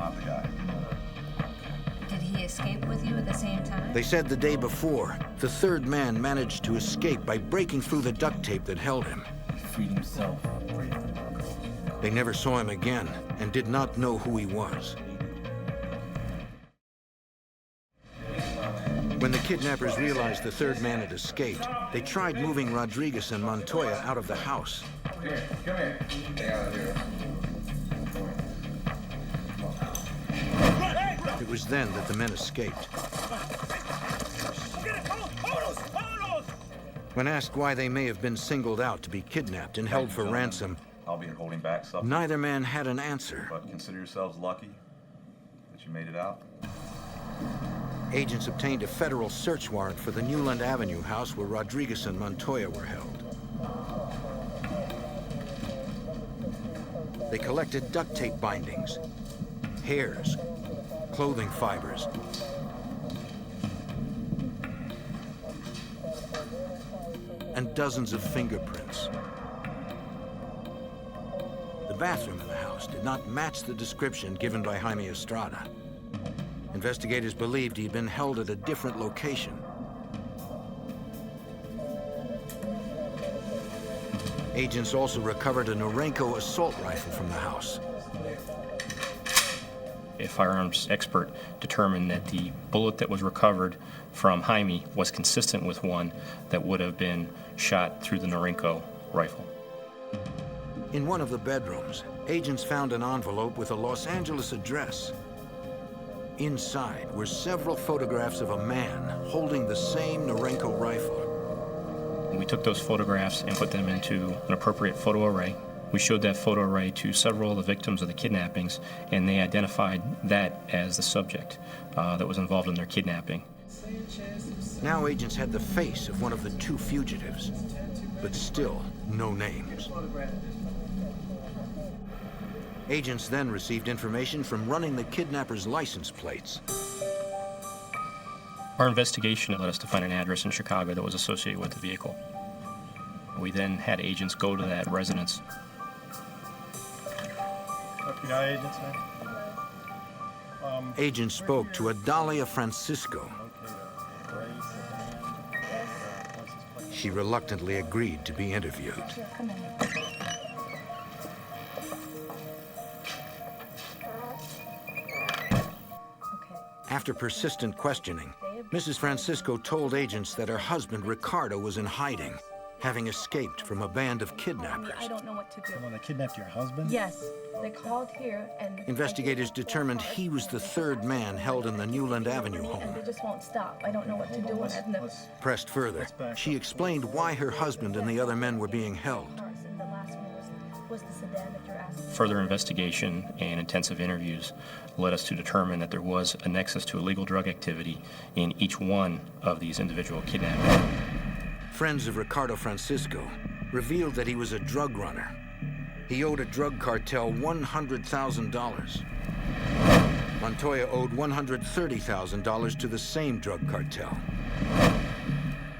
Did he escape with you at the same time? They said the day before, the third man managed to escape by breaking through the duct tape that held him. He freed himself. They never saw him again and did not know who he was. When the kidnappers realized the third man had escaped, they tried moving Rodriguez and Montoya out of the house. Come here. Stay out of here. It was then that the men escaped. When asked why they may have been singled out to be kidnapped and held for ransom, I'll be holding back something. neither man had an answer. But consider yourselves lucky that you made it out. Agents obtained a federal search warrant for the Newland Avenue house where Rodriguez and Montoya were held. They collected duct tape bindings, hairs, clothing fibers, and dozens of fingerprints. The bathroom in the house did not match the description given by Haimey Estrada. Investigators believed he'd been held at a different location. Agents also recovered a Norenko assault rifle from the house. A firearms expert determined that the bullet that was recovered from Haimey was consistent with one that would have been shot through the Norenko rifle. In one of the bedrooms, agents found an envelope with a Los Angeles address. Inside were several photographs of a man holding the same Norenko rifle. We took those photographs and put them into an appropriate photo array. We showed that photo array to several of the victims of the kidnappings, and they identified that as the subject that was involved in their kidnapping. Now agents had the face of one of the two fugitives, but still no names. Agents then received information from running the kidnappers' license plates. Our investigation led us to find an address in Chicago that was associated with the vehicle. We then had agents go to that residence. FBI agents, man? Agents spoke to Adalia Francisco. She reluctantly agreed to be interviewed. After persistent questioning, Mrs. Francisco told agents that her husband, Ricardo, was in hiding, having escaped from a band of kidnappers. I don't know what to do. Well, they kidnapped your husband? Yes. They called here and... Investigators determined he was the third man held in the Newland Avenue home. They just won't stop. I don't know what to do. Pressed further, she explained why her husband and the other men were being held. Further investigation and intensive interviews led us to determine that there was a nexus to illegal drug activity in each one of these individual kidnappings. Friends of Ricardo Francisco revealed that he was a drug runner. He owed a drug cartel $100,000. Montoya owed $130,000 to the same drug cartel.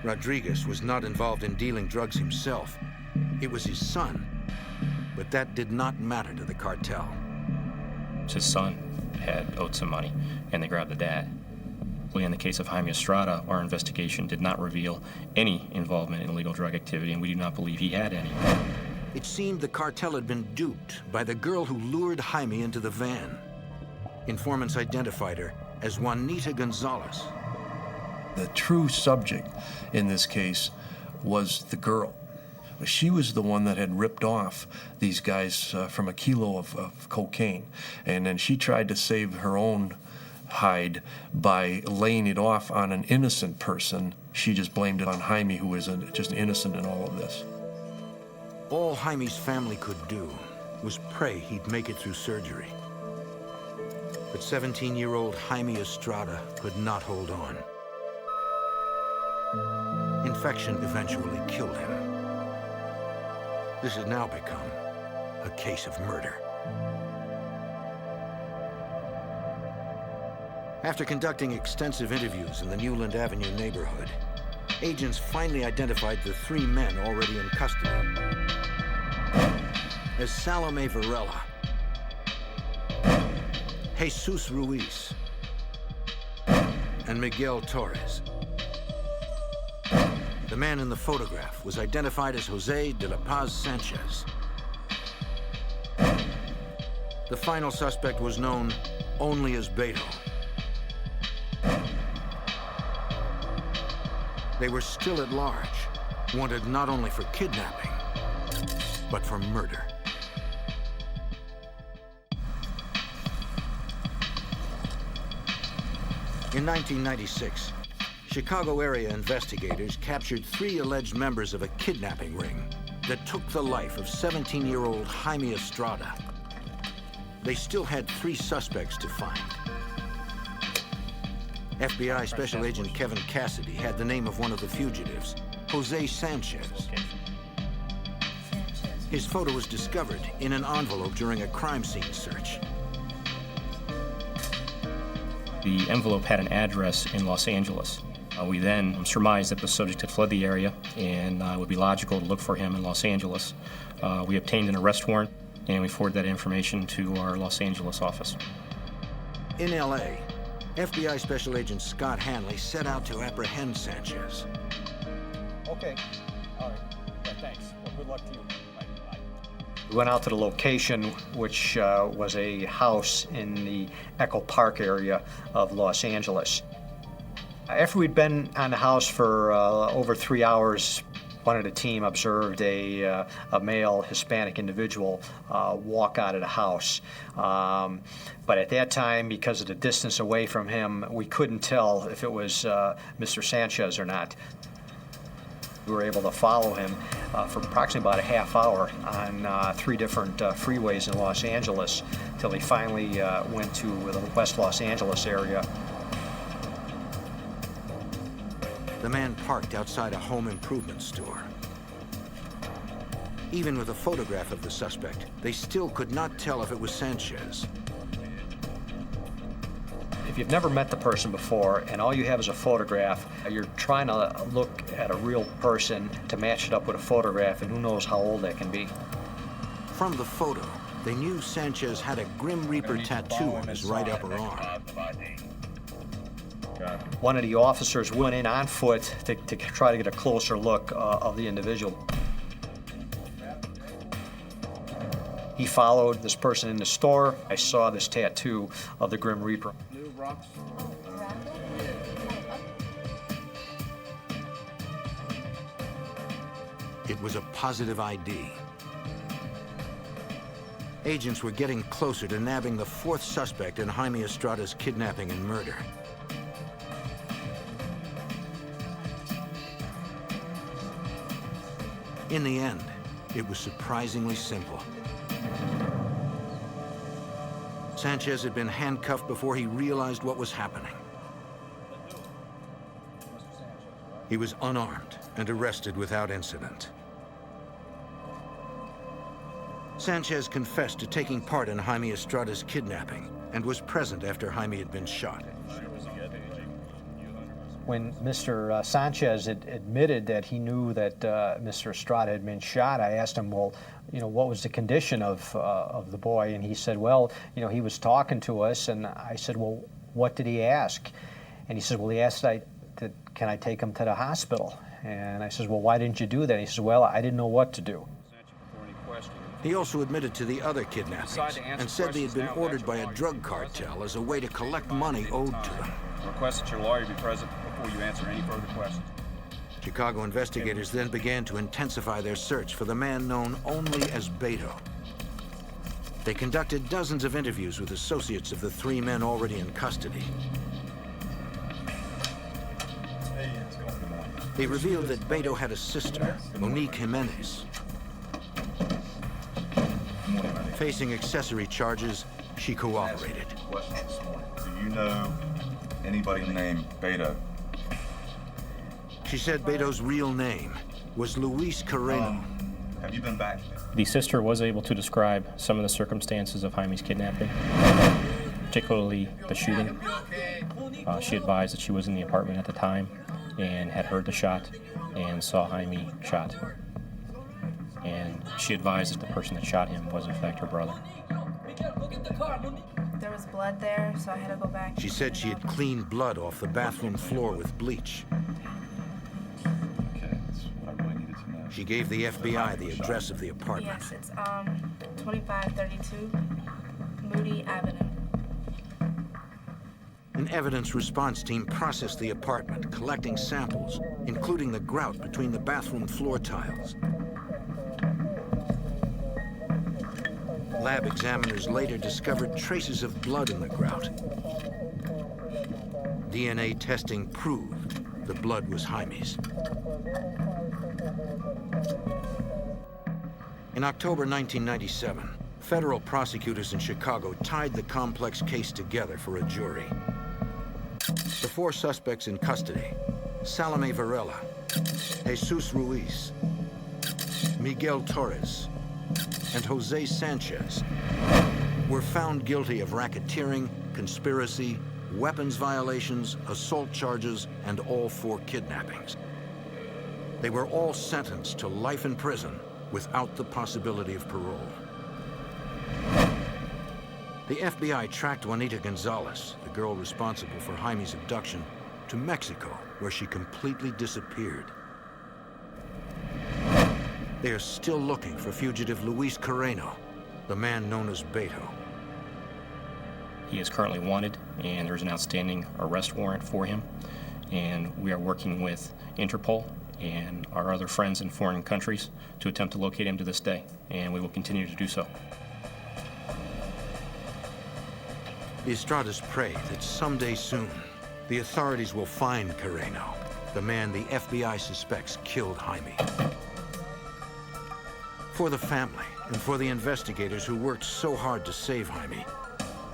Rodriguez was not involved in dealing drugs himself. It was his son. But that did not matter to the cartel. His son had owed some money, and they grabbed the dad. In the case of Haimey Estrada, our investigation did not reveal any involvement in illegal drug activity, and we do not believe he had any. It seemed the cartel had been duped by the girl who lured Haimey into the van. Informants identified her as Juanita Gonzalez. The true subject in this case was the girl. She was the one that had ripped off these guys from a kilo of cocaine. And then she tried to save her own hide by laying it off on an innocent person. She just blamed it on Haimey, who was just innocent in all of this. All Haimey's family could do was pray he'd make it through surgery. But 17-year-old Haimey Estrada could not hold on. Infection eventually killed him. This has now become a case of murder. After conducting extensive interviews in the Newland Avenue neighborhood, agents finally identified the 3 men already in custody as Salome Varela, Jesus Ruiz, and Miguel Torres. The man in the photograph was identified as Jose de la Paz Sanchez. The final suspect was known only as Beto. They were still at large, wanted not only for kidnapping, but for murder. In 1996, Chicago area investigators captured 3 alleged members of a kidnapping ring that took the life of 17-year-old Haimey Estrada. They still had 3 suspects to find. FBI Special Agent Kevin Cassidy had the name of one of the fugitives, Jose Sanchez. His photo was discovered in an envelope during a crime scene search. The envelope had an address in Los Angeles. We then surmised that the subject had fled the area, and it would be logical to look for him in Los Angeles. We obtained an arrest warrant, and we forwarded that information to our Los Angeles office. In LA, FBI Special Agent Scott Hanley set out to apprehend Sanchez. Okay. All right. Yeah, thanks. Well, good luck to you. Bye. We went out to the location, which was a house in the Echo Park area of Los Angeles. After we'd been on the house for over 3 hours, one of the team observed a male Hispanic individual walk out of the house. But at that time, because of the distance away from him, we couldn't tell if it was Mr. Sanchez or not. We were able to follow him for approximately about a half hour on 3 different freeways in Los Angeles till he finally went to the West Los Angeles area. The man parked outside a home improvement store. Even with a photograph of the suspect, they still could not tell if it was Sanchez. If you've never met the person before and all you have is a photograph, you're trying to look at a real person to match it up with a photograph, and who knows how old that can be. From the photo, they knew Sanchez had a Grim Reaper tattoo on his right upper arm. One of the officers went in on foot to try to get a closer look of the individual. He followed this person in the store. I saw this tattoo of the Grim Reaper. It was a positive ID. Agents were getting closer to nabbing the 4th suspect in Haimey Estrada's kidnapping and murder. In the end, it was surprisingly simple. Sanchez had been handcuffed before he realized what was happening. He was unarmed and arrested without incident. Sanchez confessed to taking part in Haimey Estrada's kidnapping and was present after Haimey had been shot. When Mr. Sanchez admitted that he knew that Mr. Estrada had been shot, I asked him, well, what was the condition of the boy? And he said, well, he was talking to us. And I said, well, what did he ask? And he said, well, he asked, can I take him to the hospital? And I said, well, why didn't you do that? And he said, well, I didn't know what to do. He also admitted to the other kidnappings and said they had been ordered by a drug cartel as a way to collect money owed to them. Request that your lawyer be present before you answer any further questions. Chicago investigators then began to intensify their search for the man known only as Beto. They conducted dozens of interviews with associates of the three men already in custody. They revealed that Beto had a sister, Monique Jimenez. Facing accessory charges, she cooperated. Do you know anybody named Beto? She said Beto's real name was Luis Carreno. Have you been back? The sister was able to describe some of the circumstances of Haimey's kidnapping, particularly the shooting. She advised that she was in the apartment at the time and had heard the shot and saw Haimey shot. And she advised that the person that shot him was in fact her brother. There was blood there, so I had to go back. She said she had cleaned blood off the bathroom floor with bleach. She gave the FBI the address of the apartment. Yes, it's 2532 Moody Avenue. An evidence response team processed the apartment, collecting samples, including the grout between the bathroom floor tiles. Lab examiners later discovered traces of blood in the grout. DNA testing proved the blood was Haimey's. In October 1997, federal prosecutors in Chicago tied the complex case together for a jury. The four suspects in custody, Salome Varela, Jesus Ruiz, Miguel Torres, and Jose Sanchez, were found guilty of racketeering, conspiracy, weapons violations, assault charges, and all four kidnappings. They were all sentenced to life in prison without the possibility of parole. The FBI tracked Juanita Gonzalez, the girl responsible for Haimey's abduction, to Mexico, where she completely disappeared. They are still looking for fugitive Luis Carreno, the man known as Beto. He is currently wanted, and there's an outstanding arrest warrant for him. And we are working with Interpol and our other friends in foreign countries to attempt to locate him to this day, and we will continue to do so. The Estradas pray that someday soon, the authorities will find Carreno, the man the FBI suspects killed Haimey. For the family and for the investigators who worked so hard to save Haimey,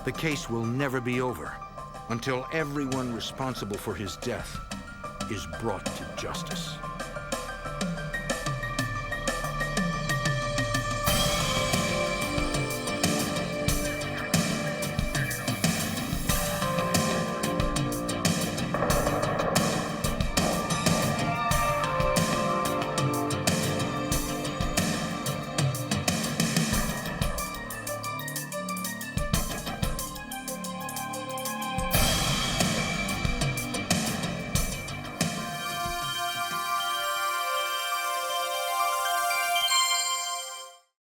the case will never be over until everyone responsible for his death is brought to justice.